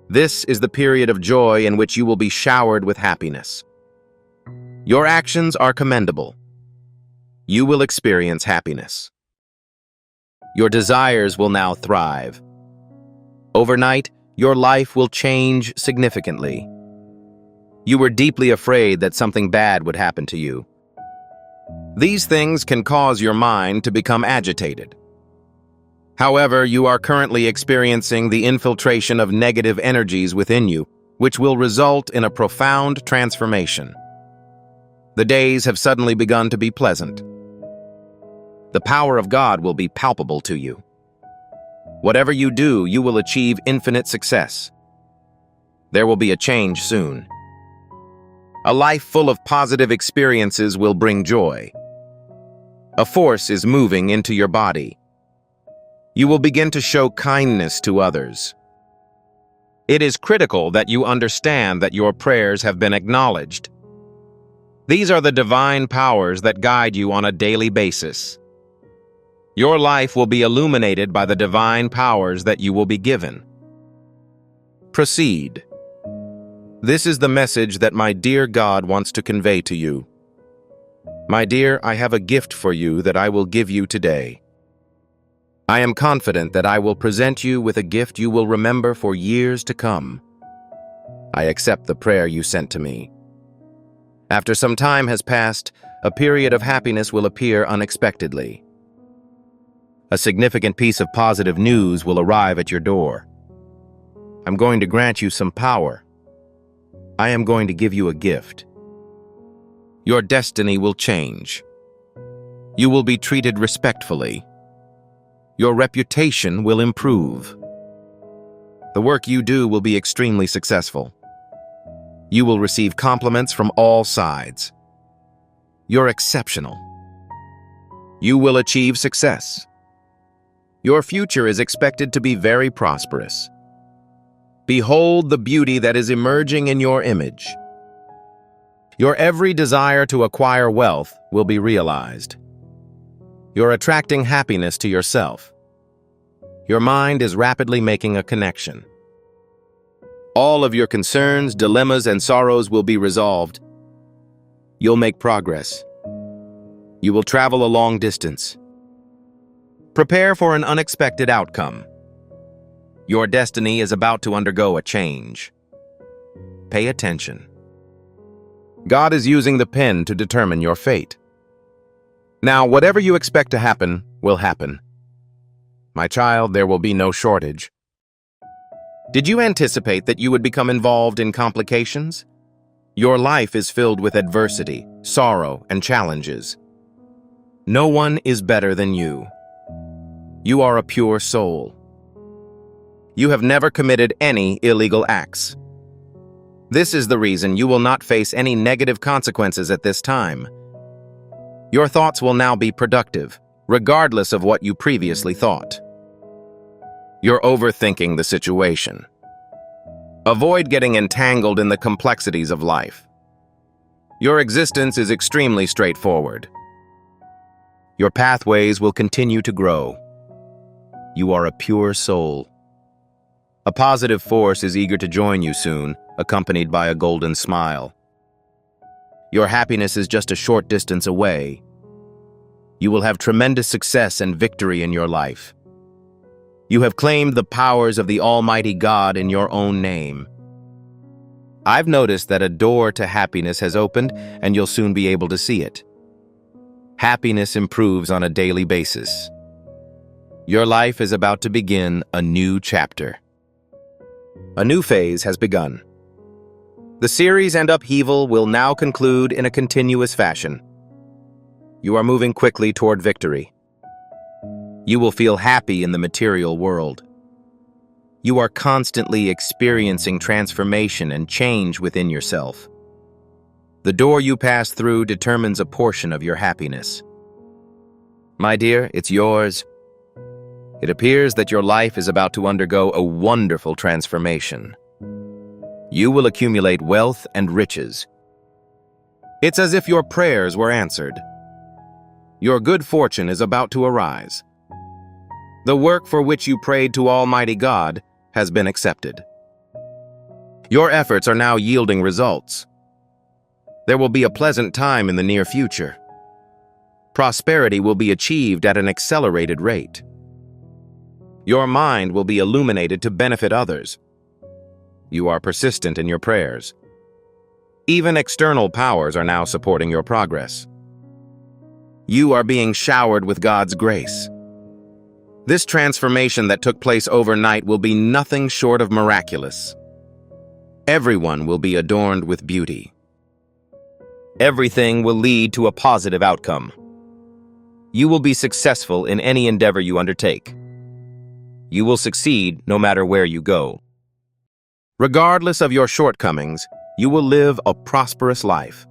This is the period of joy in which you will be showered with happiness. Your actions are commendable. You will experience happiness. Your desires will now thrive. Overnight, your life will change significantly. You were deeply afraid that something bad would happen to you. These things can cause your mind to become agitated. However, you are currently experiencing the infiltration of negative energies within you, which will result in a profound transformation. The days have suddenly begun to be pleasant. The power of God will be palpable to you. Whatever you do, you will achieve infinite success. There will be a change soon. A life full of positive experiences will bring joy. A force is moving into your body. You will begin to show kindness to others. It is critical that you understand that your prayers have been acknowledged. These are the divine powers that guide you on a daily basis. Your life will be illuminated by the divine powers that you will be given. Proceed. This is the message that my dear God wants to convey to you. My dear, I have a gift for you that I will give you today. I am confident that I will present you with a gift you will remember for years to come. I accept the prayer you sent to me. After some time has passed, a period of happiness will appear unexpectedly. A significant piece of positive news will arrive at your door. I'm going to grant you some power. I am going to give you a gift. Your destiny will change. You will be treated respectfully. Your reputation will improve. The work you do will be extremely successful. You will receive compliments from all sides. You're exceptional. You will achieve success. Your future is expected to be very prosperous. Behold the beauty that is emerging in your image. Your every desire to acquire wealth will be realized. You're attracting happiness to yourself. Your mind is rapidly making a connection. All of your concerns, dilemmas, and sorrows will be resolved. You'll make progress. You will travel a long distance. Prepare for an unexpected outcome. Your destiny is about to undergo a change. Pay attention. God is using the pen to determine your fate. Now, whatever you expect to happen will happen. My child, there will be no shortage. Did you anticipate that you would become involved in complications? Your life is filled with adversity, sorrow, and challenges. No one is better than you. You are a pure soul. You have never committed any illegal acts. This is the reason you will not face any negative consequences at this time. Your thoughts will now be productive, regardless of what you previously thought. You're overthinking the situation. Avoid getting entangled in the complexities of life. Your existence is extremely straightforward. Your pathways will continue to grow. You are a pure soul. A positive force is eager to join you soon, accompanied by a golden smile. Your happiness is just a short distance away. You will have tremendous success and victory in your life. You have claimed the powers of the Almighty God in your own name. I've noticed that a door to happiness has opened, and you'll soon be able to see it. Happiness improves on a daily basis. Your life is about to begin a new chapter. A new phase has begun. The series and upheaval will now conclude in a continuous fashion. You are moving quickly toward victory. You will feel happy in the material world. You are constantly experiencing transformation and change within yourself. The door you pass through determines a portion of your happiness. My dear, it's yours. It appears that your life is about to undergo a wonderful transformation. You will accumulate wealth and riches. It's as if your prayers were answered. Your good fortune is about to arise. The work for which you prayed to Almighty God has been accepted. Your efforts are now yielding results. There will be a pleasant time in the near future. Prosperity will be achieved at an accelerated rate. Your mind will be illuminated to benefit others. You are persistent in your prayers. Even external powers are now supporting your progress. You are being showered with God's grace. This transformation that took place overnight will be nothing short of miraculous. Everyone will be adorned with beauty. Everything will lead to a positive outcome. You will be successful in any endeavor you undertake. You will succeed no matter where you go. Regardless of your shortcomings, you will live a prosperous life.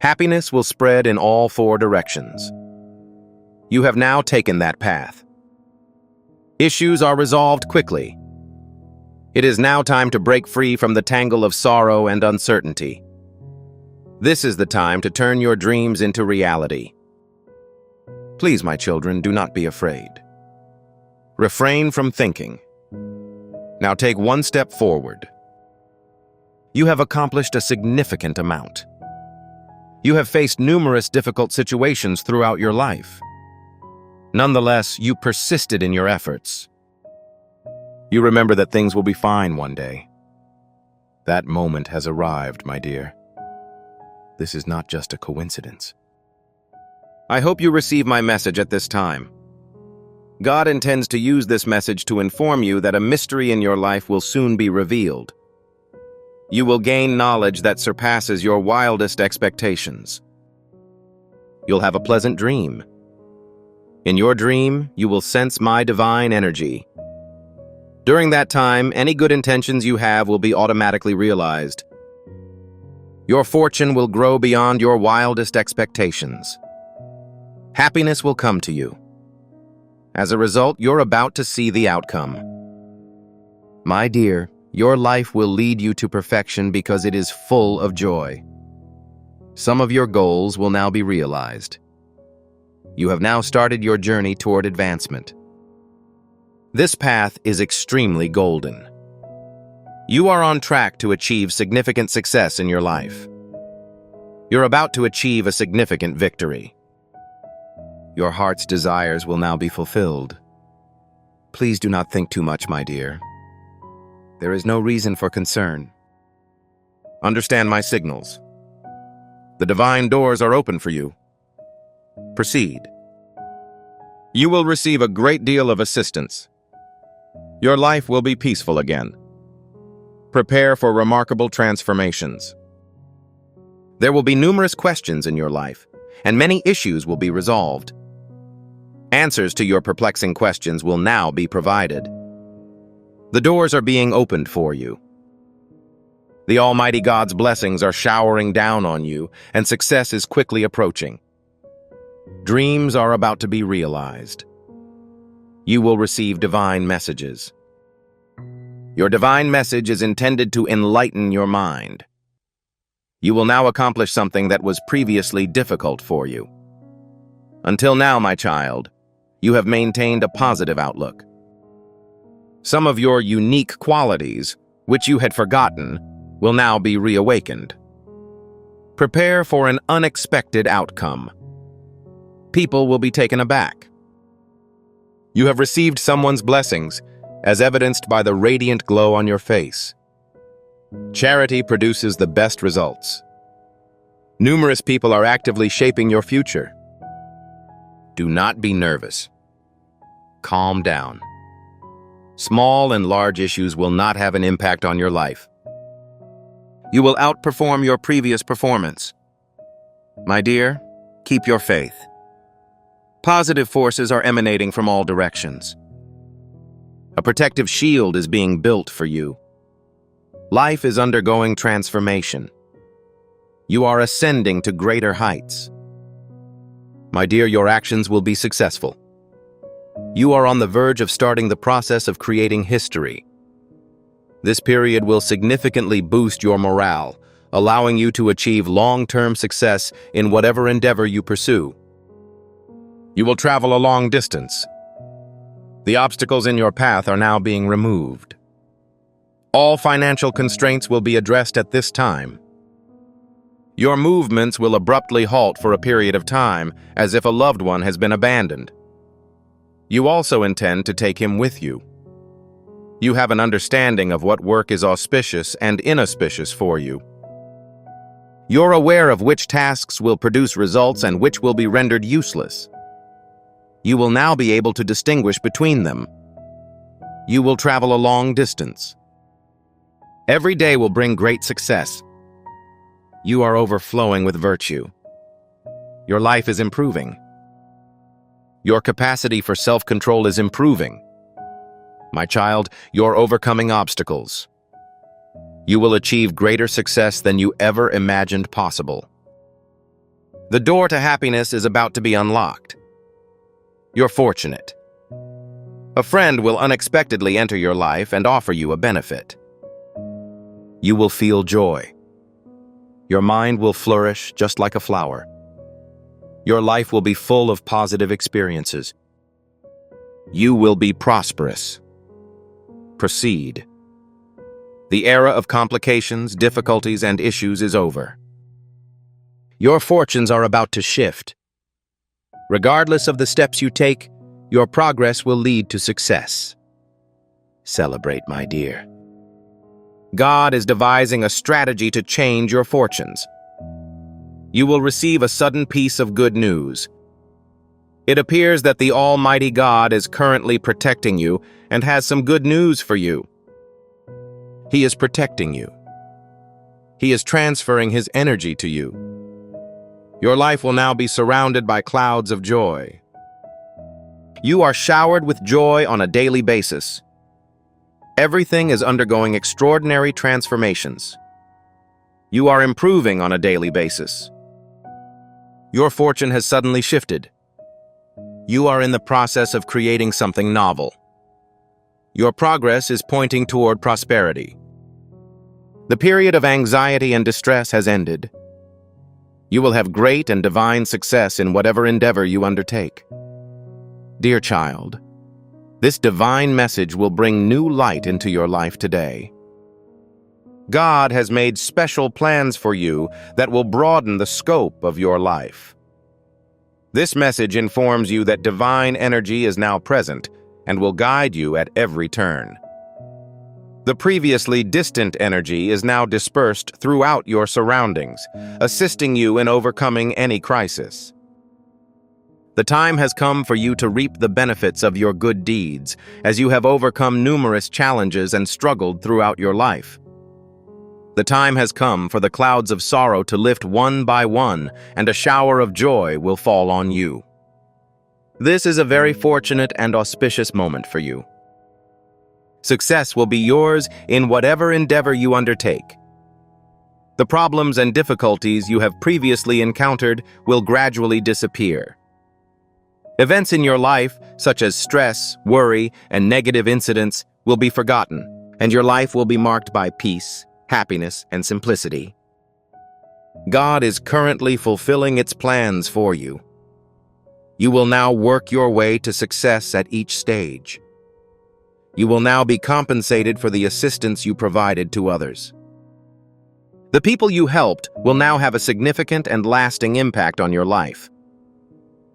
Happiness will spread in all four directions. You have now taken that path. Issues are resolved quickly. It is now time to break free from the tangle of sorrow and uncertainty. This is the time to turn your dreams into reality. Please, my children, do not be afraid. Refrain from thinking. Now take one step forward. You have accomplished a significant amount. You have faced numerous difficult situations throughout your life. Nonetheless, you persisted in your efforts. You remember that things will be fine one day. That moment has arrived, my dear. This is not just a coincidence. I hope you receive my message at this time. God intends to use this message to inform you that a mystery in your life will soon be revealed. You will gain knowledge that surpasses your wildest expectations. You'll have a pleasant dream. In your dream, you will sense my divine energy. During that time, any good intentions you have will be automatically realized. Your fortune will grow beyond your wildest expectations. Happiness will come to you. As a result, you're about to see the outcome. My dear, your life will lead you to perfection because it is full of joy. Some of your goals will now be realized. You have now started your journey toward advancement. This path is extremely golden. You are on track to achieve significant success in your life. You're about to achieve a significant victory. Your heart's desires will now be fulfilled. Please do not think too much, my dear. There is no reason for concern. Understand my signals. The divine doors are open for you. Proceed. You will receive a great deal of assistance. Your life will be peaceful again. Prepare for remarkable transformations. There will be numerous questions in your life, and many issues will be resolved. Answers to your perplexing questions will now be provided. The doors are being opened for you. The Almighty God's blessings are showering down on you, and success is quickly approaching. Dreams are about to be realized. You will receive divine messages. Your divine message is intended to enlighten your mind. You will now accomplish something that was previously difficult for you. Until now, my child, you have maintained a positive outlook. Some of your unique qualities, which you had forgotten, will now be reawakened. Prepare for an unexpected outcome. People will be taken aback. You have received someone's blessings, as evidenced by the radiant glow on your face. Charity produces the best results. Numerous people are actively shaping your future. Do not be nervous. Calm down. Small and large issues will not have an impact on your life. You will outperform your previous performance. My dear, keep your faith. Positive forces are emanating from all directions. A protective shield is being built for you. Life is undergoing transformation. You are ascending to greater heights. My dear, your actions will be successful. You are on the verge of starting the process of creating history. This period will significantly boost your morale, allowing you to achieve long-term success in whatever endeavor you pursue. You will travel a long distance. The obstacles in your path are now being removed. All financial constraints will be addressed at this time. Your movements will abruptly halt for a period of time, as if a loved one has been abandoned. You also intend to take him with you. You have an understanding of what work is auspicious and inauspicious for you. You're aware of which tasks will produce results and which will be rendered useless. You will now be able to distinguish between them. You will travel a long distance. Every day will bring great success. You are overflowing with virtue. Your life is improving. Your capacity for self-control is improving. My child, you're overcoming obstacles. You will achieve greater success than you ever imagined possible. The door to happiness is about to be unlocked. You're fortunate. A friend will unexpectedly enter your life and offer you a benefit. You will feel joy. Your mind will flourish just like a flower. Your life will be full of positive experiences. You will be prosperous. Proceed. The era of complications, difficulties, and issues is over. Your fortunes are about to shift. Regardless of the steps you take, your progress will lead to success. Celebrate, my dear. God is devising a strategy to change your fortunes. You will receive a sudden piece of good news. It appears that the Almighty God is currently protecting you and has some good news for you. He is protecting you. He is transferring His energy to you. Your life will now be surrounded by clouds of joy. You are showered with joy on a daily basis. Everything is undergoing extraordinary transformations. You are improving on a daily basis. Your fortune has suddenly shifted. You are in the process of creating something novel. Your progress is pointing toward prosperity. The period of anxiety and distress has ended. You will have great and divine success in whatever endeavor you undertake. Dear child, this divine message will bring new light into your life today. God has made special plans for you that will broaden the scope of your life. This message informs you that divine energy is now present and will guide you at every turn. The previously distant energy is now dispersed throughout your surroundings, assisting you in overcoming any crisis. The time has come for you to reap the benefits of your good deeds, as you have overcome numerous challenges and struggled throughout your life. The time has come for the clouds of sorrow to lift one by one, and a shower of joy will fall on you. This is a very fortunate and auspicious moment for you. Success will be yours in whatever endeavor you undertake. The problems and difficulties you have previously encountered will gradually disappear. Events in your life, such as stress, worry, and negative incidents, will be forgotten, and your life will be marked by peace, happiness, and simplicity. God is currently fulfilling its plans for you. You will now work your way to success at each stage. You will now be compensated for the assistance you provided to others. The people you helped will now have a significant and lasting impact on your life.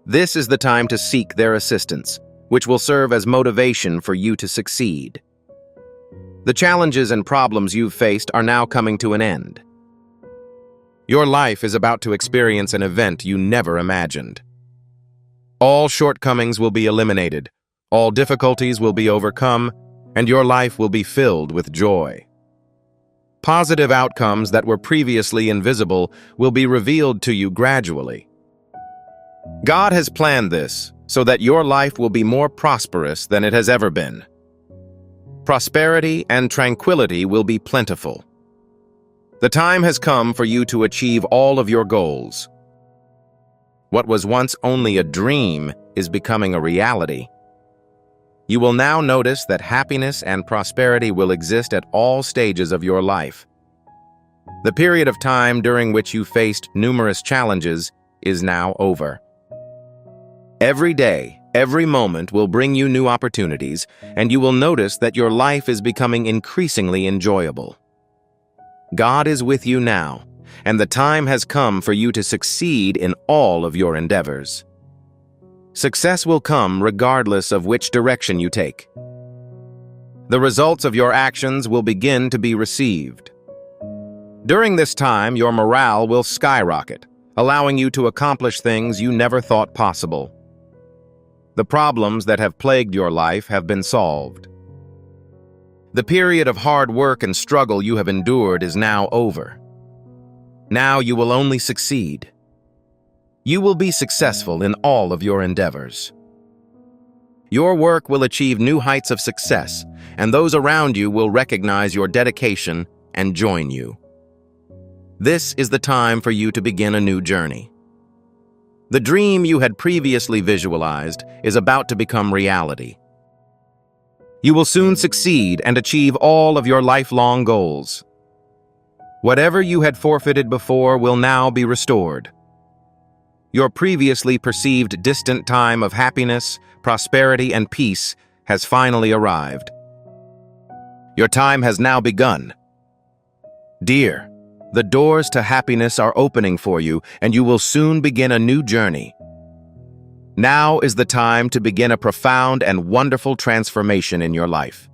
This is the time to seek their assistance, which will serve as motivation for you to succeed. The challenges and problems you've faced are now coming to an end. Your life is about to experience an event you never imagined. All shortcomings will be eliminated, all difficulties will be overcome, and your life will be filled with joy. Positive outcomes that were previously invisible will be revealed to you gradually. God has planned this so that your life will be more prosperous than it has ever been. Prosperity and tranquility will be plentiful. The time has come for you to achieve all of your goals. What was once only a dream is becoming a reality. You will now notice that happiness and prosperity will exist at all stages of your life. The period of time during which you faced numerous challenges is now over. Every day, every moment will bring you new opportunities, and you will notice that your life is becoming increasingly enjoyable. God is with you now, and the time has come for you to succeed in all of your endeavors. Success will come regardless of which direction you take. The results of your actions will begin to be received. During this time, your morale will skyrocket, allowing you to accomplish things you never thought possible. The problems that have plagued your life have been solved. The period of hard work and struggle you have endured is now over. Now you will only succeed. You will be successful in all of your endeavors. Your work will achieve new heights of success, and those around you will recognize your dedication and join you. This is the time for you to begin a new journey. The dream you had previously visualized is about to become reality. You will soon succeed and achieve all of your lifelong goals. Whatever you had forfeited before will now be restored. Your previously perceived distant time of happiness, prosperity, and peace has finally arrived. Your time has now begun. Dear, the doors to happiness are opening for you, and you will soon begin a new journey. Now is the time to begin a profound and wonderful transformation in your life.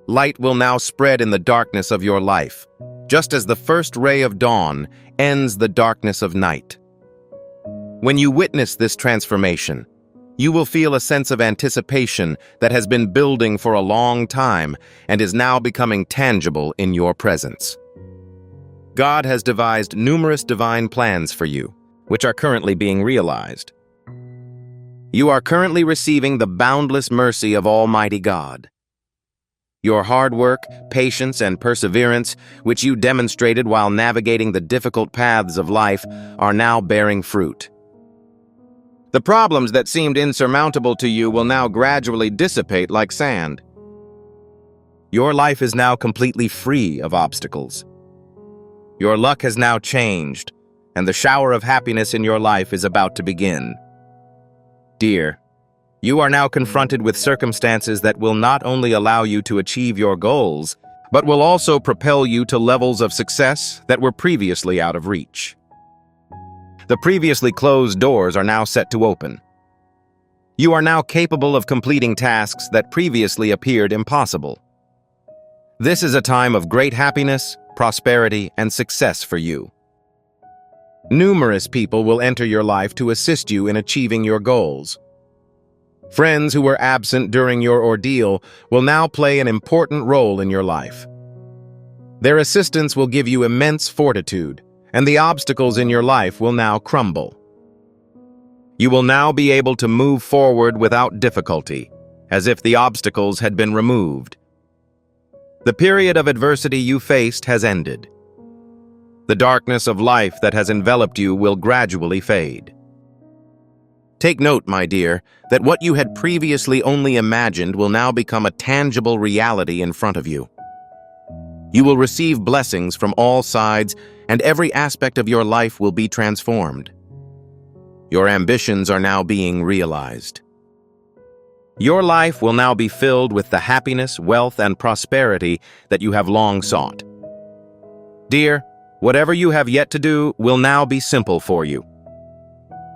Light will now spread in the darkness of your life, just as the first ray of dawn ends the darkness of night. When you witness this transformation, you will feel a sense of anticipation that has been building for a long time and is now becoming tangible in your presence. God has devised numerous divine plans for you, which are currently being realized. You are currently receiving the boundless mercy of Almighty God. Your hard work, patience, and perseverance, which you demonstrated while navigating the difficult paths of life, are now bearing fruit. The problems that seemed insurmountable to you will now gradually dissipate like sand. Your life is now completely free of obstacles. Your luck has now changed, and the shower of happiness in your life is about to begin. Dear, you are now confronted with circumstances that will not only allow you to achieve your goals, but will also propel you to levels of success that were previously out of reach. The previously closed doors are now set to open. You are now capable of completing tasks that previously appeared impossible. This is a time of great happiness, prosperity, and success for you. Numerous people will enter your life to assist you in achieving your goals. Friends who were absent during your ordeal will now play an important role in your life. Their assistance will give you immense fortitude, and the obstacles in your life will now crumble. You will now be able to move forward without difficulty, as if the obstacles had been removed. The period of adversity you faced has ended. The darkness of life that has enveloped you will gradually fade. Take note, my dear, that what you had previously only imagined will now become a tangible reality in front of you. You will receive blessings from all sides, and every aspect of your life will be transformed. Your ambitions are now being realized. Your life will now be filled with the happiness, wealth, and prosperity that you have long sought. Dear, whatever you have yet to do will now be simple for you.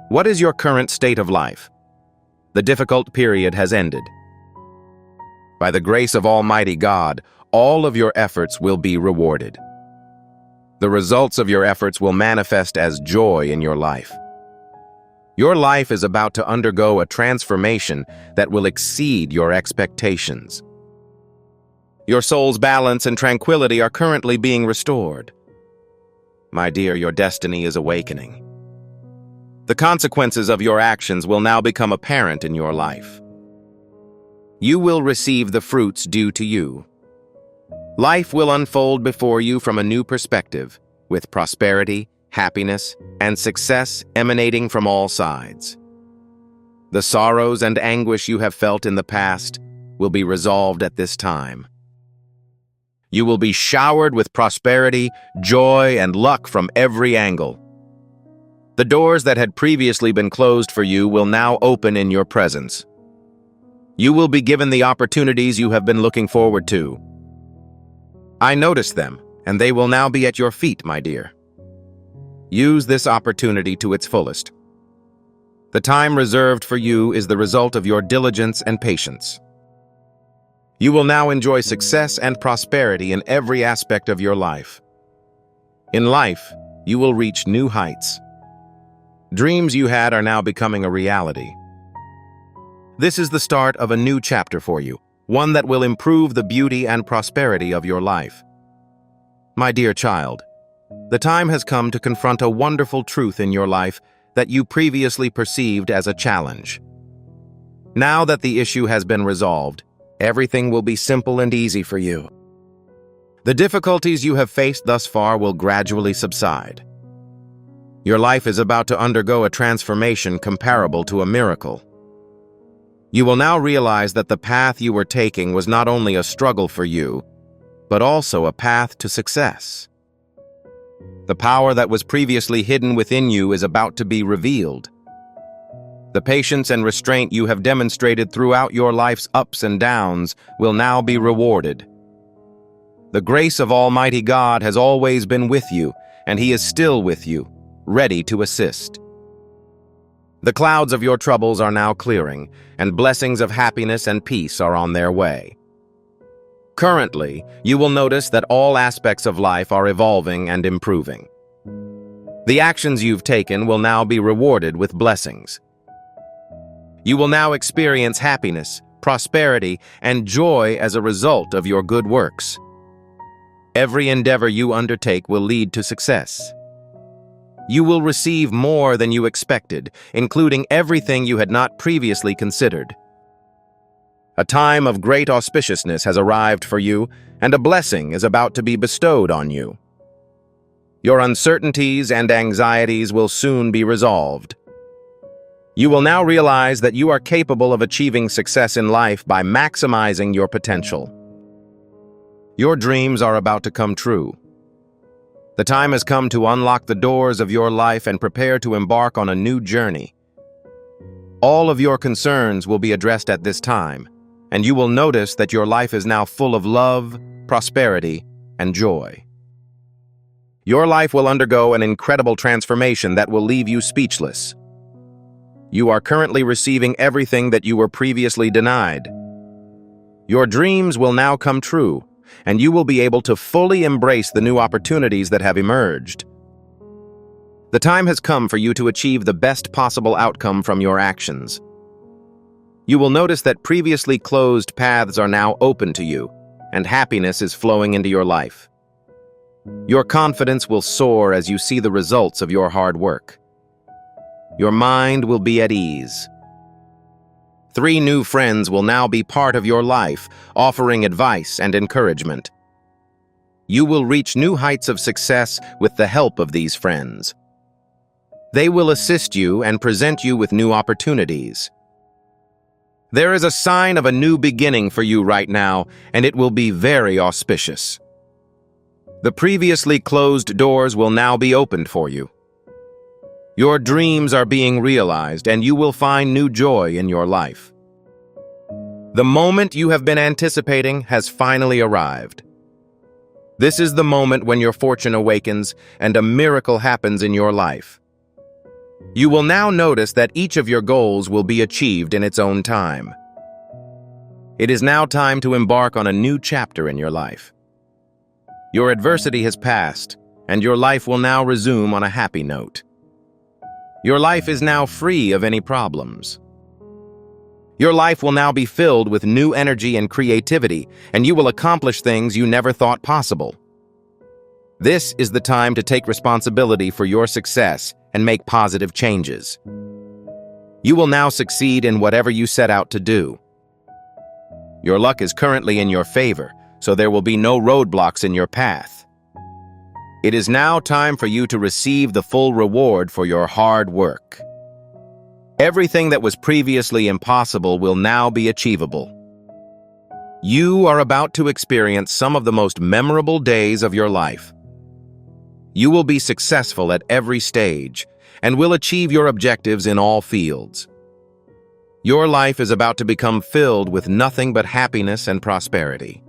What is your current state of life? The difficult period has ended. By the grace of Almighty God, all of your efforts will be rewarded. The results of your efforts will manifest as joy in your life. Your life is about to undergo a transformation that will exceed your expectations. Your soul's balance and tranquility are currently being restored. My dear, your destiny is awakening. The consequences of your actions will now become apparent in your life. You will receive the fruits due to you. Life will unfold before you from a new perspective, with prosperity, happiness, and success emanating from all sides. The sorrows and anguish you have felt in the past will be resolved at this time. You will be showered with prosperity, joy, and luck from every angle. The doors that had previously been closed for you will now open in your presence. You will be given the opportunities you have been looking forward to. I notice them, and they will now be at your feet, my dear. Use this opportunity to its fullest. The time reserved for you is the result of your diligence and patience. You will now enjoy success and prosperity in every aspect of your life. In life, you will reach new heights. Dreams you had are now becoming a reality. This is the start of a new chapter for you, one that will improve the beauty and prosperity of your life. My dear child, the time has come to confront a wonderful truth in your life that you previously perceived as a challenge. Now that the issue has been resolved, everything will be simple and easy for you. The difficulties you have faced thus far will gradually subside. Your life is about to undergo a transformation comparable to a miracle. You will now realize that the path you were taking was not only a struggle for you, but also a path to success. The power that was previously hidden within you is about to be revealed. The patience and restraint you have demonstrated throughout your life's ups and downs will now be rewarded. The grace of Almighty God has always been with you, and He is still with you, ready to assist. The clouds of your troubles are now clearing, and blessings of happiness and peace are on their way. Currently, you will notice that all aspects of life are evolving and improving. The actions you've taken will now be rewarded with blessings. You will now experience happiness, prosperity, and joy as a result of your good works. Every endeavor you undertake will lead to success. You will receive more than you expected, including everything you had not previously considered. A time of great auspiciousness has arrived for you, and a blessing is about to be bestowed on you. Your uncertainties and anxieties will soon be resolved. You will now realize that you are capable of achieving success in life by maximizing your potential. Your dreams are about to come true. The time has come to unlock the doors of your life and prepare to embark on a new journey. All of your concerns will be addressed at this time, and you will notice that your life is now full of love, prosperity, and joy. Your life will undergo an incredible transformation that will leave you speechless. You are currently receiving everything that you were previously denied. Your dreams will now come true, and you will be able to fully embrace the new opportunities that have emerged. The time has come for you to achieve the best possible outcome from your actions. You will notice that previously closed paths are now open to you, and happiness is flowing into your life. Your confidence will soar as you see the results of your hard work. Your mind will be at ease. 3 new friends will now be part of your life, offering advice and encouragement. You will reach new heights of success with the help of these friends. They will assist you and present you with new opportunities. There is a sign of a new beginning for you right now, and it will be very auspicious. The previously closed doors will now be opened for you. Your dreams are being realized, and you will find new joy in your life. The moment you have been anticipating has finally arrived. This is the moment when your fortune awakens and a miracle happens in your life. You will now notice that each of your goals will be achieved in its own time. It is now time to embark on a new chapter in your life. Your adversity has passed, and your life will now resume on a happy note. Your life is now free of any problems. Your life will now be filled with new energy and creativity, and you will accomplish things you never thought possible. This is the time to take responsibility for your success and make positive changes. You will now succeed in whatever you set out to do. Your luck is currently in your favor, so there will be no roadblocks in your path. It is now time for you to receive the full reward for your hard work. Everything that was previously impossible will now be achievable. You are about to experience some of the most memorable days of your life. You will be successful at every stage and will achieve your objectives in all fields. Your life is about to become filled with nothing but happiness and prosperity.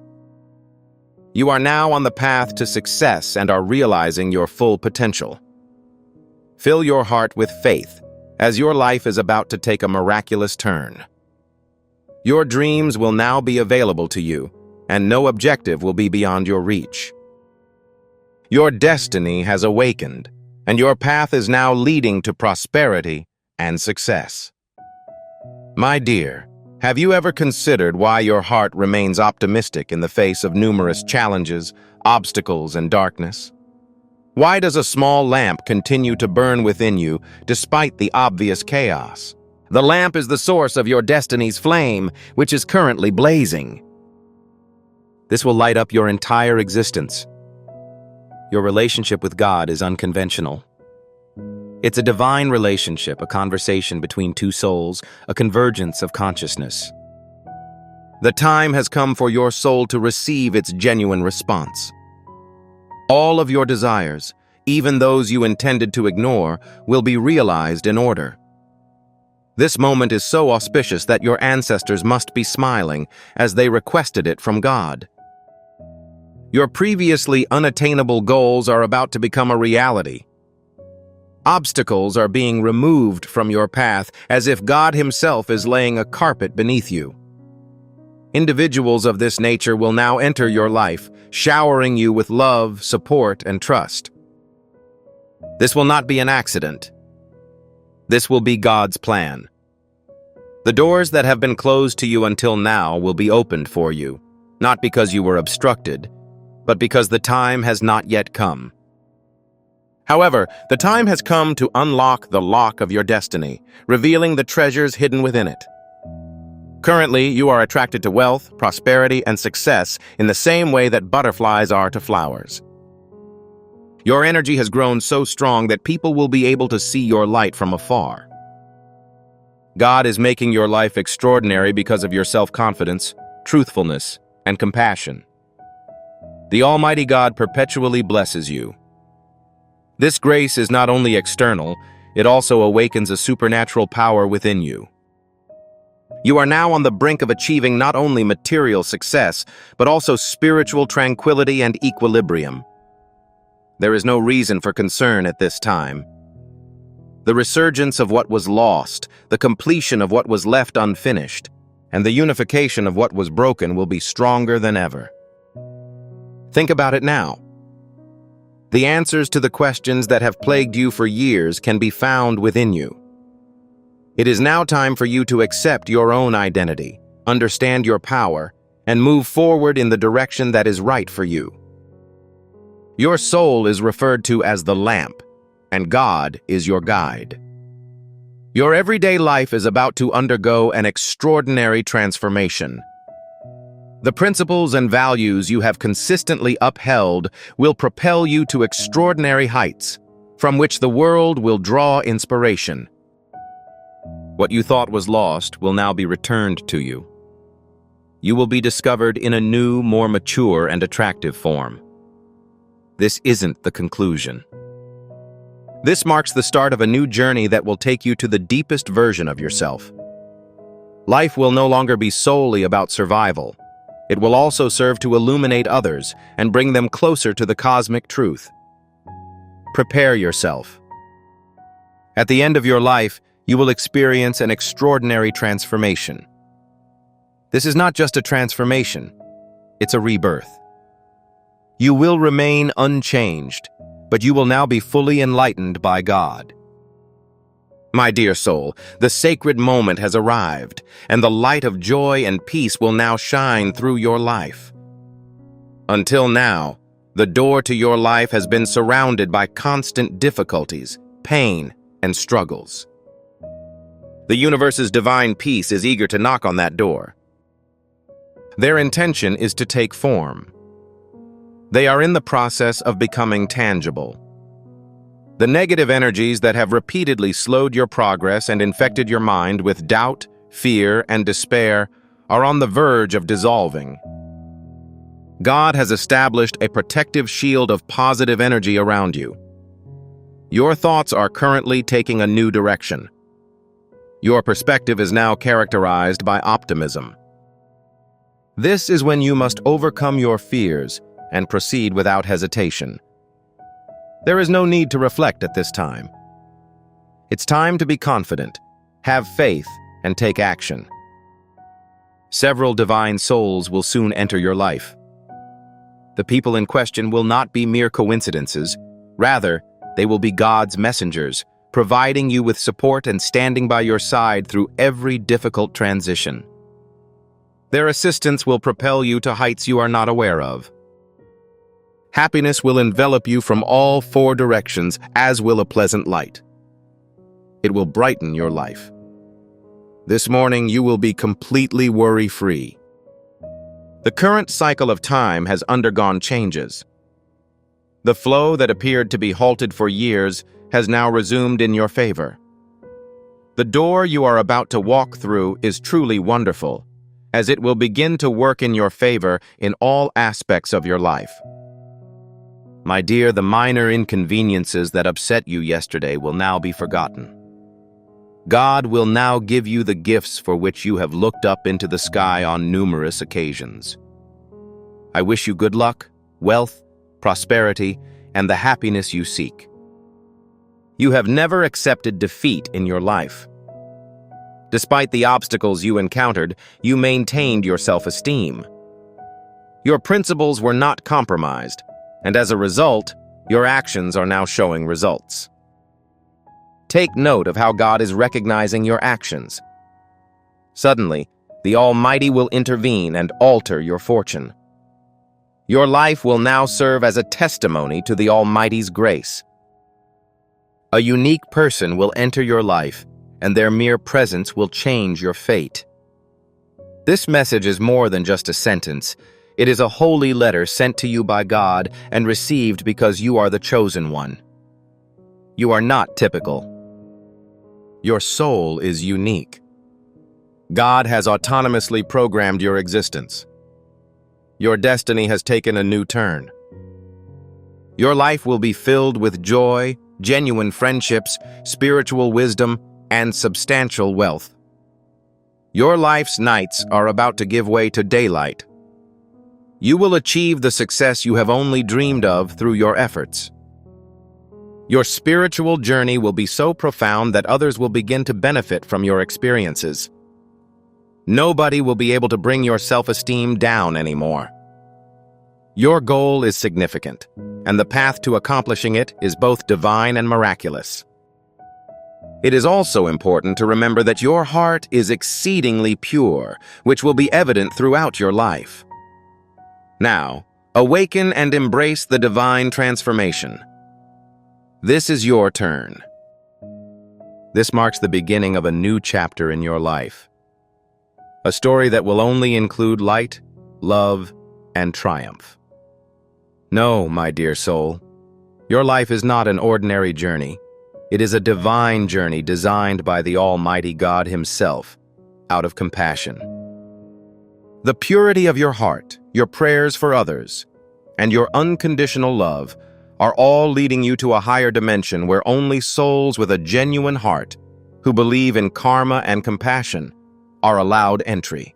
You are now on the path to success and are realizing your full potential. Fill your heart with faith, as your life is about to take a miraculous turn. Your dreams will now be available to you, and no objective will be beyond your reach. Your destiny has awakened, and your path is now leading to prosperity and success. My dear, have you ever considered why your heart remains optimistic in the face of numerous challenges, obstacles, and darkness? Why does a small lamp continue to burn within you despite the obvious chaos? The lamp is the source of your destiny's flame, which is currently blazing. This will light up your entire existence. Your relationship with God is unconventional. It's a divine relationship, a conversation between two souls, a convergence of consciousness. The time has come for your soul to receive its genuine response. All of your desires, even those you intended to ignore, will be realized in order. This moment is so auspicious that your ancestors must be smiling as they requested it from God. Your previously unattainable goals are about to become a reality. Obstacles are being removed from your path as if God Himself is laying a carpet beneath you. Individuals of this nature will now enter your life, showering you with love, support, and trust. This will not be an accident. This will be God's plan. The doors that have been closed to you until now will be opened for you, not because you were obstructed, but because the time has not yet come. However, the time has come to unlock the lock of your destiny, revealing the treasures hidden within it. Currently, you are attracted to wealth, prosperity, and success in the same way that butterflies are to flowers. Your energy has grown so strong that people will be able to see your light from afar. God is making your life extraordinary because of your self-confidence, truthfulness, and compassion. The Almighty God perpetually blesses you. This grace is not only external, it also awakens a supernatural power within you. You are now on the brink of achieving not only material success, but also spiritual tranquility and equilibrium. There is no reason for concern at this time. The resurgence of what was lost, the completion of what was left unfinished, and the unification of what was broken will be stronger than ever. Think about it now. The answers to the questions that have plagued you for years can be found within you. It is now time for you to accept your own identity, understand your power, and move forward in the direction that is right for you. Your soul is referred to as the lamp, and God is your guide. Your everyday life is about to undergo an extraordinary transformation. The principles and values you have consistently upheld will propel you to extraordinary heights. from which the world will draw inspiration. What you thought was lost will now be returned to you. You will be discovered in a new, more mature and attractive form. This isn't the conclusion. This marks the start of a new journey that will take you to the deepest version of yourself. Life will no longer be solely about survival. It will also serve to illuminate others and bring them closer to the cosmic truth. Prepare yourself. At the end of your life, you will experience an extraordinary transformation. This is not just a transformation, it's a rebirth. You will remain unchanged, but you will now be fully enlightened by God. My dear soul, the sacred moment has arrived, and the light of joy and peace will now shine through your life. Until now, the door to your life has been surrounded by constant difficulties, pain, and struggles. The universe's divine peace is eager to knock on that door. Their intention is to take form. They are in the process of becoming tangible. The negative energies that have repeatedly slowed your progress and infected your mind with doubt, fear, and despair are on the verge of dissolving. God has established a protective shield of positive energy around you. Your thoughts are currently taking a new direction. Your perspective is now characterized by optimism. This is when you must overcome your fears and proceed without hesitation. There is no need to reflect at this time. It's time to be confident, have faith, and take action. Several divine souls will soon enter your life. The people in question will not be mere coincidences. Rather, they will be God's messengers, providing you with support and standing by your side through every difficult transition. Their assistance will propel you to heights you are not aware of. Happiness will envelop you from all four directions, as will a pleasant light. It will brighten your life. This morning, you will be completely worry-free. The current cycle of time has undergone changes. The flow that appeared to be halted for years has now resumed in your favor. The door you are about to walk through is truly wonderful, as it will begin to work in your favor in all aspects of your life. My dear, the minor inconveniences that upset you yesterday will now be forgotten. God will now give you the gifts for which you have looked up into the sky on numerous occasions. I wish you good luck, wealth, prosperity, and the happiness you seek. You have never accepted defeat in your life. Despite the obstacles you encountered, you maintained your self-esteem. Your principles were not compromised, and as a result, your actions are now showing results. Take note of how God is recognizing your actions. Suddenly, the Almighty will intervene and alter your fortune. Your life will now serve as a testimony to the Almighty's grace. A unique person will enter your life, and their mere presence will change your fate. This message is more than just a sentence. It is a holy letter sent to you by God and received because you are the chosen one. You are not typical. Your soul is unique. God has autonomously programmed your existence. Your destiny has taken a new turn. Your life will be filled with joy, genuine friendships, spiritual wisdom, and substantial wealth. Your life's nights are about to give way to daylight. You will achieve the success you have only dreamed of through your efforts. Your spiritual journey will be so profound that others will begin to benefit from your experiences. Nobody will be able to bring your self-esteem down anymore. Your goal is significant, and the path to accomplishing it is both divine and miraculous. It is also important to remember that your heart is exceedingly pure, which will be evident throughout your life. Now, awaken and embrace the divine transformation. This is your turn. This marks the beginning of a new chapter in your life. A story that will only include light, love, and triumph. No, my dear soul, Your life is not an ordinary journey. It is a divine journey designed by the Almighty God Himself, out of compassion. The purity of your heart, your prayers for others, and your unconditional love are all leading you to a higher dimension where only souls with a genuine heart, who believe in karma and compassion, are allowed entry.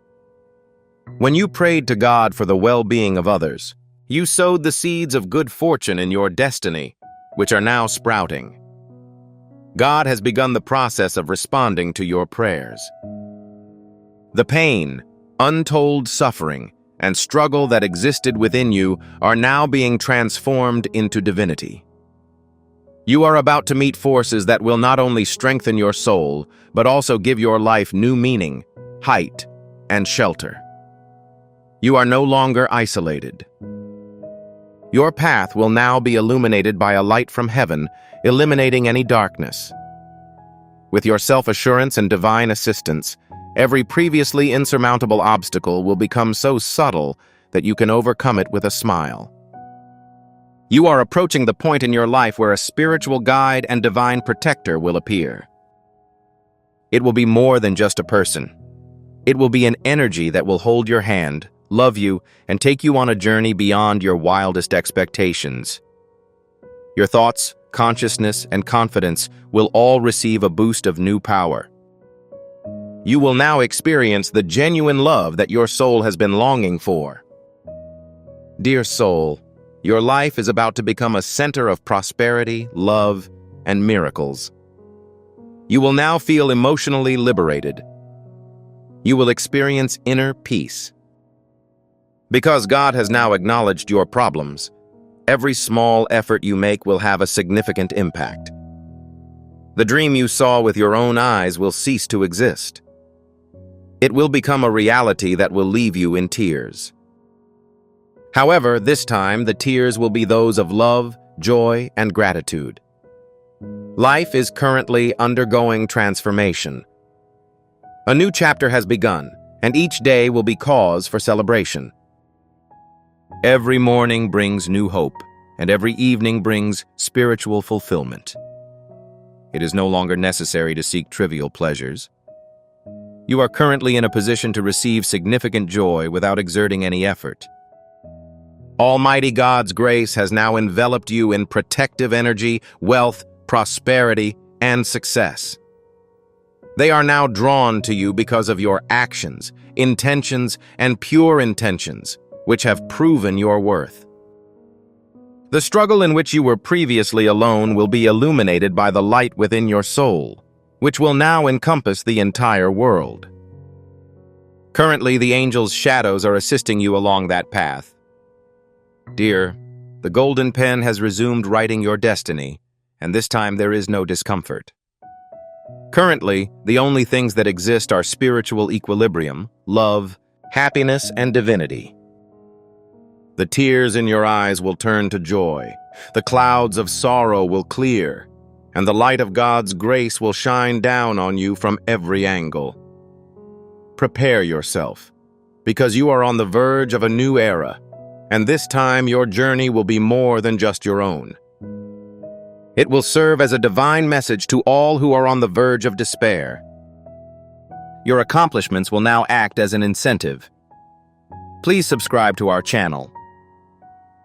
When you prayed to God for the well-being of others, you sowed the seeds of good fortune in your destiny, which are now sprouting. God has begun the process of responding to your prayers. The pain, untold suffering, and struggle that existed within you are now being transformed into divinity. You are about to meet forces that will not only strengthen your soul, but also give your life new meaning, height, and shelter. You are no longer isolated. Your path will now be illuminated by a light from heaven, eliminating any darkness. With your self-assurance and divine assistance, every previously insurmountable obstacle will become so subtle that you can overcome it with a smile. You are approaching the point in your life where a spiritual guide and divine protector will appear. It will be more than just a person. It will be an energy that will hold your hand, love you, and take you on a journey beyond your wildest expectations. Your thoughts, consciousness, and confidence will all receive a boost of new power. You will now experience the genuine love that your soul has been longing for. Dear soul, your life is about to become a center of prosperity, love, and miracles. You will now feel emotionally liberated. You will experience inner peace. Because God has now acknowledged your problems, every small effort you make will have a significant impact. The dream you saw with your own eyes will cease to exist. It will become a reality that will leave you in tears. However, this time the tears will be those of love, joy, and gratitude. Life is currently undergoing transformation. A new chapter has begun, and each day will be cause for celebration. Every morning brings new hope, and every evening brings spiritual fulfillment. It is no longer necessary to seek trivial pleasures. You are currently in a position to receive significant joy without exerting any effort. Almighty God's grace has now enveloped you in protective energy, wealth, prosperity, and success. They are now drawn to you because of your actions, intentions, and pure intentions, which have proven your worth. The struggle in which you were previously alone will be illuminated by the light within your soul, which will now encompass the entire world. Currently, the angels' shadows are assisting you along that path. Dear, the golden pen has resumed writing your destiny, and this time there is no discomfort. Currently, the only things that exist are spiritual equilibrium, love, happiness, and divinity. The tears in your eyes will turn to joy, the clouds of sorrow will clear, and the light of God's grace will shine down on you from every angle. Prepare yourself, because you are on the verge of a new era, and this time your journey will be more than just your own. It will serve as a divine message to all who are on the verge of despair. Your accomplishments will now act as an incentive. Please subscribe to our channel.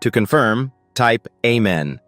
To confirm, type Amen.